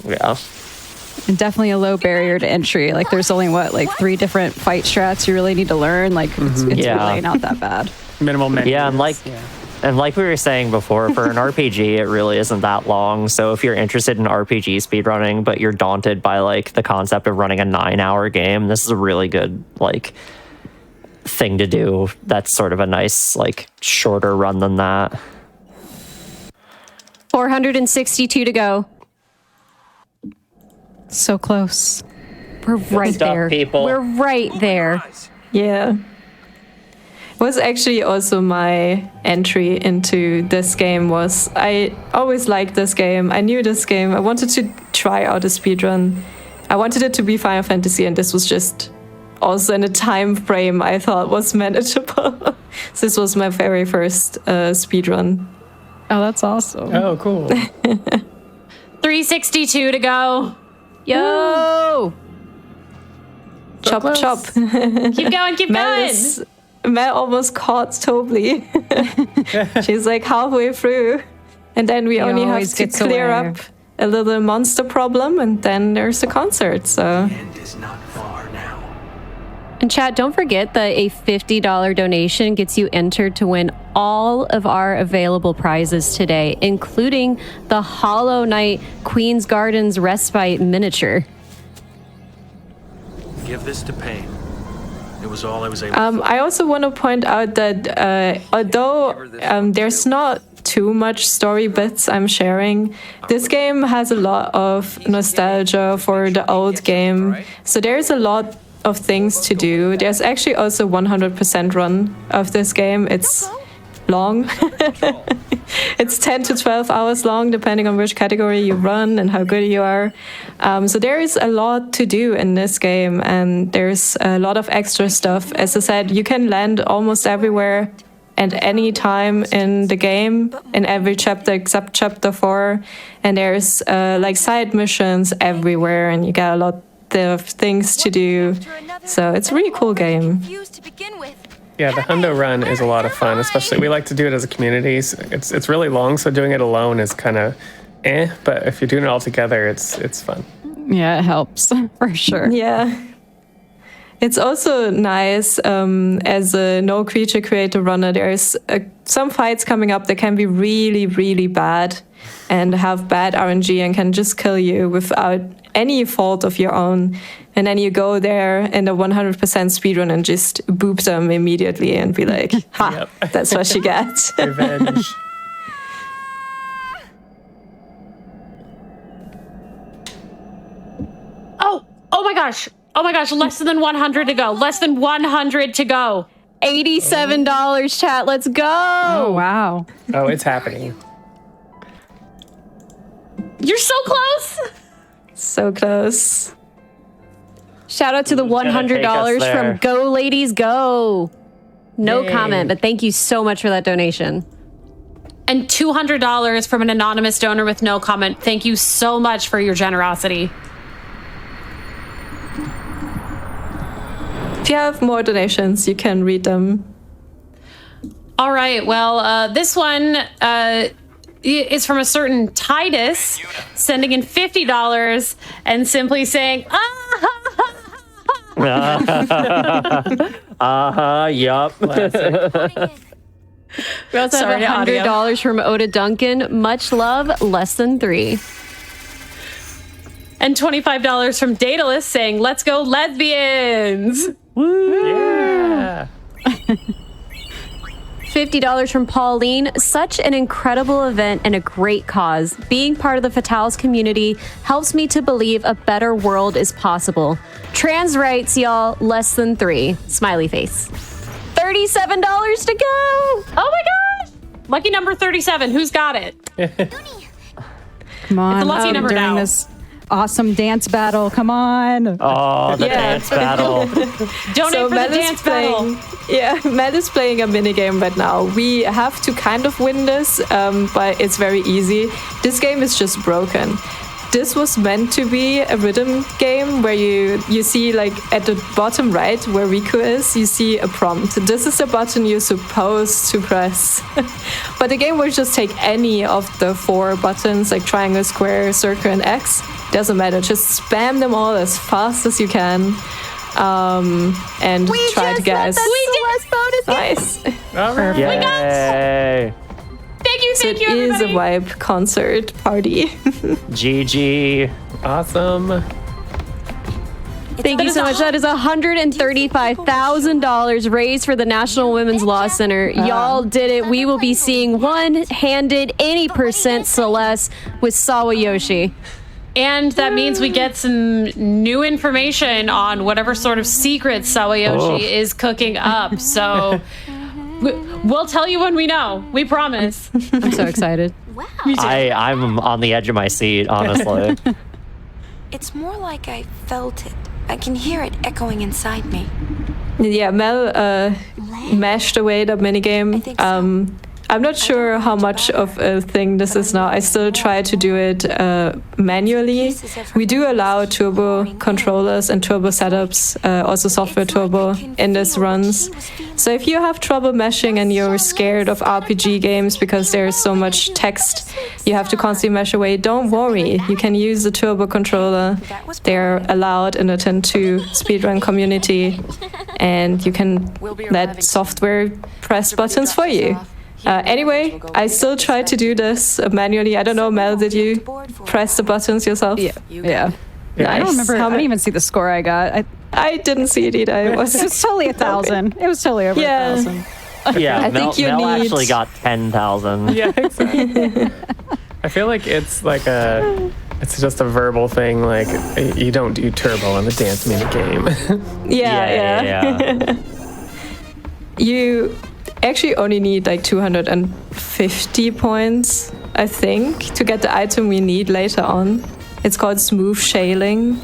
Yeah. And definitely a low barrier to entry. Like there's only 3 different fight strats you really need to learn. Like it's Yeah. really not that bad. Minimal menus. Yeah, and like we were saying before, for an RPG, it really isn't that long. So if you're interested in RPG speedrunning, but you're daunted by like the concept of running a 9-hour game, this is a really good like thing to do. That's sort of a nice like shorter run than that. 462 to go. So close. We're right stuff, there. people. We're right there. Yeah. It was actually also my entry into this game. Was I always liked this game. I knew this game. I wanted to try out a speedrun. I wanted it to be Final Fantasy, and this was just also in a time frame I thought was manageable. This was my very first speedrun. Oh, that's awesome. Oh, cool. 362 to go. Yo! Chop, close. chop. Keep going, keep going. Mel almost caught Tobley. She's like halfway through. And then we only have always to gets clear away. up a little monster problem, and then there's the concert. So End is not far now. And chat, don't forget that a $50 donation gets you entered to win all of our available prizes today, including the Hollow Knight Queen's Gardens Respite miniature. Give this to Pain. It was all I was able I also want to point out that although there's not too much story bits I'm sharing, this game has a lot of nostalgia for the old game. So there's a lot of things to do. There's actually also 100% run of this game. It's long. It's 10 to 12 hours long, depending on which category you run and how good you are. So there is a lot to do in this game, and there's a lot of extra stuff. As I said, you can land almost everywhere at any time in the game, in every chapter except chapter 4. And there's like side missions everywhere, and you get a lot of things to do. So it's a really cool game. Yeah, the Hundo run is a lot of fun, especially we like to do it as a community. It's really long, so doing it alone is kind of but if you're doing it all together, it's fun. Yeah, it helps for sure. Yeah. It's also nice as a no creature creator runner. There's some fights coming up that can be really, really bad and have bad RNG and can just kill you without any fault of your own. And then you go there in a 100% speedrun and just boop them immediately and be like, ha, that's what you get. Revenge. Oh my gosh, less than 100 to go. Less than 100 to go. $87, chat. Let's go. Oh, wow. Oh, it's happening. You're so close. So close. Shout out to the $100 from Go Ladies Go. No Yay. comment, but thank you so much for that donation. And $200 from an anonymous donor with no comment. Thank you so much for your generosity. If you have more donations, you can read them. All right. Well, this one is from a certain Titus, sending in $50 and simply saying, Yup. We also have $100 from Oda Duncan. Much love, less than 3. And $25 from Daedalus saying, let's go lesbians. Woo! Yeah. $50 from Pauline. Such an incredible event and a great cause. Being part of the Fatales community helps me to believe a better world is possible. Trans rights, y'all, less than 3. Smiley face. $37 to go. Oh my gosh. Lucky number 37. Who's got it? Come on. It's a lucky number during now. this awesome dance battle. Come on. Oh, the dance battle. Donate for the dance battle. Yeah, Mel is playing a minigame right now. We have to kind of win this, but it's very easy. This game is just broken. This was meant to be a rhythm game where you see, like, at the bottom right where Riku is, you see a prompt. This is the button you're supposed to press. But the game will just take any of the 4 buttons, like triangle, square, circle, and X. Doesn't matter. Just spam them all as fast as you can. And try to guess. Nice. All right. Yay. Thank you, It is a everybody. vibe concert party. GG. Awesome. Thank you so much. That is $135,000 raised for the National Women's Law Center. Y'all did it. We will be seeing one-handed 80% Celeste with Sawayoshi. And that means we get some new information on whatever sort of secrets Sawayoshi is cooking up. So we'll tell you when we know. We promise. I'm so excited. Wow. I'm on the edge of my seat, honestly. It's more like I felt it. I can hear it echoing inside me. Yeah, Mel mashed away the minigame. I'm not sure how much of a thing this is now. I still try to do it manually. We do allow turbo controllers and turbo setups, also software turbo in this runs. So if you have trouble meshing and you're scared of RPG games because there's so much text you have to constantly mesh away, don't worry. You can use the turbo controller. They're allowed in the 10.2 speedrun community, and you can let software press buttons for you. Anyway, I still try to do this manually. I don't know, Mel, did you press the buttons yourself? Yeah. Nice. I don't remember. I didn't even see the score I got. I didn't see it either. It was totally 1,000. It was totally over 1,000. Yeah, I think you Mel need- actually got 10,000. Yeah, exactly. I feel like it's like it's just a verbal thing. Like you don't do turbo on the dance mini game. Yeah. actually only need like 250 points, I think, to get the item we need later on. It's called Smooth Shaling.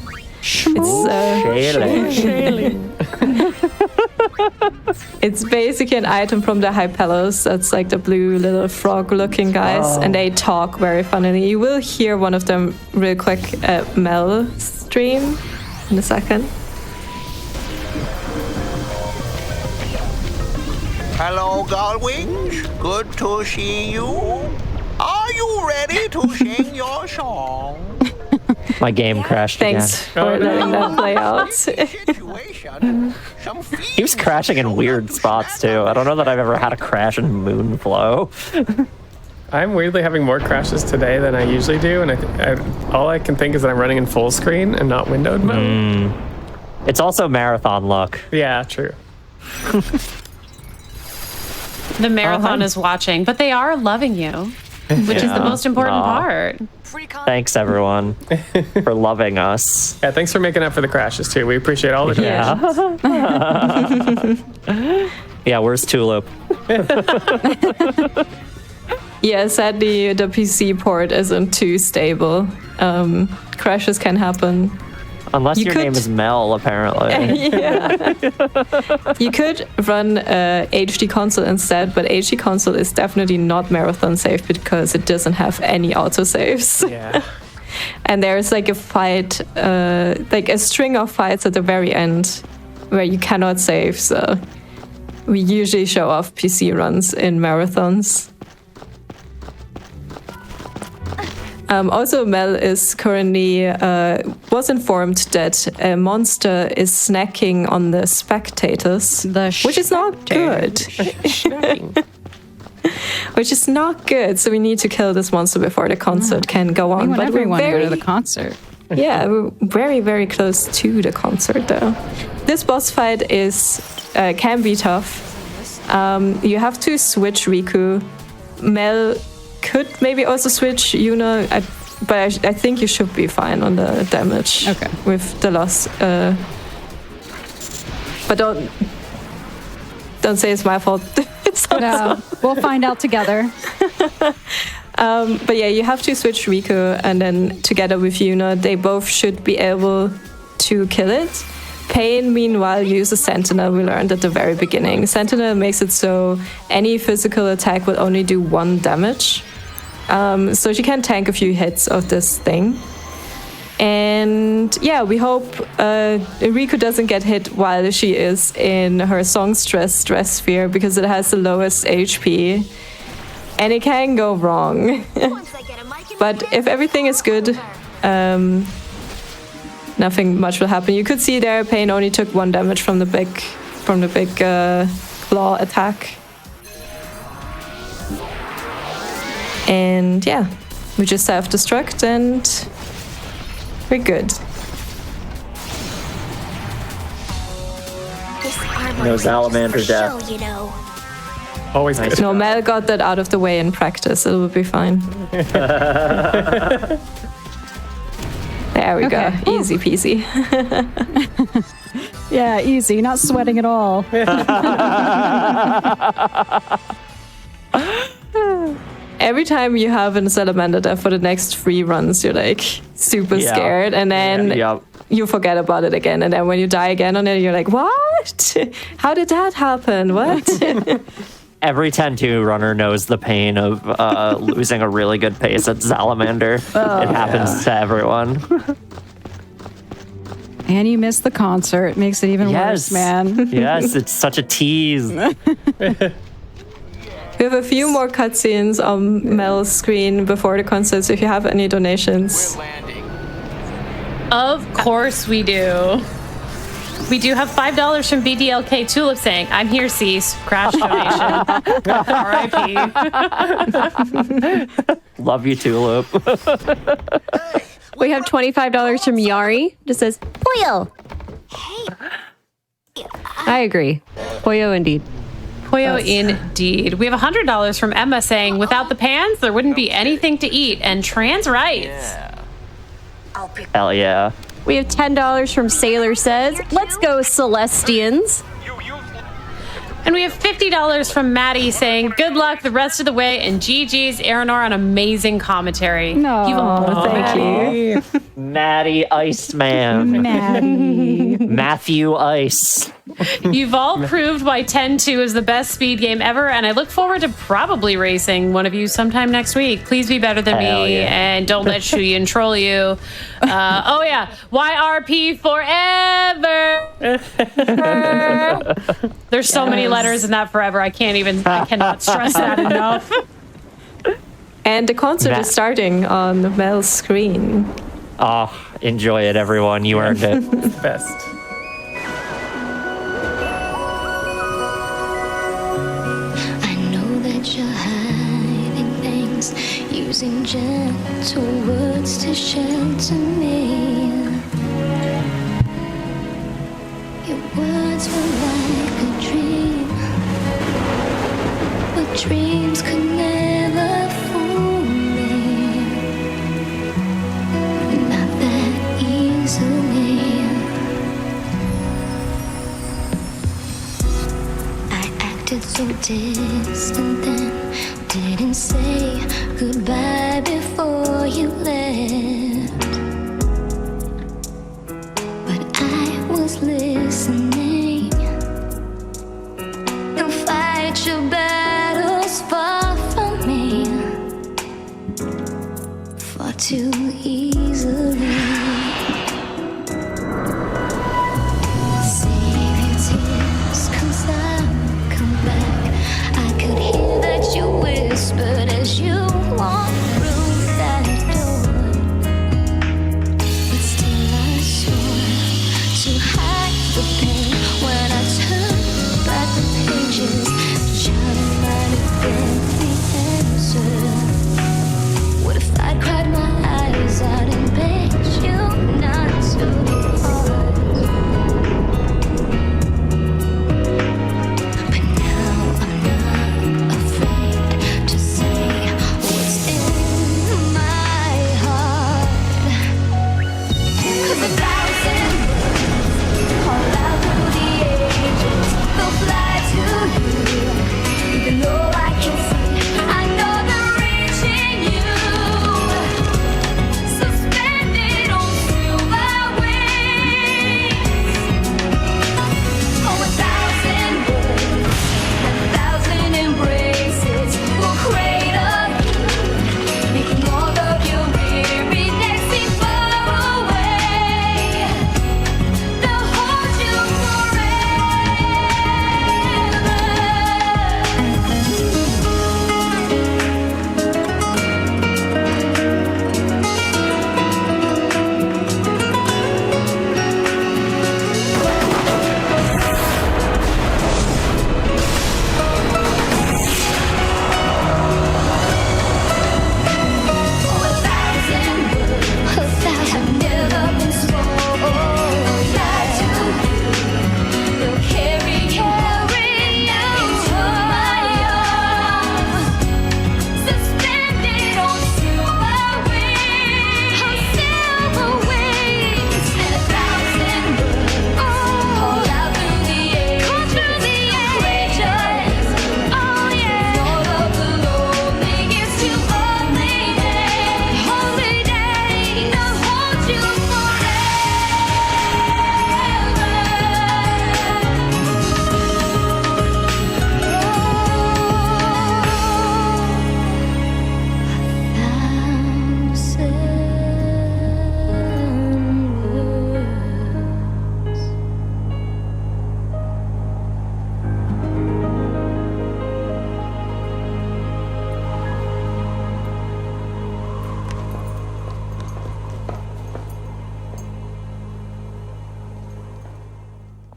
It's basically an item from the Hypelos. That's like the blue little frog-looking guys, and they talk very funnily. You will hear one of them real quick at Mel stream in a second. Hello, Gullwings. Good to see you. Are you ready to sing your song? My game crashed Thanks for letting that play out. He was crashing in weird spots too. I don't know that I've ever had a crash in Moonflow. I'm weirdly having more crashes today than I usually do, and all I can think is that I'm running in full screen and not windowed mode. It's also marathon luck. Yeah, true. The marathon is watching, but they are loving you, which is the most important part. Thanks, everyone, for loving us. Yeah, thanks for making up for the crashes, too. We appreciate all the crashes. Yeah, where's Tulip? Yeah, sadly, the PC port isn't too stable. Crashes can happen. Unless your name is Mel, apparently. Yeah. You could run HD console instead, but HD console is definitely not marathon safe because it doesn't have any autosaves. Yeah. And there's like a fight, like a string of fights at the very end where you cannot save. So we usually show off PC runs in marathons. Also, Mel is currently was informed that a monster is snacking on the spectators, which is not good. Which is not good. So we need to kill this monster before the concert can go on. But everyone go to the concert. Yeah, we're very, very close to the concert, though. This boss fight is can be tough. You have to switch Riku. Mel could maybe also switch Yuna, but I think you should be fine on the damage with the loss. But don't say it's my fault. No, we'll find out together. But yeah, you have to switch Riku, and then together with Yuna, they both should be able to kill it. Pain, meanwhile, uses Sentinel, we learned at the very beginning. Sentinel makes it so any physical attack will only do 1 damage. So she can tank a few hits of this thing. And yeah, we hope Riku doesn't get hit while she is in her songstress stress sphere because it has the lowest HP. And it can go wrong. But if everything is good, nothing much will happen. You could see there, Pain only took 1 damage from the big claw attack. And yeah, we just self-destruct and we're good. No salamander death. Always good. No, Mel got that out of the way in practice. It will be fine. There we go. Easy peasy. Yeah, easy. Not sweating at all. Every time you have a salamander death for the next 3 runs, you're like super scared, and then you forget about it again. And then when you die again on it, you're like, what? How did that happen? What? Every 10-2 runner knows the pain of losing a really good pace at Salamander. It happens to everyone. And you missed the concert. It makes it even worse, man. Yes, it's such a tease. We have a few more cutscenes on Mel's screen before the concert, so if you have any donations. Of course we do. We do have $5 from BDLK Tulip saying, I'm here, Cease. Crash donation. R.I.P. Love you, Tulip. We have $25 from Yari. Just says, Pollo. I agree. Pollo indeed. Pollo indeed. We have $100 from Emma saying, without the pans, there wouldn't be anything to eat. And trans rights. Hell yeah. We have $10 from Sailor says, let's go Celestians. And we have $50 from Maddie saying, good luck the rest of the way, and GG's Earinor on amazing commentary. No, thank you. Maddie Iceman. Maddie. Matthew Ice. You've all proved why 10-2 is the best speed game ever, and I look forward to probably racing one of you sometime next week. Please be better than Hell me, yeah. and don't let Shuyin troll you. Oh yeah, YRP forever. There's so many letters in that forever. I cannot stress that enough. And the concert is starting on Mel's screen. Oh, enjoy it, everyone. You earned it. Best. I know that you're hiding things, using gentle words to shelter me. Your words were like a dream, but dreams could never fool me. Not that easily. So distant then, didn't say goodbye before you left. But I was listening. You'll fight your battles far from me, far too easily. You whispered as you walked through that door, but still I swore to hide the pain when I turned back the pages. Child might have been the answer. What if I cried my eyes out and begged you not to depart? But now I'm not afraid to say what's in my heart. 'Cause 1,000 words call out through the ages, they'll fly to you, even though I can't see. I know they're reaching you, suspended on silver wings. Oh, 1,000 words, 1,000 embraces will cradle you, making all of your weary necks seem far away. They'll hold you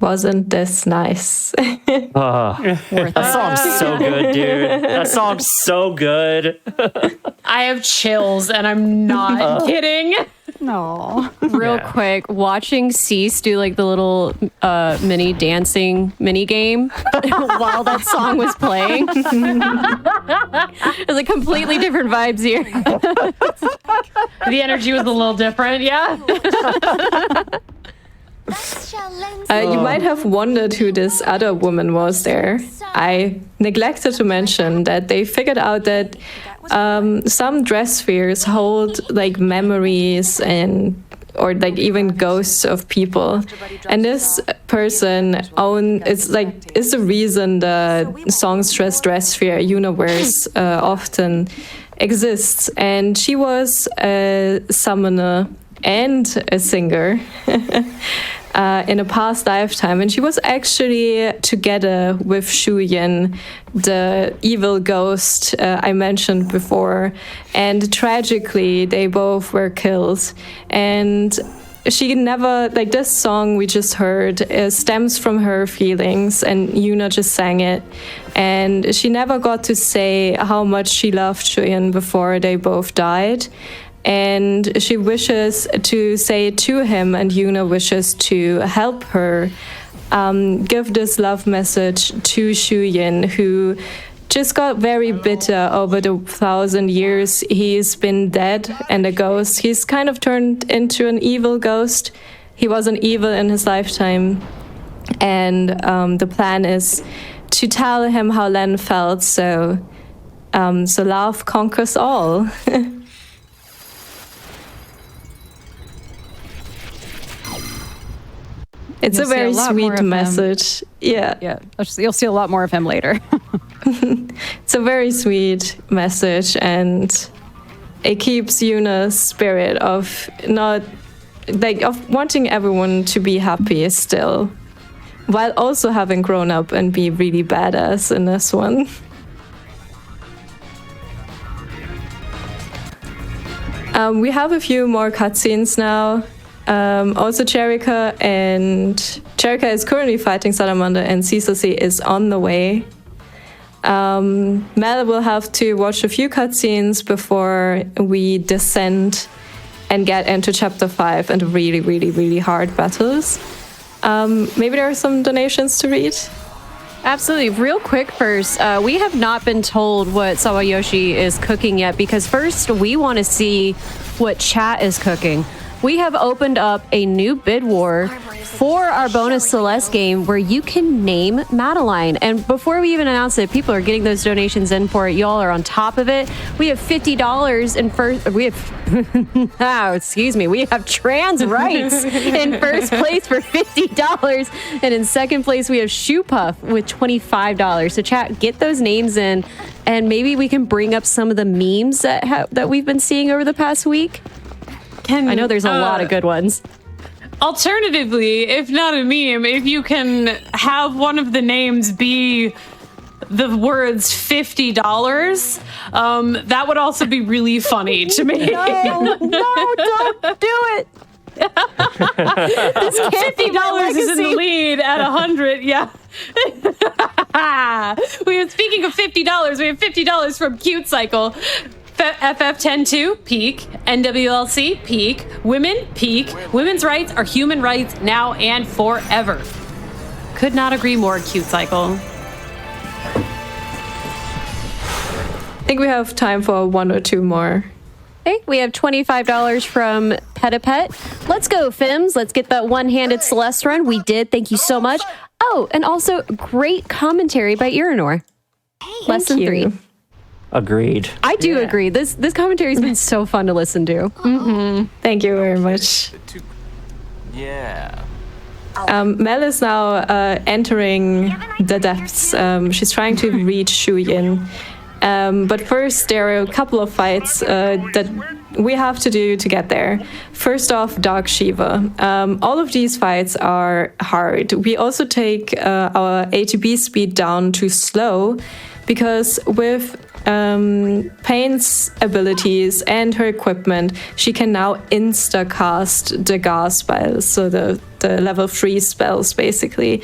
Wasn't this nice? That song's so good, dude. That song's so good. I have chills, and I'm not kidding. No. Real quick, watching Cease do like the little mini dancing mini game while that song was playing. It was like completely different vibes here. The energy was a little different, yeah. You might have wondered who this other woman was there. I neglected to mention that they figured out that some dress spheres hold like memories or like even ghosts of people, and this person is the reason the songstress dress sphere universe often exists. And she was a summoner and a singer in a past lifetime, and she was actually together with Shuyin, the evil ghost I mentioned before, and tragically they both were killed. And she never, like, this song we just heard stems from her feelings, and Yuna just sang it, and she never got to say how much she loved Shuyin before they both died. And she wishes to say it to him, and Yuna wishes to help her give this love message to Shuyin, who just got very bitter over the 1,000 years he's been dead and a ghost. He's kind of turned into an evil ghost. He wasn't evil in his lifetime. And the plan is to tell him how Len felt, so love conquers all. It's a very sweet message. Yeah. Yeah. You'll see a lot more of him later. It's a very sweet message, and it keeps Yuna's spirit of wanting everyone to be happy still, while also having grown up and be really badass in this one. We have a few more cutscenes now. Also, Jerika is currently fighting Salamander, and Caesar is on the way. Melle will have to watch a few cutscenes before we descend and get into Chapter 5 and really, really, really hard battles. Maybe there are some donations to read? Absolutely. Real quick first, we have not been told what Sawayoshi is cooking yet, because first we want to see what chat is cooking. We have opened up a new bid war for our bonus Celeste game where you can name Madeline. And before we even announce it, people are getting those donations in for it. Y'all are on top of it. We have $50 in first. We have, we have trans rights in first place for $50. And in second place, we have Shoe Puff with $25. So chat, get those names in, and maybe we can bring up some of the memes that we've been seeing over the past week. I know there's a lot of good ones. Alternatively, if not a meme, if you can have one of the names be the words $50, that would also be really funny to me. No, don't do it. This $50 is in the lead at 100. Yeah. Speaking of $50, we have $50 from Cute Cycle. FF102, peak. NWLC, peak. Women, peak. Women's rights are human rights now and forever. Could not agree more, Cute Cycle. I think we have time for one or two more. Okay, we have $25 from Petapet. Let's go, Fims. Let's get that one-handed Celeste run. We did. Thank you so much. Oh, and also great commentary by Earinor. Lesson 3. Agreed. I do agree. This commentary has been so fun to listen to. Mm-hmm. Thank you very much. Yeah. Melle is now entering the depths. She's trying to reach Shuyin. But first, there are a couple of fights that we have to do to get there. First off, Dark Shiva. All of these fights are hard. We also take our ATB speed down to slow, because with Pain's abilities and her equipment, she can now insta-cast the Gar spells, so the level 3 spells, basically.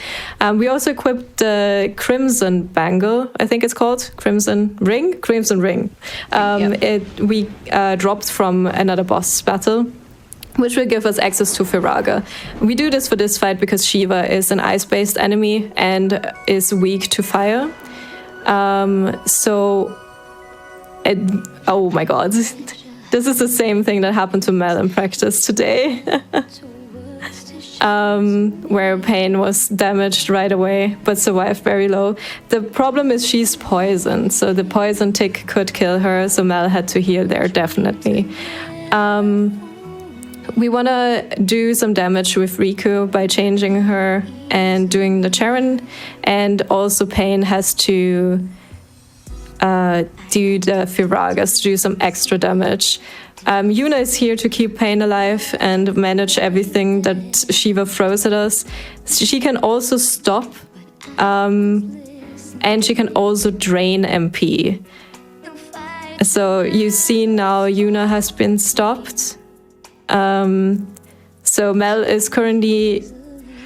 We also equipped the Crimson Bangle, I think it's called, Crimson Ring. We dropped from another boss battle, which will give us access to Firaga. We do this for this fight because Shiva is an ice-based enemy and is weak to fire. Oh my god, this is the same thing that happened to Mel in practice today. where Pain was damaged right away but survived very low. The problem is she's poisoned, so the poison tick could kill her, so Mel had to heal there, definitely. We want to do some damage with Riku by changing her and doing the Charon, and also Pain has to do the Firagas to do some extra damage. Yuna is here to keep Pain alive and manage everything that Shiva throws at us. She can also stop, and she can also drain MP. So you see now Yuna has been stopped. So Mel is currently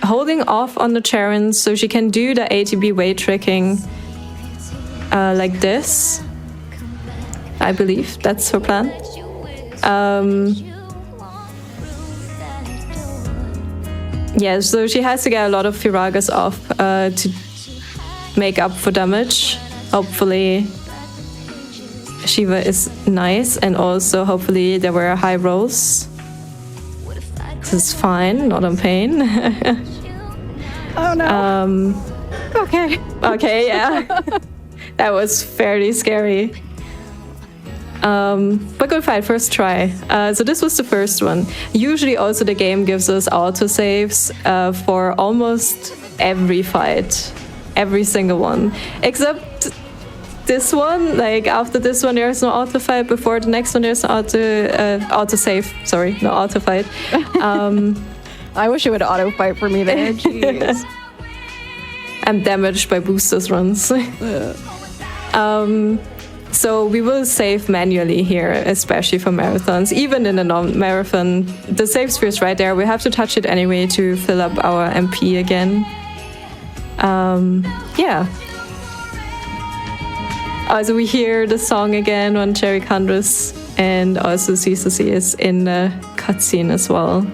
holding off on the Charon so she can do the ATB weight tricking like this. I believe that's her plan. Yeah, so she has to get a lot of Firagas off to make up for damage. Hopefully Shiva is nice, and also hopefully there were high rolls. This is fine, not on Pain. Oh no. Okay. Okay, yeah. That was fairly scary. But good fight, first try. So this was the first one. Usually also the game gives us autosaves for almost every fight. Every single one. Except this one, like after this one there's no auto fight, before the next one there's no auto save. Sorry, no auto fight. I wish it would auto fight for me there. Jeez. I'm damaged by boosters runs. So we will save manually here, especially for marathons. Even in a non-marathon, the save sphere is right there. We have to touch it anyway to fill up our MP again. Yeah. Also we hear the song again on Jerikandra's, and also CCC is in the cutscene as well.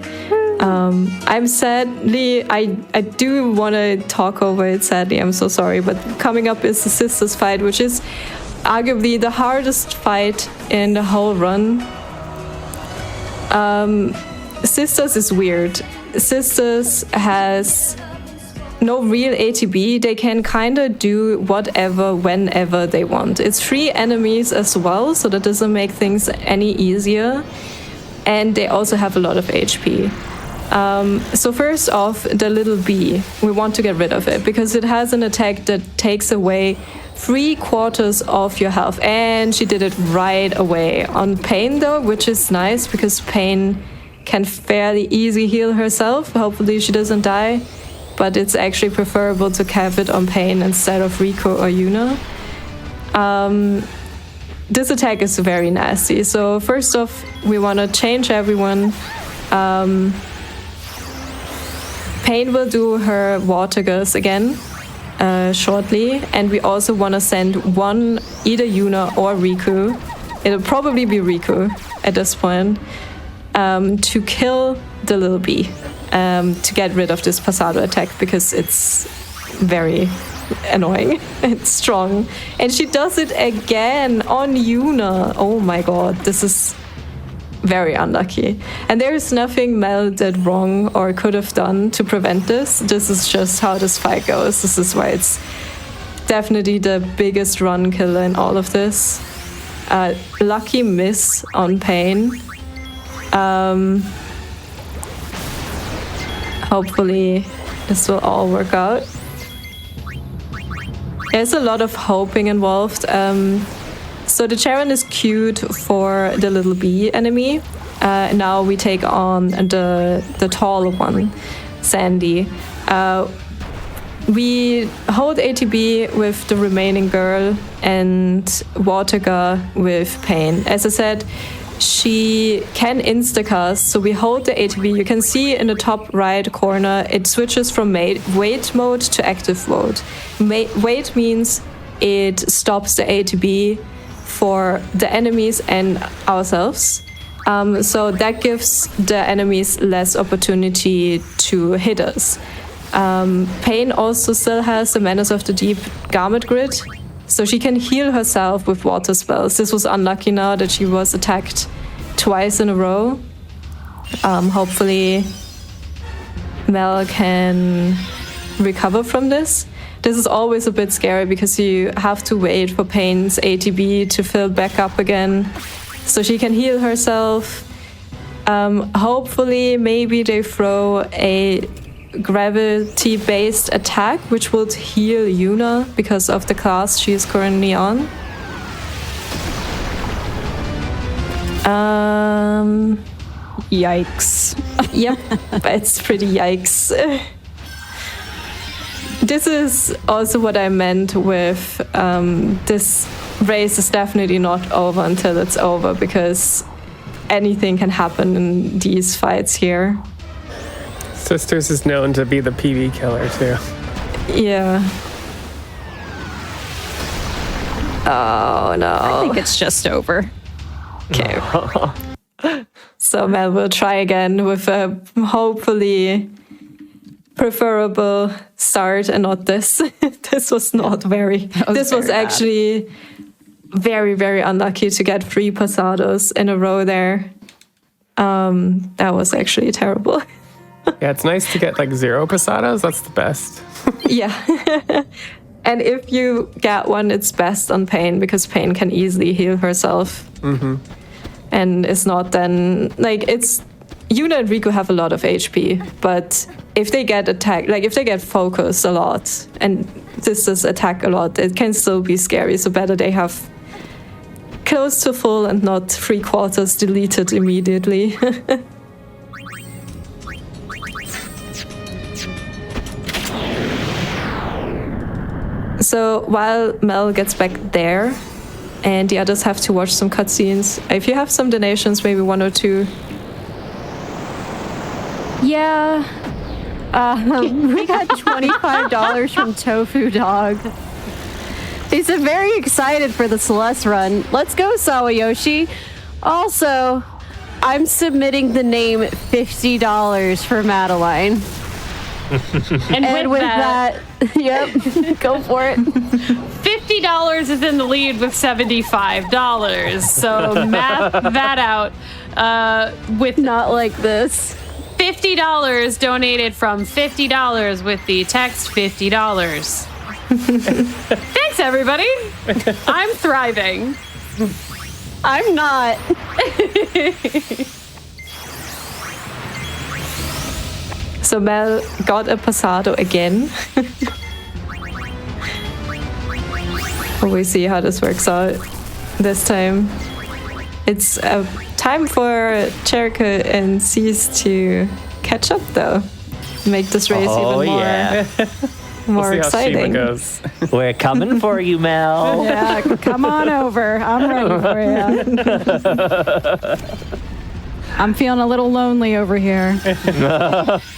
I'm sadly, I do want to talk over it, sadly, I'm so sorry, but coming up is the Sisters fight, which is arguably the hardest fight in the whole run. Sisters is weird. Sisters has no real ATB. They can kind of do whatever, whenever they want. It's 3 enemies as well, so that doesn't make things any easier. And they also have a lot of HP. So first off, the little bee, we want to get rid of it because it has an attack that takes away 3/4 of your health, and she did it right away. On Pain though, which is nice because Pain can fairly easily heal herself. Hopefully she doesn't die, but it's actually preferable to have it on Pain instead of Riku or Yuna. This attack is very nasty. So first off, we want to change everyone. Pain will do her water girls again shortly, and we also want to send one, either Yuna or Riku. It'll probably be Riku at this point, to kill the little bee, to get rid of this Pasado attack because it's very annoying. It's strong, and she does it again on Yuna. Oh my god, this is very unlucky. And there is nothing Mel did wrong or could have done to prevent this. This is just how this fight goes. This is why it's definitely the biggest run killer in all of this. Lucky miss on Pain. Hopefully this will all work out. There's a lot of hoping involved. So the Charon is queued for the little bee enemy. Now we take on the tall one, Sandy. We hold ATB with the remaining girl and Waterga with Pain. As I said, she can instacast, so we hold the ATB. You can see in the top right corner, it switches from wait mode to active mode. Wait means it stops the ATB for the enemies and ourselves. So that gives the enemies less opportunity to hit us. Pain also still has the Menace of the Deep Garment Grid, so she can heal herself with water spells. This was unlucky now that she was attacked twice in a row. Hopefully Mel can recover from this. This is always a bit scary because you have to wait for Pain's ATB to fill back up again so she can heal herself. Hopefully, maybe they throw a gravity-based attack which would heal Yuna because of the class she is currently on. Yikes. Yep, it's pretty yikes. This is also what I meant with this race is definitely not over until it's over, because anything can happen in these fights here. Sisters is known to be the PB killer too. Yeah. Oh no. I think it's just over. Okay. So Mel will try again with a hopefully preferable start and not this. This was not very... This was actually very, very unlucky to get 3 pasados in a row there. That was actually terrible. Yeah, it's nice to get like 0 pasados. That's the best. Yeah. And if you get one, it's best on Pain, because Pain can easily heal herself. Mm-hmm. And it's not then... Like, it's... Yuna and Riku have a lot of HP, but if they get attacked, like if they get focused a lot, and this does attack a lot, it can still be scary. So better they have close to full and not 3/4 deleted immediately. So while Mel gets back there, and the others have to watch some cutscenes, if you have some donations, maybe 1 or 2. Yeah. We got $25 from Tofu Dog. He said, very excited for the Celeste run. Let's go, Sawayoshi. Also, I'm submitting the name $50 for Madeline. And with that, yep, go for it. $50 is in the lead with $75. So math that out. With not like this. $50 donated from $50 with the text $50. Thanks, everybody. I'm thriving. I'm not. So Mel got a pasado again. We'll see how this works out this time. It's time for Jerika and Cease to catch up, though. Make this race even more exciting. Goes. We're coming for you, Mel. Yeah, come on over. I'm ready for you. I'm feeling a little lonely over here.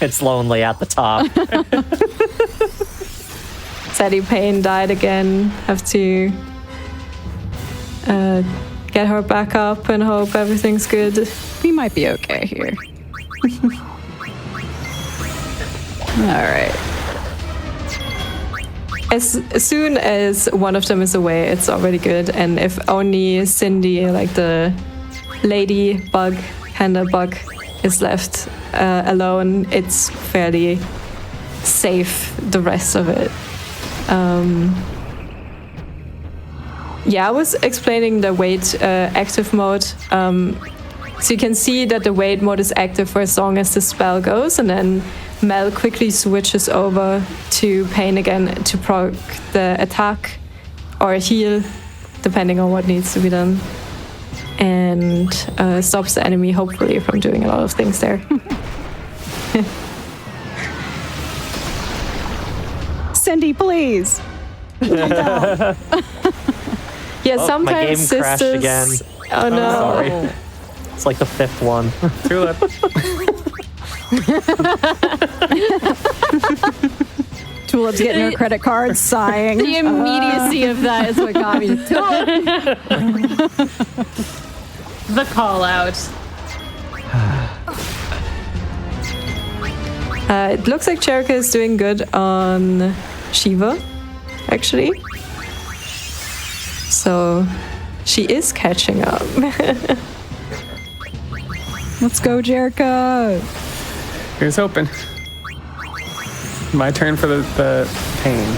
It's lonely at the top. Sadie Payne died again. Have to get her back up and hope everything's good. We might be okay here. All right. As soon as one of them is away, it's already good. And if only Cindy, like the lady bug, panda bug, is left alone, it's fairly safe, the rest of it. Yeah, I was explaining the wait active mode. So you can see that the wait mode is active for as long as the spell goes, and then Mel quickly switches over to Pain again to proc the attack or heal, depending on what needs to be done, and stops the enemy, hopefully, from doing a lot of things there. Cindy, please. Yeah, sometimes my game sisters... crashed again. Oh no. Sorry. It's like the 5th one. Tulip. Tulip's getting her credit card, sighing. The immediacy of that is what got me. Tulip. The call out. It looks like Jerika is doing good on Shiva, actually. So she is catching up. Let's go, Jerika. Here's hoping. My turn for the pain.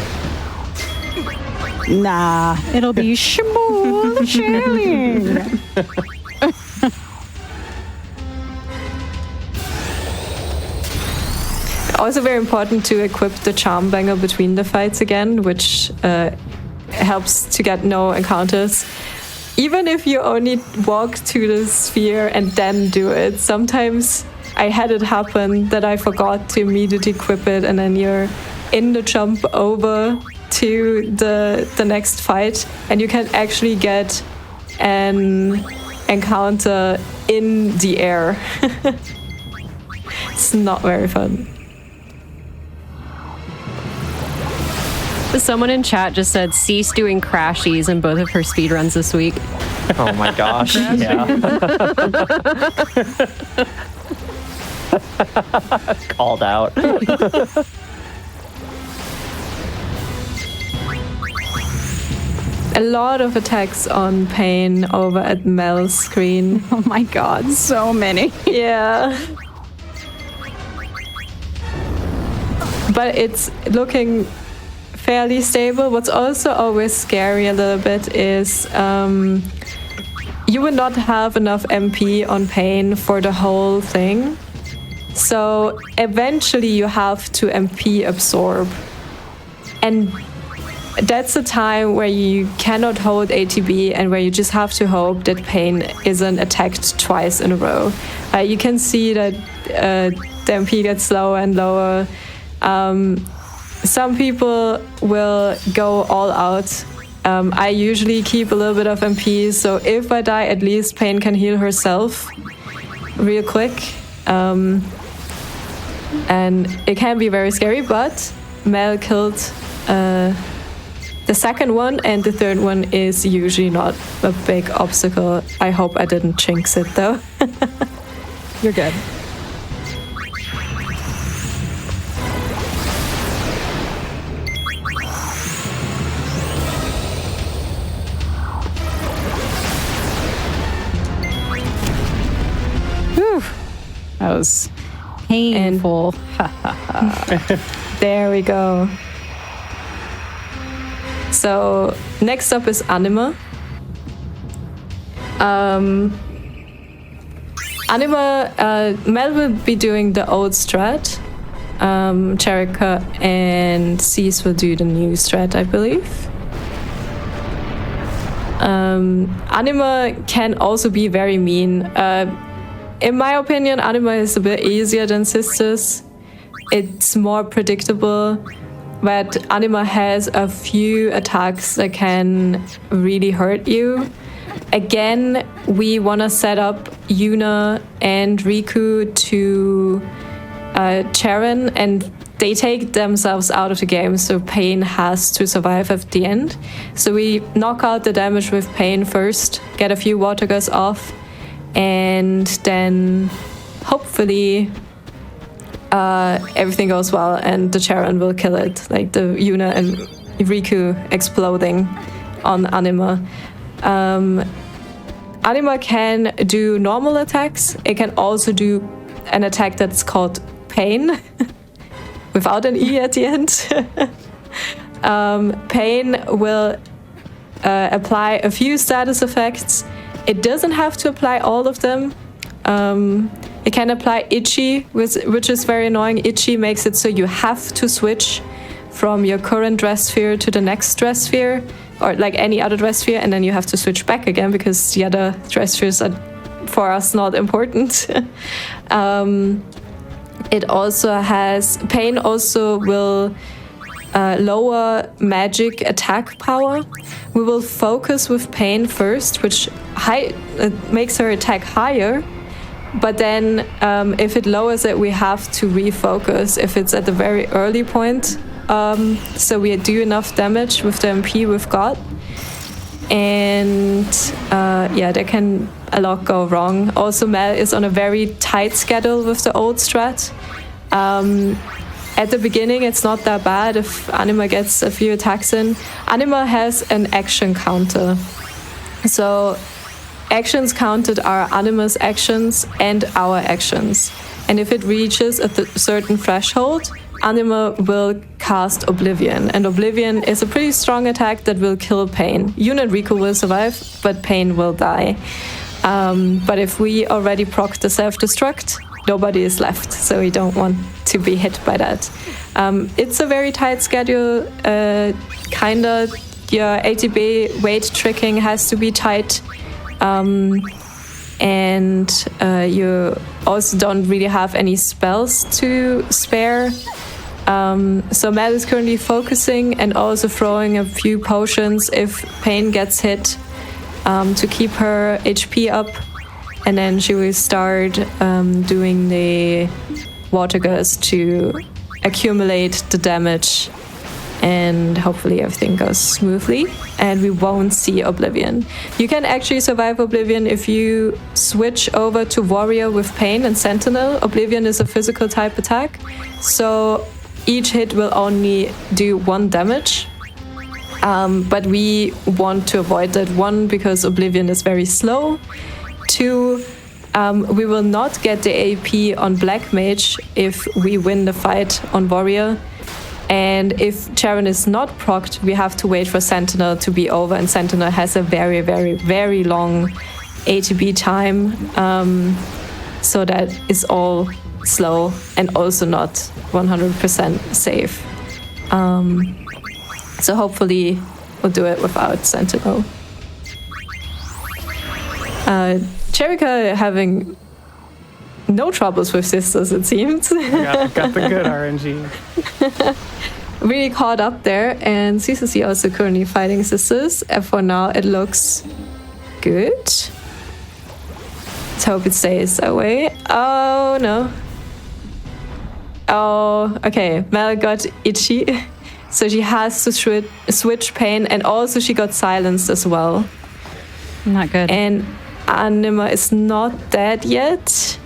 Nah, it'll be smooth sailing. Also very important to equip the charm banger between the fights again, which helps to get no encounters. Even if you only walk to the sphere and then do it, sometimes I had it happen that I forgot to immediately equip it, and then you're in the jump over to the next fight, and you can actually get an encounter in the air. It's not very fun. Someone in chat just said cease doing crashies in both of her speedruns this week. Oh my gosh. Yeah. Called out. A lot of attacks on Pain over at Mel's screen. Oh my god, so many. Yeah. But it's looking fairly stable. What's also always scary a little bit is you would not have enough MP on Pain for the whole thing. So eventually you have to MP absorb. And that's a time where you cannot hold ATB and where you just have to hope that Pain isn't attacked twice in a row. You can see that the MP gets lower and lower. Some people will go all out. I usually keep a little bit of MP, so if I die, at least Pain can heal herself real quick. And it can be very scary, but Mel killed the second one, and the third one is usually not a big obstacle. I hope I didn't jinx it, though. You're good. That was painful. There we go. So next up is Anima. Mel will be doing the old strat. Jerikandra and Cease will do the new strat, I believe. Anima can also be very mean. In my opinion, Anima is a bit easier than Sisters. It's more predictable, but Anima has a few attacks that can really hurt you. Again, we want to set up Yuna and Riku to Charon, and they take themselves out of the game, so Pain has to survive at the end. So we knock out the damage with Pain first, get a few water gusts off, and then hopefully everything goes well and the Charon will kill it, like the Yuna and Riku exploding on Anima. Anima can do normal attacks. It can also do an attack that's called Pain without an E at the end. Pain will apply a few status effects. It doesn't have to apply all of them. It can apply Itchy, which is very annoying. Itchy makes it so you have to switch from your current dress sphere to the next dress sphere, or like any other dress sphere, and then you have to switch back again because the other dress spheres are, for us, not important. It also has... Pain also will lower magic attack power. We will focus with Pain first, which makes her attack higher. But then if it lowers it, we have to refocus if it's at the very early point. So we do enough damage with the MP we've got. And yeah, there can a lot go wrong. Also, Mel is on a very tight schedule with the old strat. At the beginning, it's not that bad if Anima gets a few attacks in. Anima has an action counter. So actions counted are Anima's actions and our actions. And if it reaches a certain threshold, Anima will cast Oblivion, and Oblivion is a pretty strong attack that will kill Pain. Yuna and Riku will survive, but Pain will die. But if we already proc the Self-destruct, nobody is left, so we don't want to be hit by that. It's a very tight schedule, kinda. Your ATB weight tricking has to be tight, and you also don't really have any spells to spare. So Mel is currently focusing and also throwing a few potions if Pain gets hit, to keep her HP up, and then she will start doing the water gust to accumulate the damage, and hopefully everything goes smoothly and we won't see Oblivion. You can actually survive Oblivion if you switch over to Warrior with Pain and Sentinel. Oblivion is a physical type attack, so each hit will only do 1 damage. But we want to avoid that, 1, because Oblivion is very slow. 2, we will not get the AP on Black Mage if we win the fight on Warrior. And if Charon is not procced, we have to wait for Sentinel to be over, and Sentinel has a very, very, very long ATB time. So that is all slow and also not 100% safe. So hopefully we'll do it without Sentinel. Jerikandra having no troubles with sisters, it seems. Got the good RNG. Really caught up there, and CCC also currently fighting sisters. And for now, it looks good. Let's hope it stays that way. Oh no. Oh, okay. Mel got itchy, so she has to switch Pain, and also she got silenced as well. Not good. And Anima is not dead yet.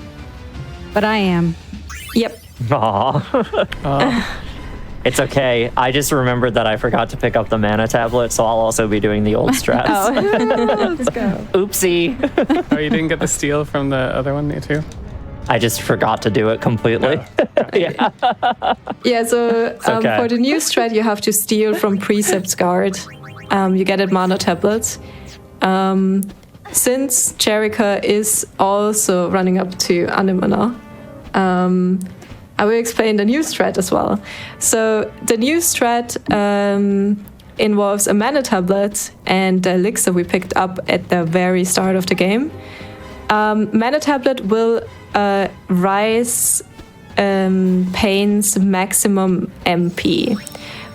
But I am. Yep. Aww. It's okay. I just remembered that I forgot to pick up the mana tablet, so I'll also be doing the old strats. Let's go. Oopsie. Oh, you didn't get the steal from the other one, too? I just forgot to do it completely. Yeah. Yeah, so okay. For the new strat, you have to steal from Precept's Guard. You get it mana tablets. Since Jerikandra is also running up to Anima now, I will explain the new strat as well. So the new strat involves a mana tablet and the elixir we picked up at the very start of the game. Mana tablet will rise Pain's maximum MP.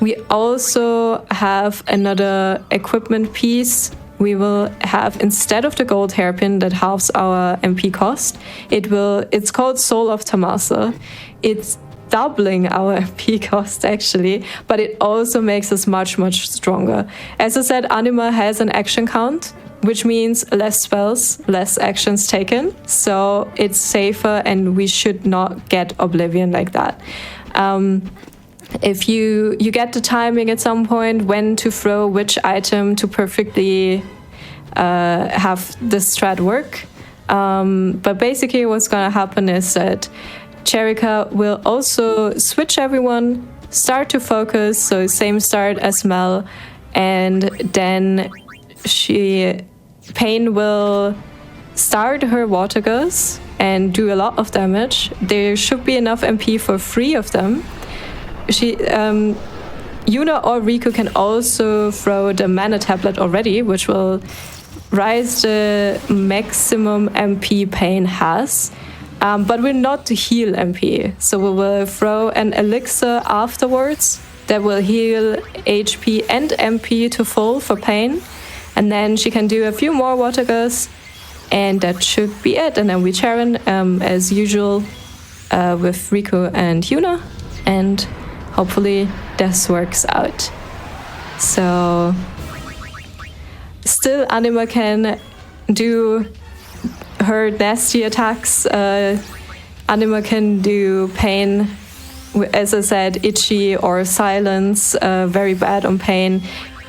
We also have another equipment piece. We will have, instead of the gold hairpin that halves our MP cost, it's called Soul of Tamasa. It's doubling our MP cost actually, but it also makes us much, much stronger. As I said, Anima has an action count, which means less spells, less actions taken. So it's safer, and we should not get Oblivion like that. If you get the timing at some point when to throw which item to perfectly have the strat work. But basically what's going to happen is that Jerikandra will also switch everyone, start to focus, so same start as Mel, and then Pain will start her water gust and do a lot of damage. There should be enough MP for 3 of them. Yuna or Riku can also throw the mana tablet already, which will rise the maximum MP Pain has, but we're not to heal MP. So we will throw an elixir afterwards that will heal HP and MP to full for Pain, and then she can do a few more water gusts, and that should be it. And then we Charon as usual with Riku and Yuna, and hopefully this works out. So still Anima can do her nasty attacks. Anima can do Pain, as I said, itchy or silence, very bad on Pain.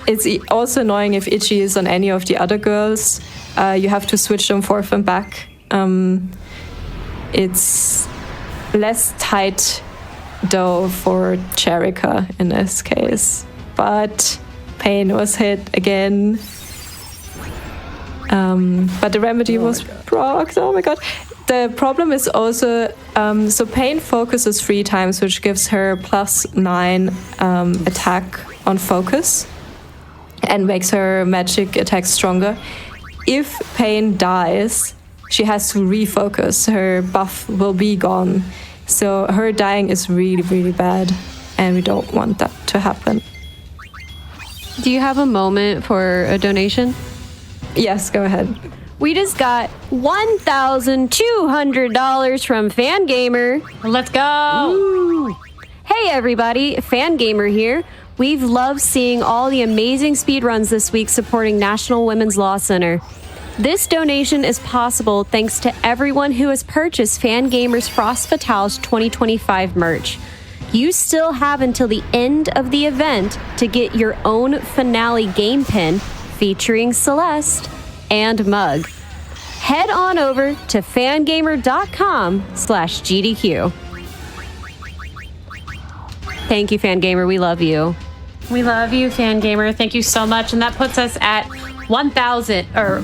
It's also annoying if itchy is on any of the other girls. You have to switch them forth and back. It's less tight dough for Jerika in this case. But Pain was hit again. But the remedy was procced. Oh my god. The problem is also, so Pain focuses 3 times, which gives her +9 attack on focus and makes her magic attack stronger. If Pain dies, she has to refocus. Her buff will be gone. So her dying is really, really bad, and we don't want that to happen. Do you have a moment for a donation? Yes, go ahead. We just got $1,200 from Fangamer. Let's go! Ooh. Hey everybody, Fangamer here. We've loved seeing all the amazing speedruns this week supporting National Women's Law Center. This donation is possible thanks to everyone who has purchased Fangamer's Frost Fatales 2025 merch. You still have until the end of the event to get your own finale game pin featuring Celeste and mug. Head on over to fangamer.com/GDQ. Thank you, Fangamer. We love you. We love you, Fangamer. Thank you so much. And that puts us at 1,000, or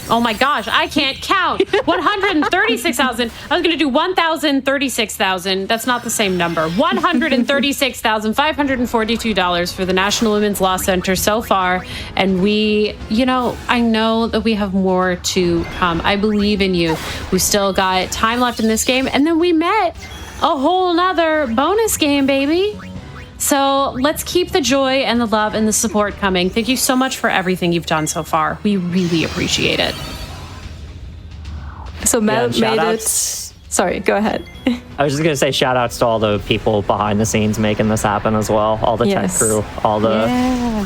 oh my gosh, I can't count. 136,000. I was going to do 1,036,000. That's not the same number. $136,542 for the National Women's Law Center so far. And we, I know that we have more to come. I believe in you. We still got time left in this game. And then we met a whole nother bonus game, baby. So let's keep the joy and the love and the support coming. Thank you so much for everything you've done so far. We really appreciate it. So Mel made it. Sorry, go ahead. I was just going to say shout outs to all the people behind the scenes making this happen as well. All the tech crew, all the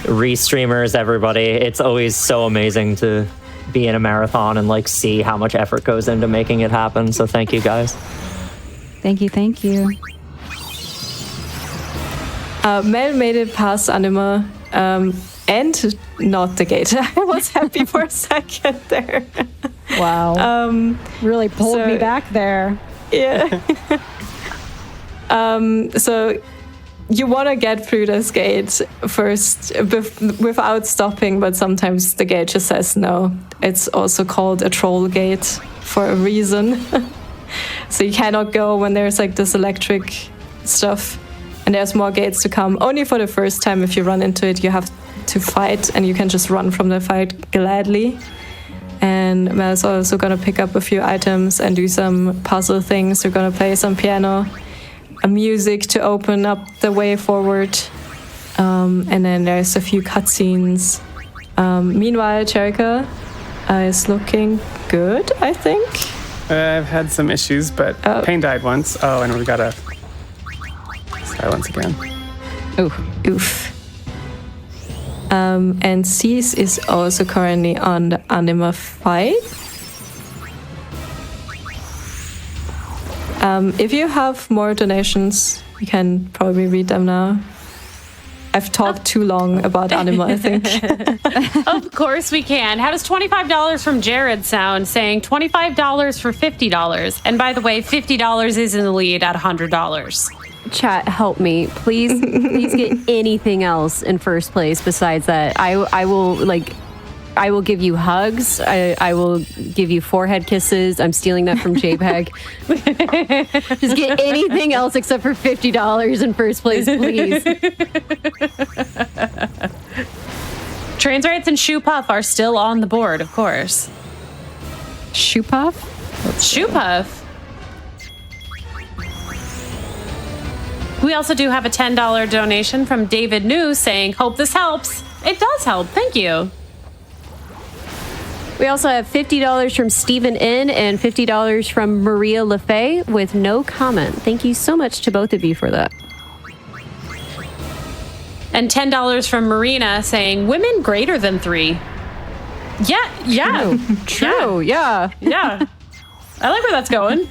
restreamers, everybody. It's always so amazing to be in a marathon and see how much effort goes into making it happen. So thank you guys. Thank you. Mel made it past Anima and not the gate. I was happy for a second there. Wow. Really pulled me back there. Yeah. So you want to get through this gate first without stopping, but sometimes the gate just says no. It's also called a troll gate for a reason. So you cannot go when there's this electric stuff. And there's more gates to come. Only for the first time, if you run into it, you have to fight, and you can just run from the fight gladly. And Mel's also going to pick up a few items and do some puzzle things. We're going to play some piano, music to open up the way forward. And then there's a few cutscenes. Meanwhile, Jerika is looking good, I think. I've had some issues, but Pain died once. Oh, and we got a silence again. Oof. And Cease is also currently on the Anima fight. If you have more donations, you can probably read them now. I've talked too long about Anima, I think. Of course we can. How does $25 from Jared sound, saying $25 for $50? And by the way, $50 is in the lead at $100. Chat, help me. Please get anything else in first place besides that. I will give you hugs. I will give you forehead kisses. I'm stealing that from Jaypeg. Just get anything else except for $50 in first place, please. Trains Rights and Shoe Puff are still on the board, of course. Shoe Puff? Shoe Puff. We also do have a $10 donation from David New saying, hope this helps. It does help. Thank you. We also have $50 from Stephen N. and $50 from Maria LaFay with no comment. Thank you so much to both of you for that. And $10 from Marina saying, women greater than 3. Yeah. True. Yeah. I like where that's going.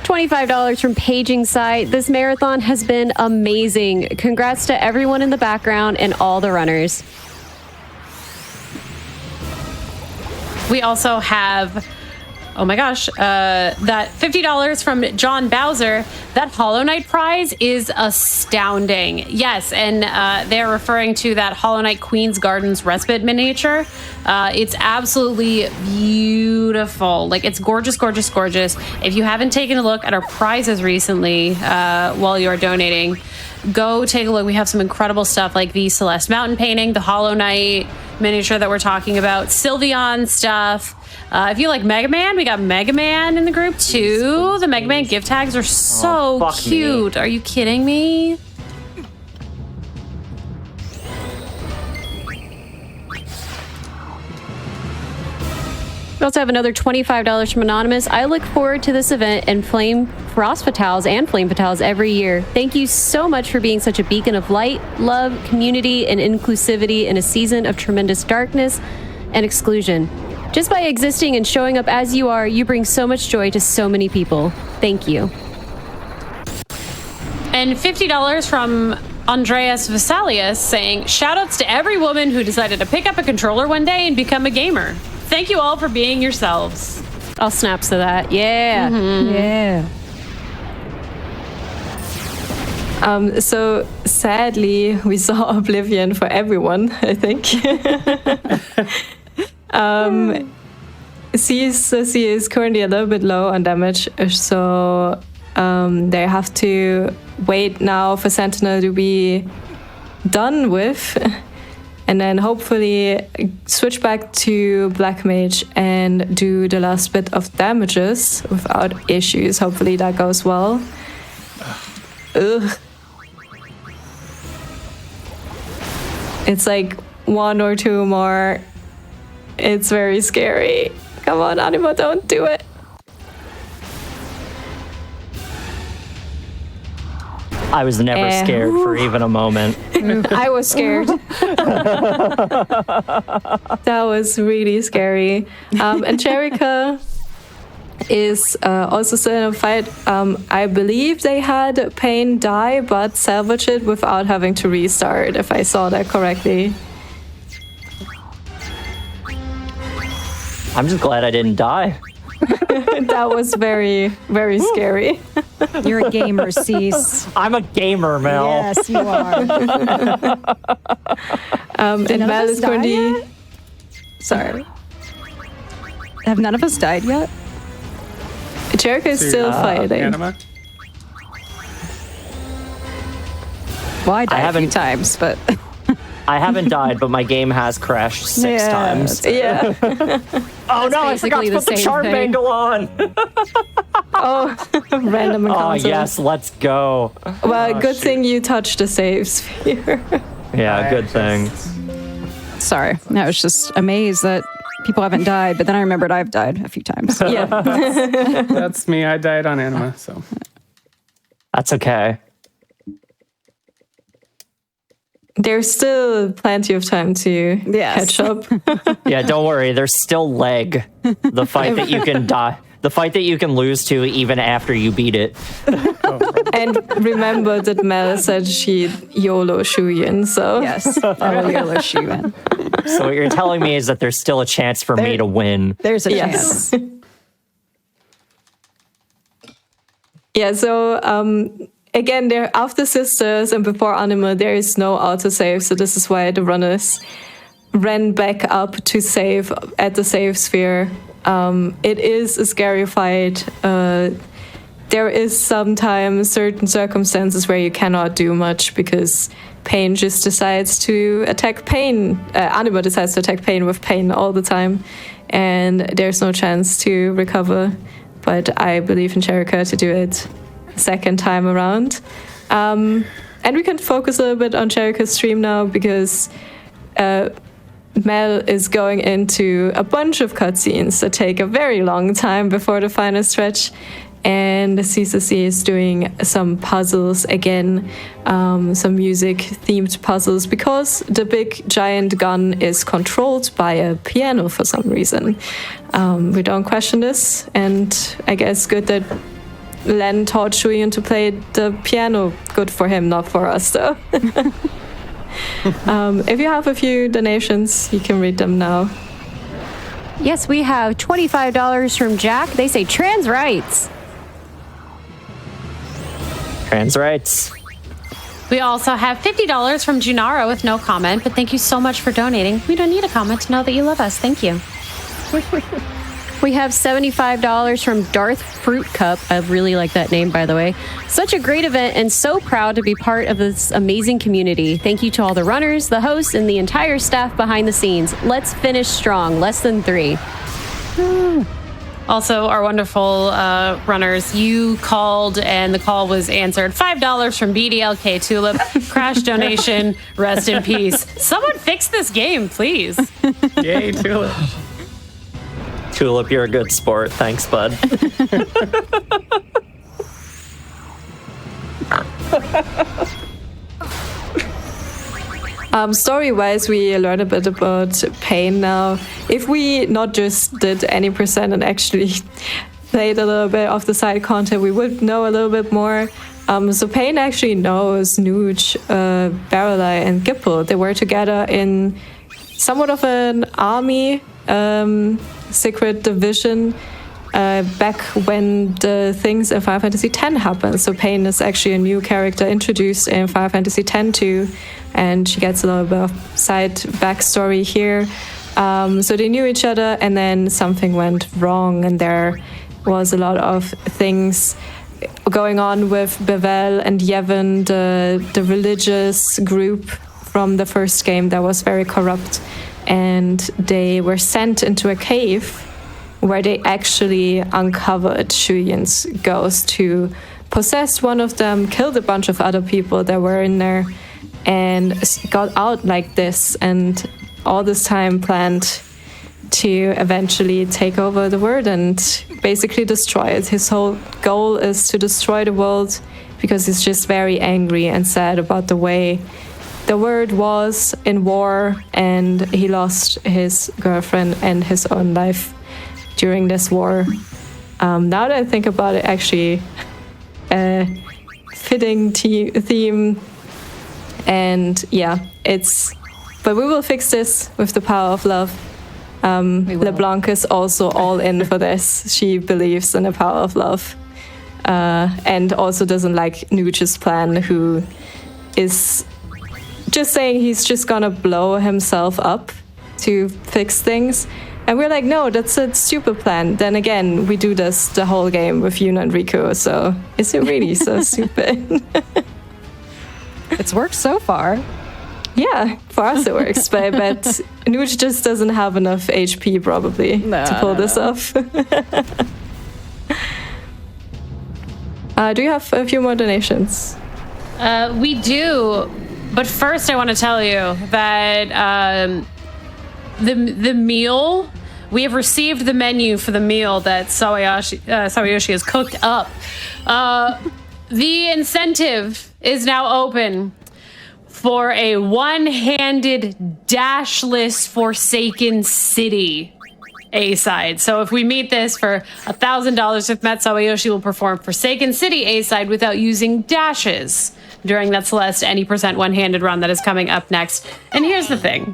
$25 from Paging Site. This marathon has been amazing. Congrats to everyone in the background and all the runners. We also have oh my gosh, that $50 from John Bowser. That Hollow Knight prize is astounding. Yes, and they're referring to that Hollow Knight Queen's Gardens Respite miniature. It's absolutely beautiful. Like, it's gorgeous, gorgeous, gorgeous. If you haven't taken a look at our prizes recently while you are donating, go take a look. We have some incredible stuff like the Celeste Mountain painting, the Hollow Knight miniature that we're talking about, Sylveon stuff. If you like Mega Man, we got Mega Man in the group too. The Mega Man gift tags are so cute. Are you kidding me? We also have another $25 from Anonymous. I look forward to this event and Flame Frost Fatales and Flame Fatales every year. Thank you so much for being such a beacon of light, love, community, and inclusivity in a season of tremendous darkness and exclusion. Just by existing and showing up as you are, you bring so much joy to so many people. Thank you. And $50 from Andreas Vesalius saying, shoutouts to every woman who decided to pick up a controller one day and become a gamer. Thank you all for being yourselves. I'll snaps to that. Yeah. Yeah. So sadly, we saw Oblivion for everyone, I think. CC is currently a little bit low on damage, so they have to wait now for Sentinel to be done with, and then hopefully switch back to Black Mage and do the last bit of damages without issues. Hopefully that goes well. Ugh. It's like one or two more. It's very scary. Come on, Anima, don't do it. I was never scared for even a moment. I was scared. That was really scary. And Jerika is also still in a fight. I believe they had Pain die, but salvage it without having to restart, if I saw that correctly. I'm just glad I didn't die. That was very, very scary. You're a gamer, Cease. I'm a gamer, Mel. Yes, you are. And Mel is currently... Sorry. Have none of us died yet? Jerika is still fighting. Anima? Well, I died a few times, but... I haven't died, but my game has crashed 6 times. Yeah. Oh no, I forgot to put the charm bangle on. Oh, random encounters. Oh yes, let's go. Well, good thing you touched the save sphere. Yeah, good thing. Sorry, I was just amazed that people haven't died, but then I remembered I've died a few times. Yeah. That's me. I died on Anima, so. That's okay. There's still plenty of time to catch up. Yeah, don't worry. There's still leg. The fight that you can die. The fight that you can lose to even after you beat it. And remember that Mel said she'd YOLO Shuyin, so... Yes, I will YOLO Shuyin. So what you're telling me is that there's still a chance for me to win. There's a chance. Yeah, so... Again, they're after Sisters and before Anima, there is no autosave, so this is why the runners ran back up to save at the save sphere. It is a scary fight. There is sometimes certain circumstances where you cannot do much because Pain just decides to attack Pain. Anima decides to attack Pain with Pain all the time, and there's no chance to recover. But I believe in Jerika to do it second time around. And we can focus a little bit on Jerika's stream now because Mel is going into a bunch of cutscenes that take a very long time before the final stretch. And CCC is doing some puzzles again, some music-themed puzzles, because the big giant gun is controlled by a piano for some reason. We don't question this, and I guess good that Len taught Shuyin to play the piano. Good for him, not for us, though. If you have a few donations, you can read them now. Yes, we have $25 from Jack. They say trans rights. Trans rights. We also have $50 from Junara with no comment, but thank you so much for donating. We don't need a comment to know that you love us. Thank you. We have $75 from Darth Fruit Cup. I really like that name, by the way. Such a great event and so proud to be part of this amazing community. Thank you to all the runners, the hosts, and the entire staff behind the scenes. Let's finish strong. Less than 3. Also, our wonderful runners, you called and the call was answered. $5 from BDLK Tulip. Crash donation. Rest in peace. Someone fix this game, please. Yay, Tulip. Tulip, you're a good sport. Thanks, bud. Story-wise, we learned a bit about Pain now. If we not just did any percent and actually played a little bit of the side content, we would know a little bit more. So Pain actually knows Nuge, Barreleye, and Gipple. They were together in somewhat of an army secret division back when the things in Final Fantasy X happened. So Pain is actually a new character introduced in Final Fantasy X too, and she gets a little bit of side backstory here. So they knew each other, and then something went wrong, and there was a lot of things going on with Bevel and Yevon, the religious group from the first game that was very corrupt. And they were sent into a cave where they actually uncovered Shuyan's ghost, who possessed one of them, killed a bunch of other people that were in there, and got out like this, and all this time planned to eventually take over the world and basically destroy it. His whole goal is to destroy the world because he's just very angry and sad about the way the world was in war, and he lost his girlfriend and his own life during this war. Now that I think about it, actually, fitting theme, and yeah, but we will fix this with the power of love. LeBlanc is also all in for this. She believes in the power of love, and also doesn't like Nuge's plan, who is just saying he's just gonna blow himself up to fix things. And we're like, no, that's a stupid plan. Then again, we do this the whole game with Yuna and Riku, so is it really so stupid? It's worked so far. Yeah, for us it works, but I bet Nuge just doesn't have enough HP probably to pull this off. Do you have a few more donations? We do. But first, I want to tell you that the meal, we have received the menu for the meal that Sawayoshi has cooked up. The incentive is now open for a one-handed dashless Forsaken City A-side. So if we meet this for $1,000, if Matt Sawayoshi will perform Forsaken City A-side without using dashes during that Celeste any percent one-handed run that is coming up next. And here's the thing.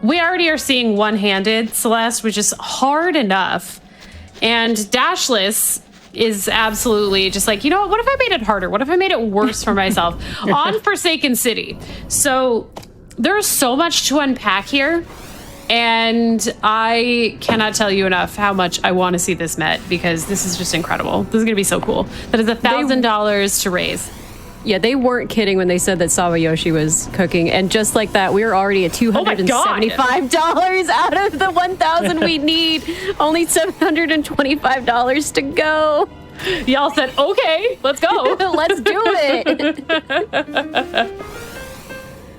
We already are seeing one-handed Celeste, which is hard enough. And dashless is absolutely just like, you know what if I made it harder? What if I made it worse for myself? On Forsaken City. So there's so much to unpack here. And I cannot tell you enough how much I want to see this met, because this is just incredible. This is going to be so cool. That is $1,000 to raise. Yeah, they weren't kidding when they said that Sawayoshi was cooking. And just like that, we were already at $275 out of the $1,000 we need. Only $725 to go. Y'all said, okay, let's go. Let's do it.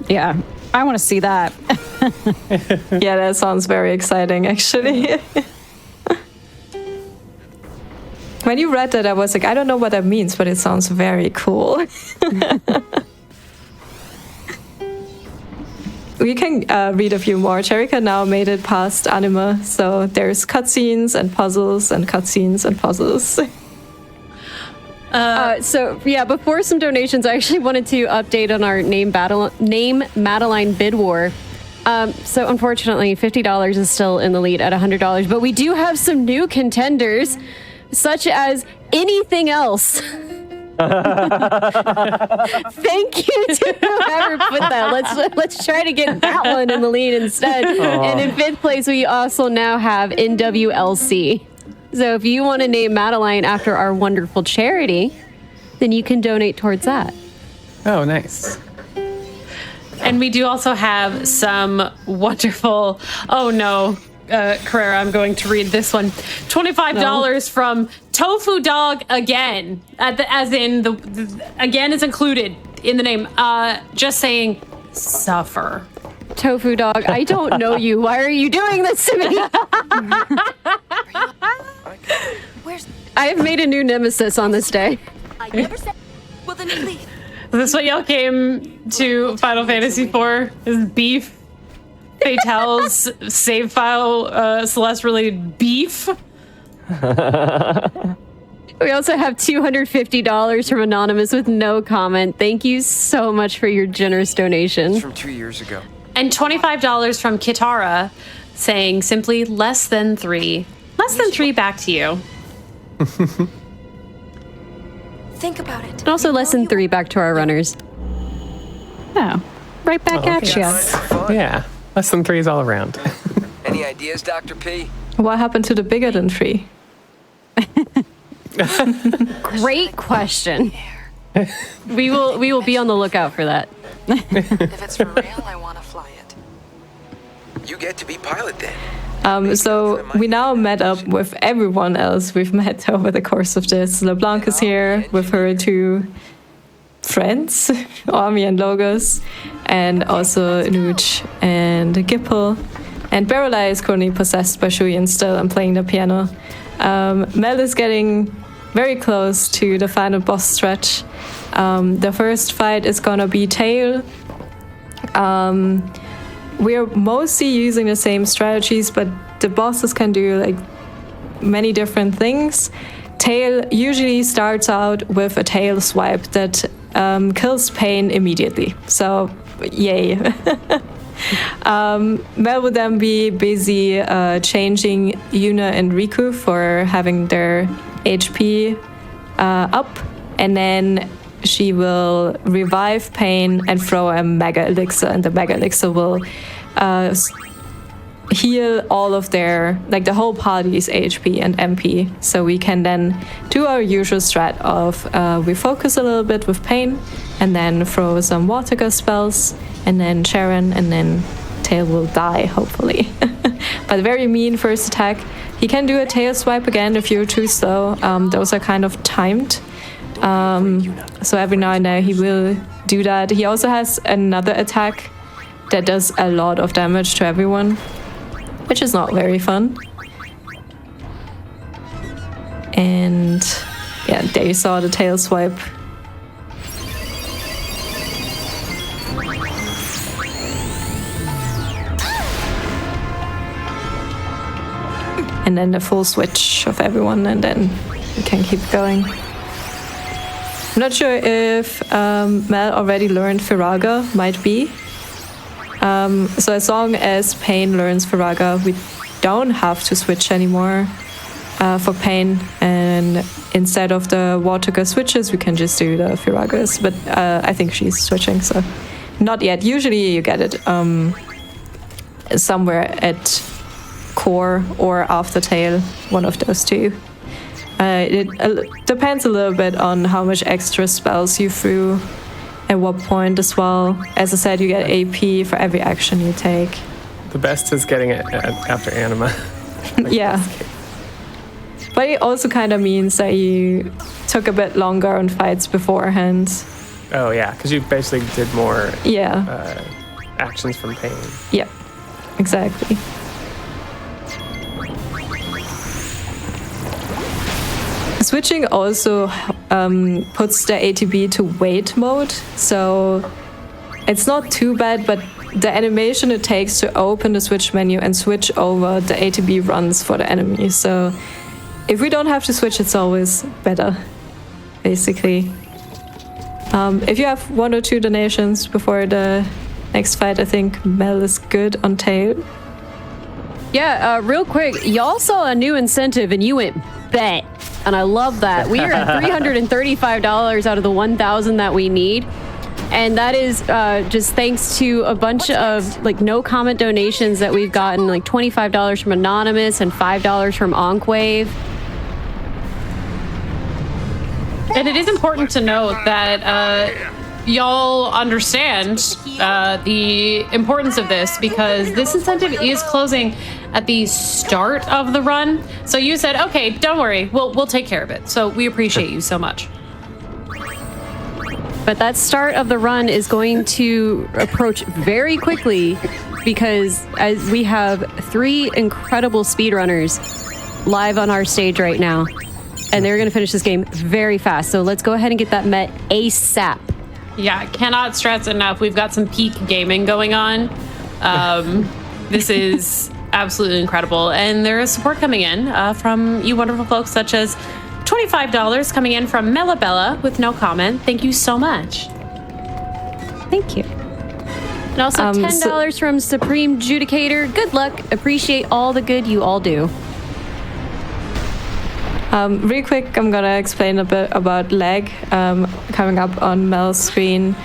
Yeah, I want to see that. Yeah, that sounds very exciting, actually. When you read that, I was like, I don't know what that means, but it sounds very cool. We can read a few more. Jerikandra now made it past anime, so there's cutscenes and puzzles and cutscenes and puzzles. So yeah, before some donations, I actually wanted to update on our name Madeline bid war. So unfortunately, $50 is still in the lead at $100, but we do have some new contenders, such as anything else. Thank you to whoever put that. Let's try to get that one in the lead instead. And in 5th place, we also now have NWLC. So if you want to name Madeline after our wonderful charity, then you can donate towards that. Oh, nice. And we do also have some wonderful, Carrera, I'm going to read this one. $25 from Tofu Dog again, as in the again is included in the name. Just saying, suffer. Tofu Dog, I don't know you. Why are you doing this to me? I have made a new nemesis on this day. I never said. Well, then please. Is this what y'all came to Final Fantasy IV? Is beef? Fatale's save file, Celeste-related beef? We also have $250 from Anonymous with no comment. Thank you so much for your generous donation. It's from 2 years ago. And $25 from Kitara saying simply less than 3. Less than 3 back to you. Think about it. And also less than 3 back to our runners. Oh, right back at you. Yeah, less than 3 is all around. Any ideas, Dr. P? What happened to the bigger than 3? Great question. We will be on the lookout for that. If it's for real, I want to fly it. You get to be pilot then. So we now met up with everyone else we've met over the course of this. LeBlanc is here with her 2 friends, Army and Logos, and also Nuge and Gipple. And Barrelai is currently possessed by Shuyin still and playing the piano. Mel is getting very close to the final boss stretch. The first fight is gonna be Tail. We're mostly using the same strategies, but the bosses can do like many different things. Tail usually starts out with a tail swipe that kills Pain immediately. So, yay. Mel would then be busy changing Yuna and Riku for having their HP up, and then she will revive Pain and throw a Mega Elixir, and the Mega Elixir will heal all of their, like the whole party's HP and MP. So we can then do our usual strat of we focus a little bit with Pain, and then throw some water gust spells, and then Sharon, and then Tail will die, hopefully. But very mean first attack. He can do a tail swipe again if you're too slow. Those are kind of timed. So every now and then he will do that. He also has another attack that does a lot of damage to everyone, which is not very fun. And yeah, there you saw the tail swipe. And then the full switch of everyone, and then we can keep going. I'm not sure if Mel already learned Firaga, might be. So as long as Pain learns Firaga, we don't have to switch anymore for Pain. And instead of the Waterga switches, we can just do the Firagas. But I think she's switching, so not yet. Usually you get it somewhere at Core or after Tail, one of those two. It depends a little bit on how much extra spells you threw at what point as well. As I said, you get AP for every action you take. The best is getting it after Anima. Yeah. But it also kind of means that you took a bit longer on fights beforehand. Oh yeah, because you basically did more actions from Pain. Yeah, exactly. Switching also puts the ATB to wait mode, so it's not too bad, but the animation it takes to open the switch menu and switch over, the ATB runs for the enemy. So if we don't have to switch, it's always better, basically. If you have 1 or 2 donations before the next fight, I think Mel is good on tail. Yeah, real quick, y'all saw a new incentive and you went bet. And I love that. We are at $335 out of the 1,000 that we need. And that is just thanks to a bunch of like no comment donations that we've gotten, like $25 from Anonymous and $5 from Onkwave. And it is important to note that y'all understand the importance of this because this incentive is closing at the start of the run. So you said, okay, don't worry, we'll take care of it. So we appreciate you so much. But that start of the run is going to approach very quickly because as we have 3 incredible speedrunners live on our stage right now. And they're going to finish this game very fast. So let's go ahead and get that met ASAP. Yeah, cannot stress enough. We've got some peak gaming going on. This is absolutely incredible. And there is support coming in from you wonderful folks such as $25 coming in from Mellabella with no comment. Thank you so much. Thank you. And also $10 from Supreme Judicator. Good luck. Appreciate all the good you all do. Real quick, I'm gonna explain a bit about lag coming up on Mel's screen.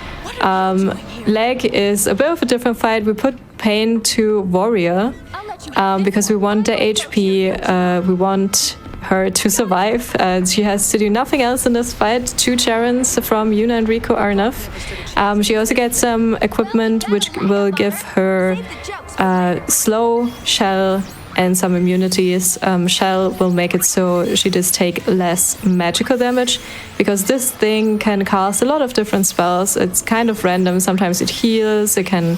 Lag is a bit of a different fight. We put Pain to Warrior because we want the HP, we want her to survive. She has to do nothing else in this fight. 2 Charons from Yuna and Rico are enough. She also gets some equipment which will give her slow, shell, and some immunities. Shell will make it so she does take less magical damage because this thing can cast a lot of different spells. It's kind of random. Sometimes it heals. It can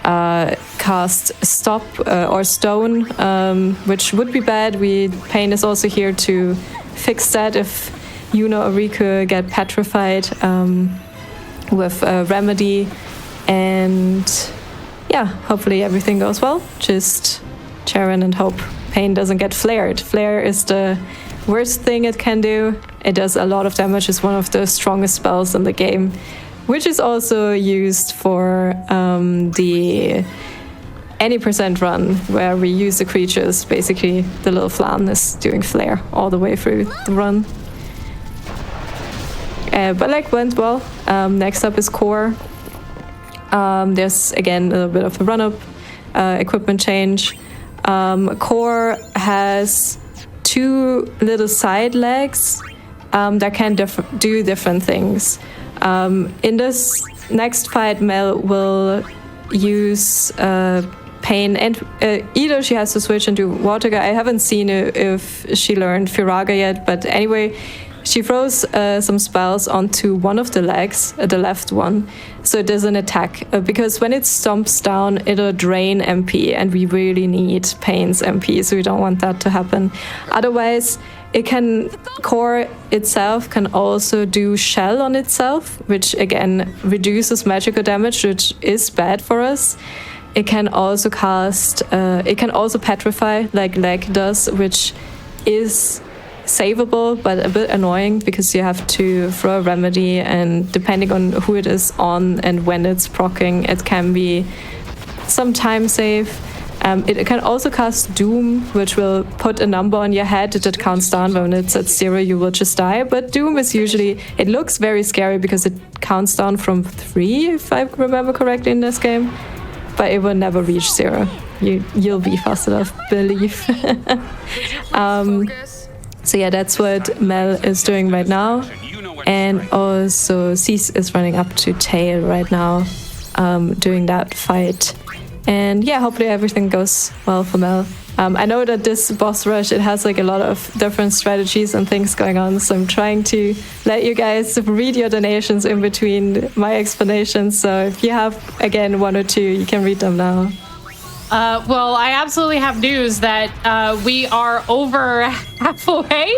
cast Stop or Stone, which would be bad. Pain is also here to fix that if Yuna or Riku get petrified with Remedy. And yeah, hopefully everything goes well. Just Charon and hope Pain doesn't get flared. Flare is the worst thing it can do. It does a lot of damage. It's one of the strongest spells in the game, which is also used for the any percent run where we use the creatures. Basically, the little flan is doing flare all the way through the run. But like went well. Next up is Core. There's again a little bit of a run-up, equipment change. Core has 2 little side legs that can do different things. In this next fight, Mel will use Pain, and either she has to switch and do Water Guy. I haven't seen if she learned Firaga yet, but anyway, she throws some spells onto one of the legs, the left one, so it doesn't attack. Because when it stomps down, it'll drain MP, and we really need Pain's MP, so we don't want that to happen. Otherwise, Core itself can also do Shell on itself, which again reduces magical damage, which is bad for us. It can also it can also petrify, like Leg does, which is savable but a bit annoying because you have to throw a remedy, and depending on who it is on and when it's proccing, it can be some time save. It can also cast Doom, which will put a number on your head that counts down. When it's at 0, you will just die. But Doom is usually, it looks very scary because it counts down from 3, if I remember correctly in this game. But it will never reach 0. You'll be fast enough, believe. So yeah, that's what Mel is doing right now. And also Cease is running up to Tail right now, doing that fight. And yeah, hopefully everything goes well for Mel. I know that this boss rush, it has like a lot of different strategies and things going on, so I'm trying to let you guys read your donations in between my explanations. So if you have, again, 1 or 2, you can read them now. Well, I absolutely have news that we are over halfway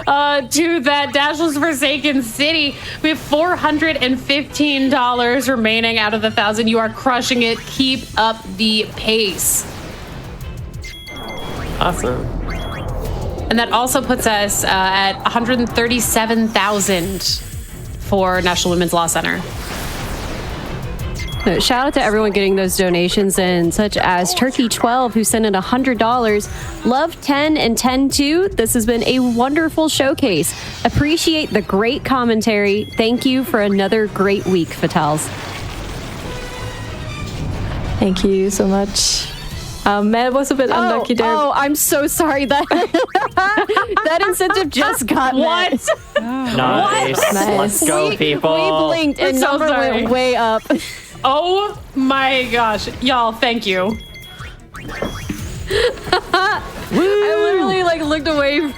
to that Dashless Forsaken City. We have $415 remaining out of the 1,000. You are crushing it. Keep up the pace. Awesome. And that also puts us at 137,000 for National Women's Law Center. Shout out to everyone getting those donations in, such as Turkey12, who sent in $100. Love10 and 10-2. This has been a wonderful showcase. Appreciate the great commentary. Thank you for another great week, Fatals. Thank you so much. Mel was a bit unlucky there. Oh, I'm so sorry that that incentive just got what? Nice. Let's go, people. We blinked and number went way up. Oh my gosh. Y'all, thank you. I literally looked away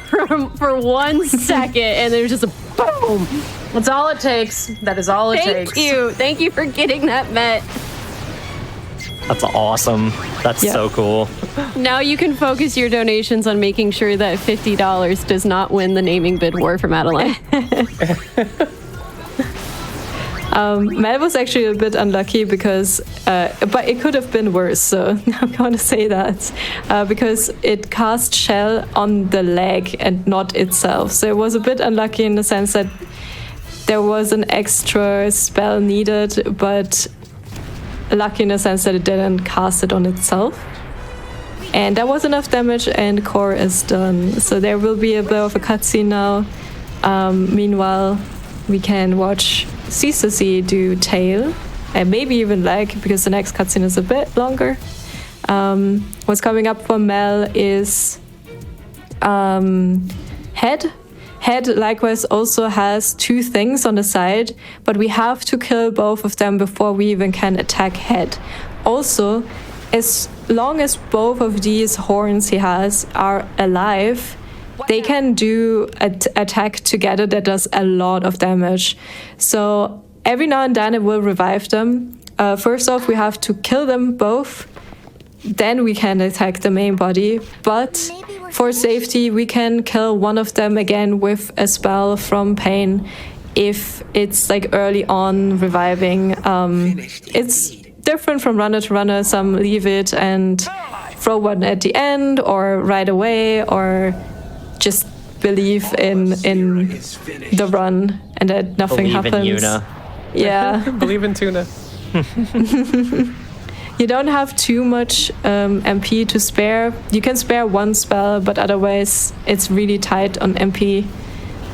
for 1 second and there was just a boom. That's all it takes. That is all it takes. Thank you. Thank you for getting that met. That's awesome. That's so cool. Now you can focus your donations on making sure that $50 does not win the naming bid war for Madeline. Mel was actually a bit unlucky because, but it could have been worse. So I'm going to say that because it cast Shell on the leg and not itself. So it was a bit unlucky in the sense that there was an extra spell needed, but lucky in the sense that it didn't cast it on itself. And that was enough damage and core is done. So there will be a bit of a cutscene now. Meanwhile, we can watch C do tail and maybe even leg because the next cutscene is a bit longer. What's coming up for Mel is head. Head likewise also has 2 things on the side, but we have to kill both of them before we even can attack head. Also, as long as both of these horns he has are alive, they can do an attack together that does a lot of damage. So every now and then it will revive them. First off, we have to kill them both. Then we can attack the main body. But for safety, we can kill one of them again with a spell from Pain if it's early on reviving. It's different from runner to runner. Some leave it and throw one at the end or right away or just believe in the run and that nothing happens. Believe in Yuna. Yeah. Believe in tuna. You don't have too much MP to spare. You can spare 1 spell, but otherwise it's really tight on MP.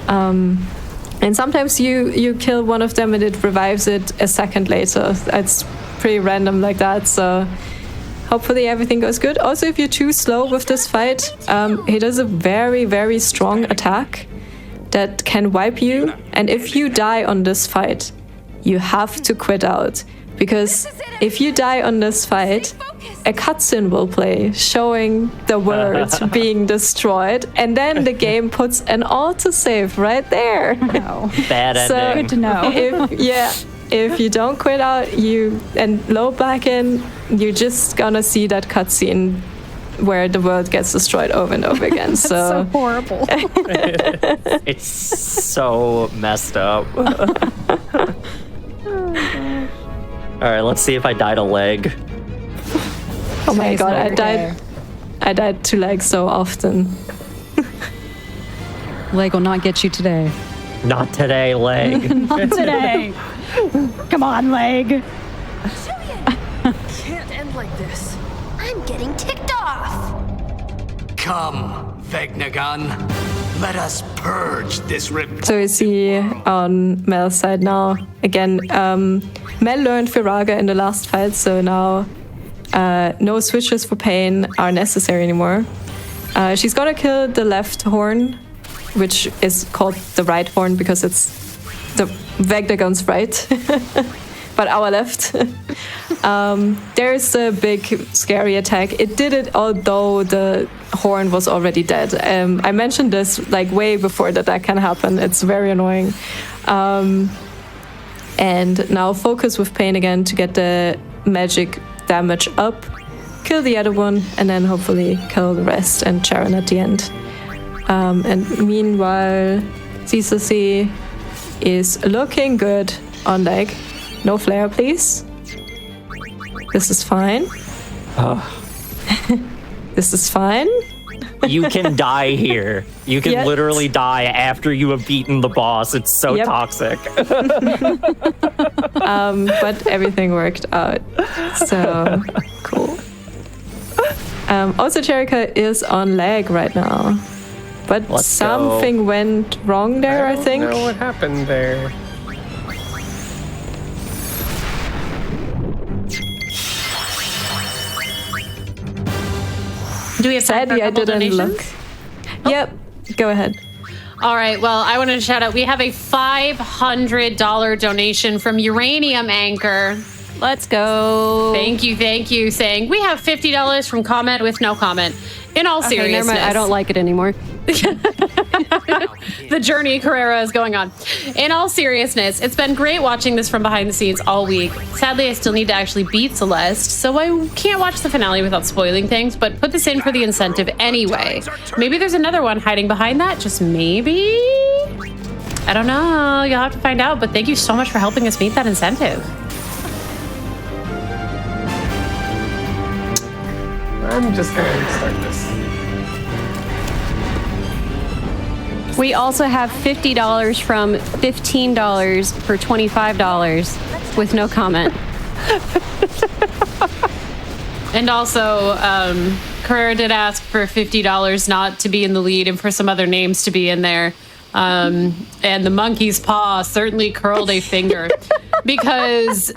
And sometimes you kill one of them and it revives it a second later. It's pretty random like that, so hopefully everything goes good. Also, if you're too slow with this fight, he does a very, very strong attack that can wipe you. And if you die on this fight, you have to quit out. Because if you die on this fight, a cutscene will play showing the world being destroyed, and then the game puts an autosave right there. No. Bad ending. So good to know. If you don't quit out and load back in, you're just gonna see that cutscene where the world gets destroyed over and over again. That's so horrible. It's so messed up. All right, let's see if I died a leg. Oh my god, I died to legs so often. Leg will not get you today. Not today, leg. Not today. Come on, leg. Can't end like this. I'm getting ticked off. Come, Vegnagun. Let us purge this rip. So is he on Mel's side now? Again, Mel learned Firaga in the last fight, so now no switches for Pain are necessary anymore. She's gonna kill the left horn, which is called the right horn because it's the Vegnagun's right, but our left. There's a big scary attack. It did it although the horn was already dead. I mentioned this way before that can happen. It's very annoying. And now focus with Pain again to get the magic damage up, kill the other one, and then hopefully kill the rest and Charon at the end. And meanwhile, CCC is looking good on leg. No flare, please. This is fine. This is fine. You can die here. You can literally die after you have beaten the boss. It's so toxic. But everything worked out. So cool. Also, Jerika is on lag right now. But something went wrong there, I think. I don't know what happened there. Do we have time for a couple donations? Yep, go ahead. All right, well, I want to shout out. We have a $500 donation from Uranium Anchor. Let's go. Thank you. Saying, we have $50 from comment with no comment. In all seriousness. Never mind. I don't like it anymore. The journey Carrera is going on. In all seriousness, it's been great watching this from behind the scenes all week. Sadly, I still need to actually beat Celeste, so I can't watch the finale without spoiling things, but put this in for the incentive anyway. Maybe there's another one hiding behind that, just maybe? I don't know. You'll have to find out, but thank you so much for helping us meet that incentive. I'm just gonna start this. We also have $50 from $15 for $25 with no comment. And also, Carrera did ask for $50 not to be in the lead and for some other names to be in there. And the monkey's paw certainly curled a finger because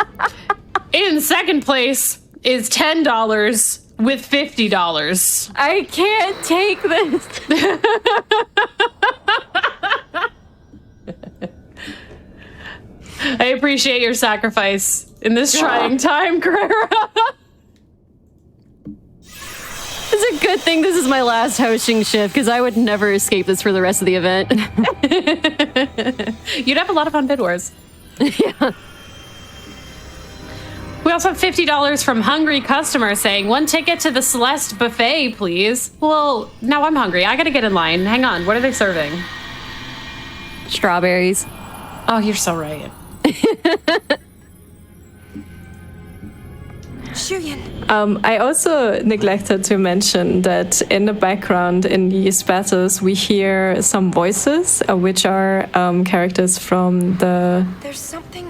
in second place is $10 with $50. I can't take this. I appreciate your sacrifice in this trying time, Carrera. It's a good thing this is my last hosting shift because I would never escape this for the rest of the event. You'd have a lot of fun bid wars. Yeah. We also have $50 from hungry customer saying, one ticket to the Celeste buffet, please. Well, now I'm hungry. I gotta get in line. Hang on. What are they serving? Strawberries. Oh, you're so right. I also neglected to mention that in the background in these battles we hear some voices, which are characters from the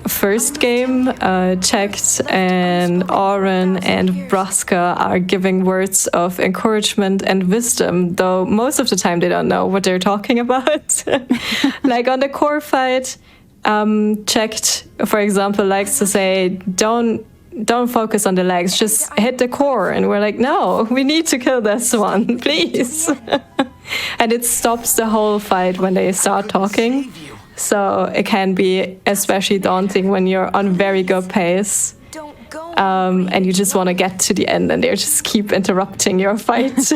first game. Checked and Auron and Braska are giving words of encouragement and wisdom, though most of the time they don't know what they're talking about. Like on the core fight, Checked, for example, likes to say, don't focus on the legs, just hit the core. And we're like, no, we need to kill this one, please. And it stops the whole fight when they start talking. So it can be especially daunting when you're on very good pace. And you just want to get to the end and they just keep interrupting your fight.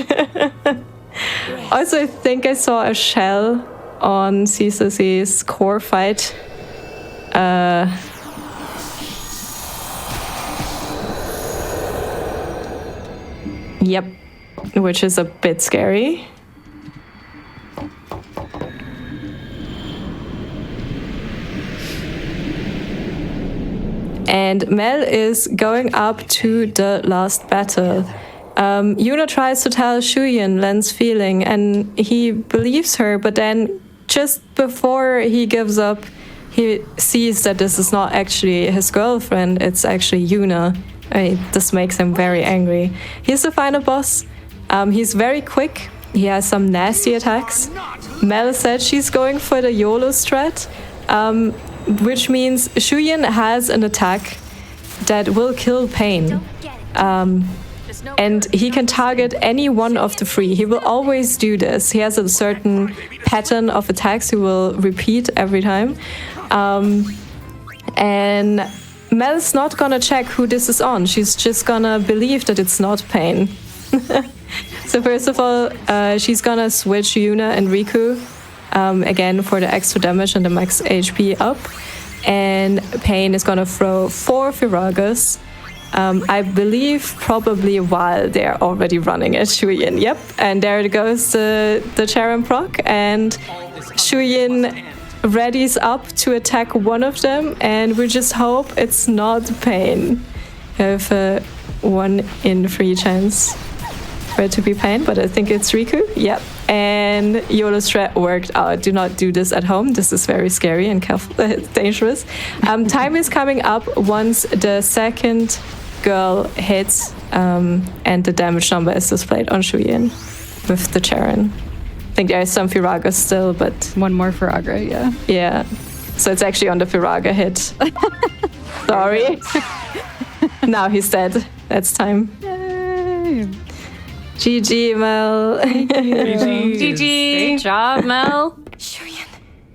Also, I think I saw a shell on CCC's core fight. Yep, which is a bit scary. And Mel is going up to the last battle. Yuna tries to tell Shuyin Len's feeling, and he believes her, but then just before he gives up, he sees that this is not actually his girlfriend, it's actually Yuna. This makes him very angry. He's the final boss. He's very quick. He has some nasty attacks. Mel said she's going for the YOLO strat, which means Shuyin has an attack that will kill Pain. And he can target any one of the three. He will always do this. He has a certain pattern of attacks he will repeat every time. And Mel's not gonna check who this is on. She's just gonna believe that it's not Pain. So first of all, she's gonna switch Yuna and Riku again for the extra damage and the max HP up. And Pain is gonna throw 4 Firagas. I believe probably while they're already running at Shuyin. Yep, and there goes the Charon proc, and Shuyin readies up to attack one of them, and we just hope it's not Pain. We have a 1 in 3 chance for it to be Pain, but I think it's Riku. Yep, and YOLO's threat worked out. Do not do this at home. This is very scary and dangerous. Time is coming up once the second girl hits, and the damage number is displayed on Shuyin with the Charon. I think there is some Firaga still, but... One more Firaga, yeah. Yeah. So it's actually on the Firaga hit. Sorry. Now he's dead. That's time. Yay. GG, Mel. GG. Great job, Mel.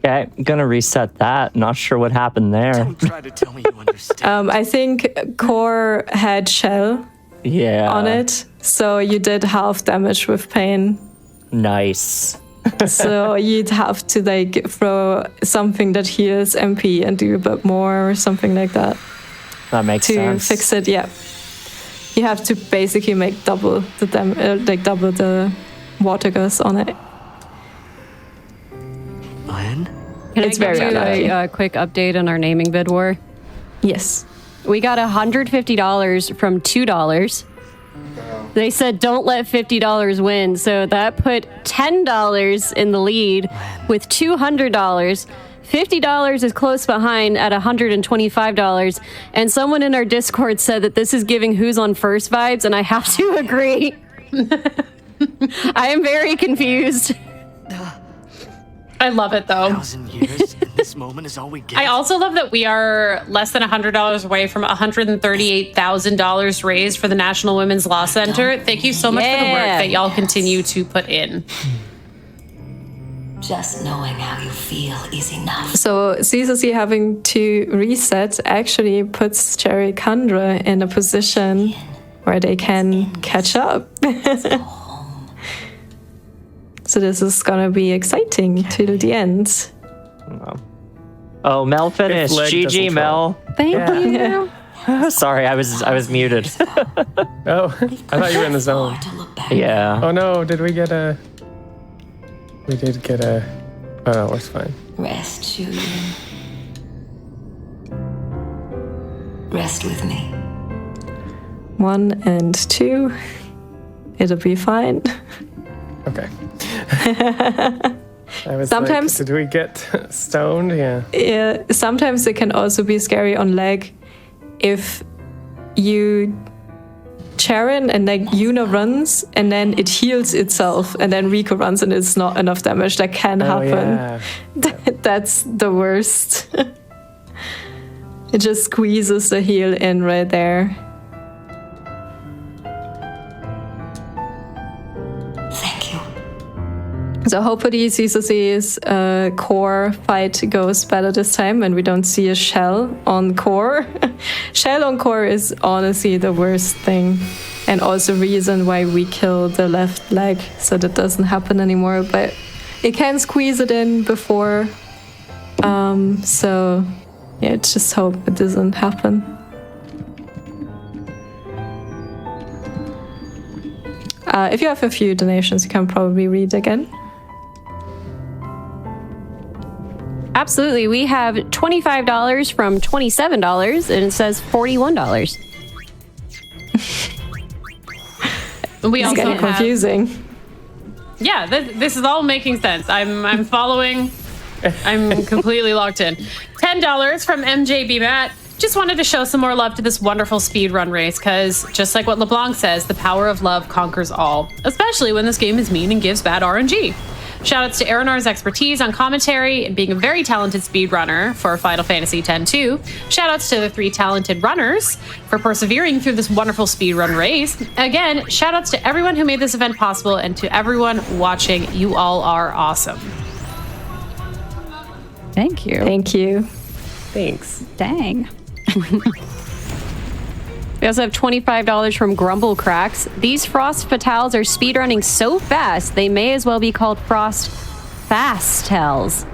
Okay, I'm gonna reset that. Not sure what happened there. Don't try to tell me you understand. I think core had shell on it, so you did half damage with pain. Nice. So you'd have to like throw something that heals MP and do a bit more or something like that. That makes sense. To fix it, yeah. You have to basically make double the double the water gus on it. When? Can It's I very give you unlucky. a quick update on our naming bid war? Yes. We got $150 from $2. They said don't let $50 win, so that put $10 in the lead with $200. $50 is close behind at $125, and someone in our Discord said that this is giving Who's on First vibes, and I have to agree. I am very confused. I love it though. 1,000 years, and this moment is all we get. I also love that we are less than $100 away from $138,000 raised for the National Women's Law Center. Thank you so much for the work that y'all continue to put in. Just knowing how you feel is enough. So CCC having to reset actually puts Jerikandra in a position where they can catch up. So this is gonna be exciting till the end. Oh, Mel finished. GG, Mel. Thank you. Sorry, I was muted. Oh, I thought you were in the zone. Yeah. Oh no, did we get a... We did get a... Oh no, it's fine. Rest, Julian. Rest with me. 1 and 2. It'll be fine. Okay. I was Sometimes- like, did we get stoned? Yeah. Yeah, sometimes it can also be scary on leg if you Charon and like Yuna runs and then it heals itself and then Rico runs and it's not enough damage. That can happen. Yeah. That's the worst. It just squeezes the heal in right there. So hopefully CCC's core fight goes better this time and we don't see a shell on core. Shell on core is honestly the worst thing and also reason why we kill the left leg so that doesn't happen anymore. But it can squeeze it in before. So yeah, just hope it doesn't happen. If you have a few donations, you can probably read again. Absolutely. We have $25 from $27, and it says $41. We It's also getting have, confusing. Yeah, this is all making sense. I'm following. I'm completely locked in. $10 from MJB Matt. Just wanted to show some more love to this wonderful speedrun race because, just like what LeBlanc says, the power of love conquers all, especially when this game is mean and gives bad RNG. Shoutouts to Earinor's expertise on commentary and being a very talented speedrunner for Final Fantasy X-2. Shoutouts to the 3 talented runners for persevering through this wonderful speedrun race. Again, shoutouts to everyone who made this event possible and to everyone watching. You all are awesome. Thank you. Thank you. Thanks. Dang. We also have $25 from Grumble Cracks. These Frost Fatales are speedrunning so fast, they may as well be called Frost Fastels.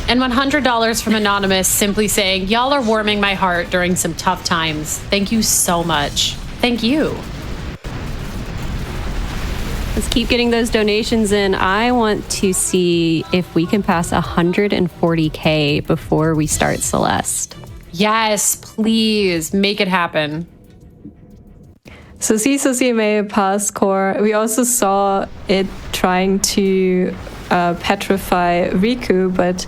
And $100 from Anonymous simply saying, y'all are warming my heart during some tough times. Thank you so much. Thank you. Let's keep getting those donations in. I want to see if we can pass 140K before we start Celeste. Yes, please make it happen. So Sisosime passed core. We also saw it trying to petrify Riku, but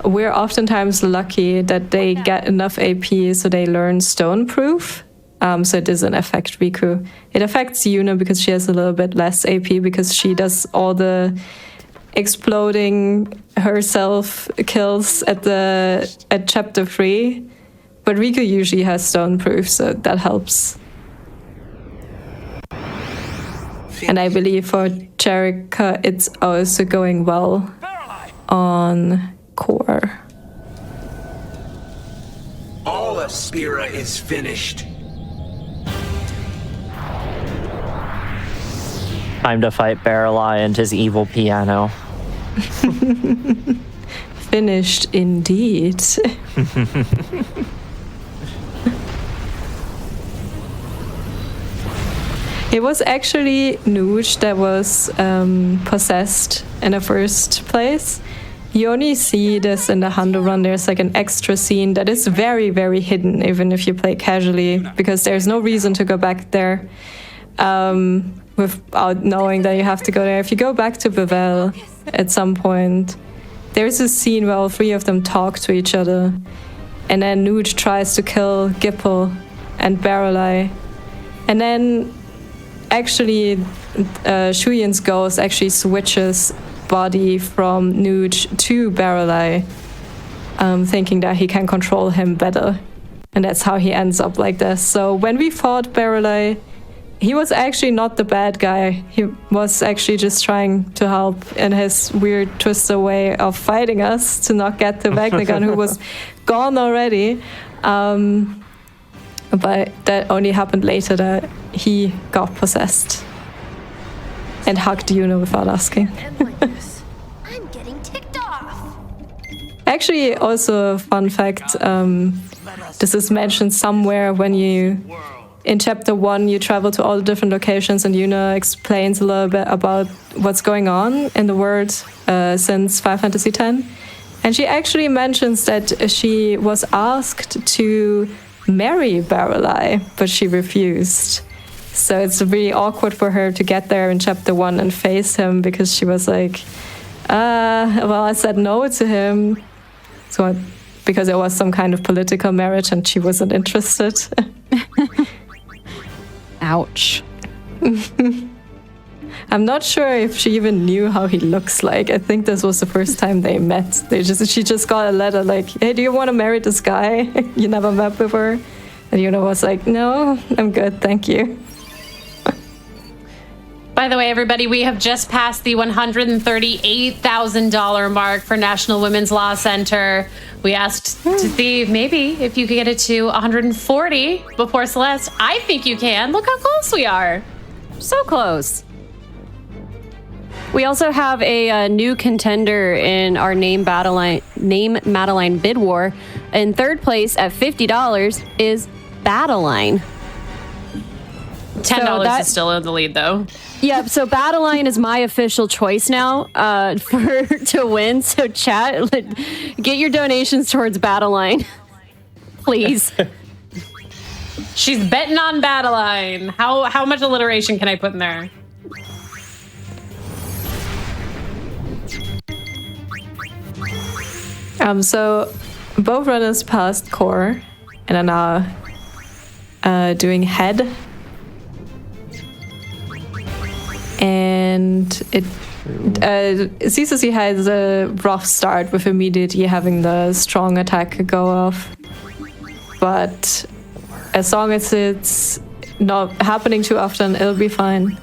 we're oftentimes lucky that they get enough AP so they learn stone proof. So it doesn't affect Riku. It affects Yuna because she has a little bit less AP because she does all the exploding herself kills at chapter 3. But Riku usually has stone proof, so that helps. And I believe for Jerikandra, it's also going well on core. All of Spira is finished. Time to fight Barreleye and his evil piano. Finished indeed. It was actually Nuge that was possessed in the first place. You only see this in the Hundo run. There's like an extra scene that is very, very hidden, even if you play casually, because there's no reason to go back there without knowing that you have to go there. If you go back to Bevel at some point, there's a scene where all three of them talk to each other, and then Nuge tries to kill Gipple and Barreleye, and then actually Shuyan's ghost actually switches body from Nuge to Barreleye, thinking that he can control him better, and that's how he ends up like this. So when we fought Barreleye, he was actually not the bad guy. He was actually just trying to help in his weird twisted way of fighting us to not get to Vagnagon, who was gone already. But that only happened later, that he got possessed and hugged Yuna without asking. I'm getting ticked off. Actually, also a fun fact, this is mentioned somewhere when you, in chapter 1, you travel to all the different locations and Yuna explains a little bit about what's going on in the world since 5 Fantasy X. And she actually mentions that she was asked to marry Barreleye, but she refused. So it's really awkward for her to get there in chapter 1 and face him, because she was like, well, I said no to him. So because it was some kind of political marriage and she wasn't interested. Ouch. I'm not sure if she even knew how he looks like. I think this was the first time they met. She just got a letter like, hey, do you want to marry this guy you never met before? And Yuna was like, no, I'm good, thank you. By the way, everybody, we have just passed the $138,000 mark for National Women's Law Center. We asked to see maybe if you could get it to 140 before Celeste. I think you can. Look how close we are. So close. We also have a new contender in our Name Madeline bid war. In third place at $50 is Battleline. $10 is still in the lead, though. Yep. So Battleline is my official choice now to win. So chat, get your donations towards Battleline, please. She's betting on Battleline. How much alliteration can I put in there? So both runners passed core and are now doing head. And CCC has a rough start with immediately having the strong attack go off. But as long as it's not happening too often, it'll be fine.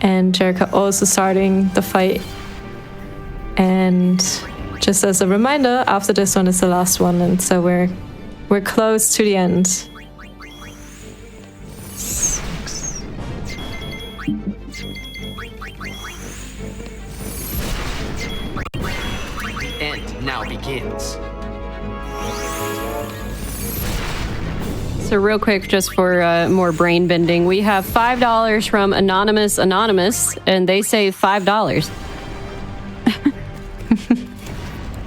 And Jerikandra also starting the fight. And just as a reminder, after this one is the last one, and so we're close to the end. End now begins. So real quick, just for more brain bending, we have $5 from Anonymous, and they say $5.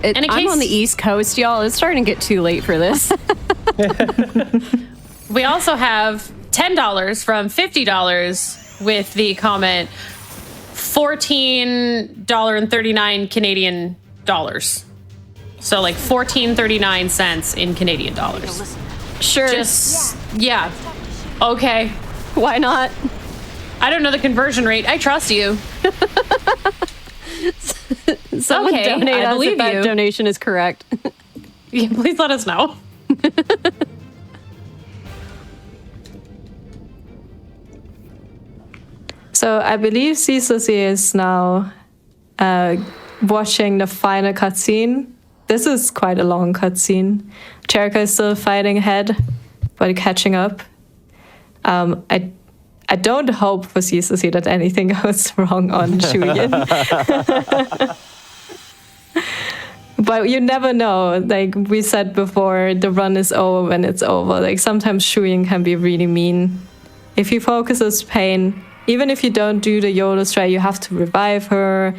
I'm on the East Coast, y'all. It's starting to get too late for this. We also have $10 from $50 with the comment $14.39 Canadian dollars. So like 14.39 cents in Canadian dollars. Sure. Just, yeah. Okay. Why not? I don't know the conversion rate. I trust you. Someone Okay, donate I us believe if that you. donation is correct. Yeah, please let us know. So I believe Cecil is now watching the final cutscene. This is quite a long cutscene. Jericho is still fighting ahead, but catching up. I don't hope for Cecil that anything goes wrong on Shuyin. But you never know. Like we said before, the run is over when it's over. Like sometimes Shuyin can be really mean. If he focuses Pain, even if you don't do the YOLO strat, you have to revive her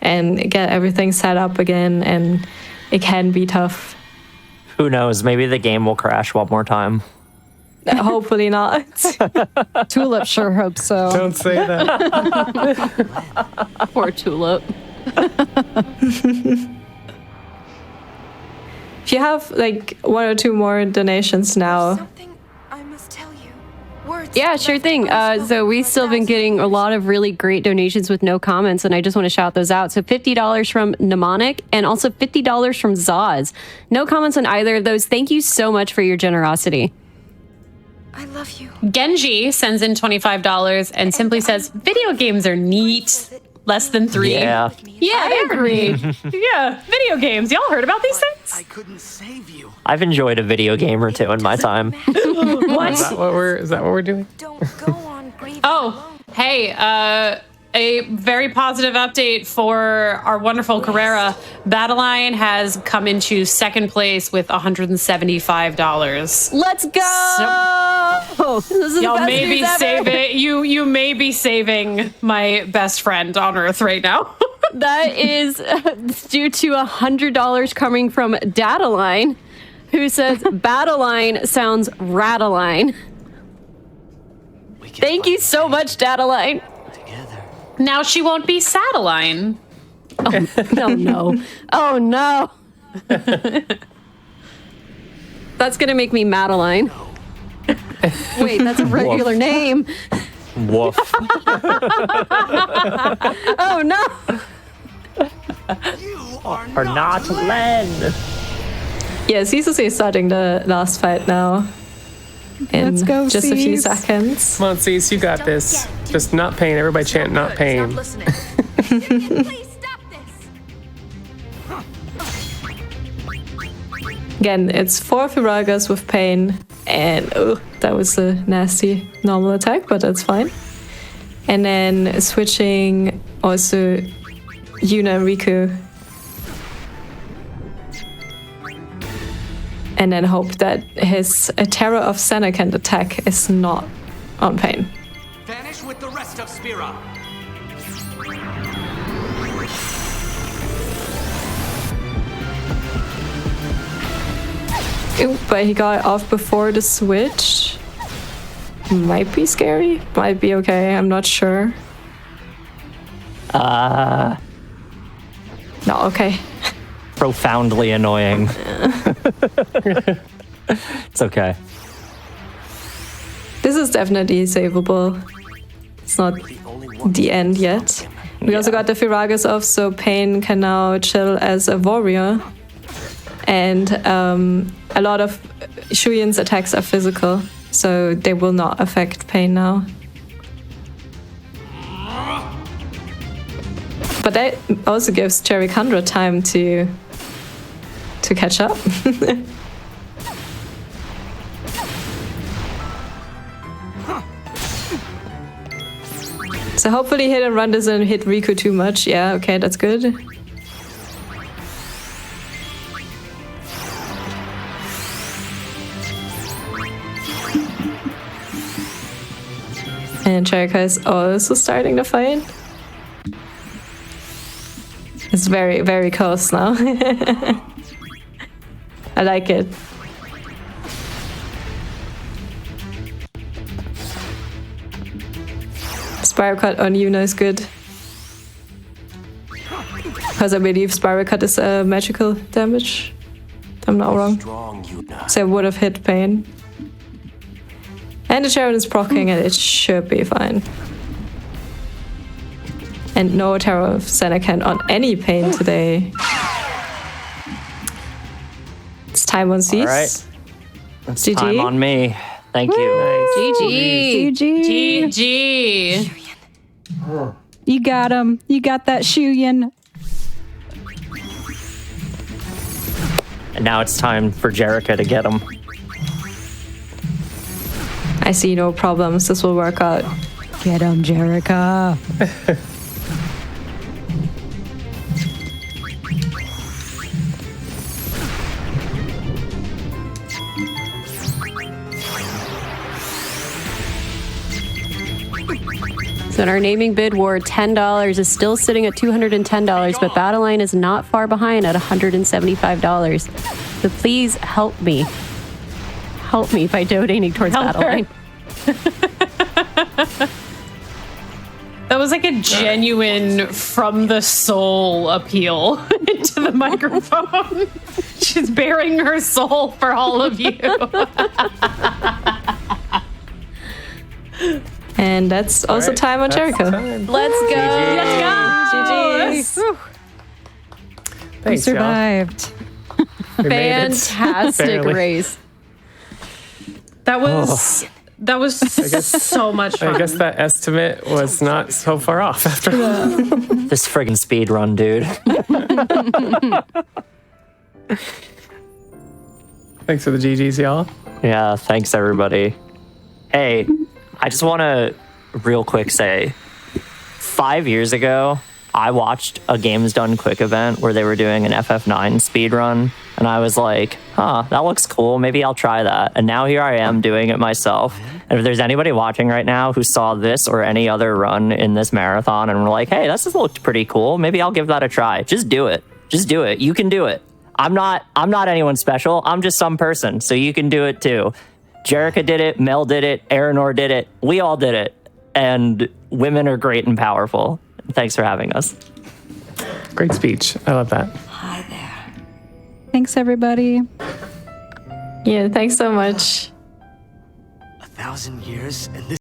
and get everything set up again, and it can be tough. Who knows? Maybe the game will crash one more time. Hopefully not. Tulip sure hopes so. Don't say that. Poor Tulip. If you have like 1 or 2 more donations now. Yeah, sure thing. So we've still been getting a lot of really great donations with no comments, and I just want to shout those out. So $50 from Mnemonic and also $50 from Zaz. No comments on either of those. Thank you so much for your generosity. I love you. Genji sends in $25 and simply says, video games are neat. Less than 3. Yeah. Yeah, I agree. Yeah, video games. Y'all heard about these things? I couldn't save you. I've enjoyed a video game or two in my time. What? Is that what we're doing? Oh, hey, a very positive update for our wonderful Carrera. Battleline has come into second place with $175. Let's go! This is the Y'all best may be news ever. saving you may be saving my best friend on Earth right now. That is due to $100 coming from Dataline, who says Battleline sounds Rataline. Thank you so much, Dataline. Now she won't be Sataline. Oh, no. Oh, no. That's going to make me Madeline. Wait, that's a regular name. Woof. Oh, no. Are not Len. Yeah, Cecil is starting the last fight now. In Let's go, just a few Cease. seconds. Come on, Cease, you got this. Just not pain. Everybody chant not pain. Again, it's 4 Firagas with Pain, and that was a nasty normal attack, but that's fine. And then switching also Yuna and Riku. And then hope that his Terror of Senekant attack is not on Pain. Vanish with the rest of Spira. Ooh, but he got off before the switch. Might be scary. Might be okay. I'm not sure. No, okay. Profoundly annoying. It's okay. This is definitely savable. It's not the end yet. We also got the Firagas off, so Pain can now chill as a warrior. And a lot of Shuyin's attacks are physical, so they will not affect Pain now. But that also gives Jerikandra time to catch up. So hopefully hit and run doesn't hit Riku too much. Yeah, okay, that's good. And Jericho is also starting the fight. It's very, very close now. I like it. Spiral Cut on Yuna is good. Because I believe Spiral Cut is magical damage. If I'm not wrong. So I would have hit Pain. And the Sharon is proccing and it should be fine. And no Terror of Xenakant on any Pain today. It's time on Cease. All right. It's GG. time on me. Thank you. GG. GG. GG. You got him. You got that Shuyin. And now it's time for Jerika to get him. I see no problems. This will work out. Get him, Jerika. So in our naming bid war, $10 is still sitting at $210, but Battle Line is not far behind at $175. So please help me. Help me by donating towards Battle Line. That was like a genuine from the soul appeal into the microphone. She's bearing her soul for all of you. And that's also time on Jericho. Let's go. Let's go. GG. We survived. Fantastic race. That was so much fun. I guess that estimate was not so far off after all. This friggin' speed run, dude. Thanks for the GGs, y'all. Yeah, thanks everybody. Hey, I just want to real quick say, 5 years ago, I watched a Games Done Quick event where they were doing an FF9 speedrun, and I was like, huh, that looks cool. Maybe I'll try that. And now here I am doing it myself. And if there's anybody watching right now who saw this or any other run in this marathon and were like, hey, this has looked pretty cool, maybe I'll give that a try. Just do it. Just do it. You can do it. I'm not anyone special. I'm just some person, so you can do it too. Jerika did it, Mel did it, Earinor did it, we all did it. And women are great and powerful. Thanks for having us. Great speech. I love that. Hi there. Thanks, everybody. Yeah, thanks so much. 1,000 years and this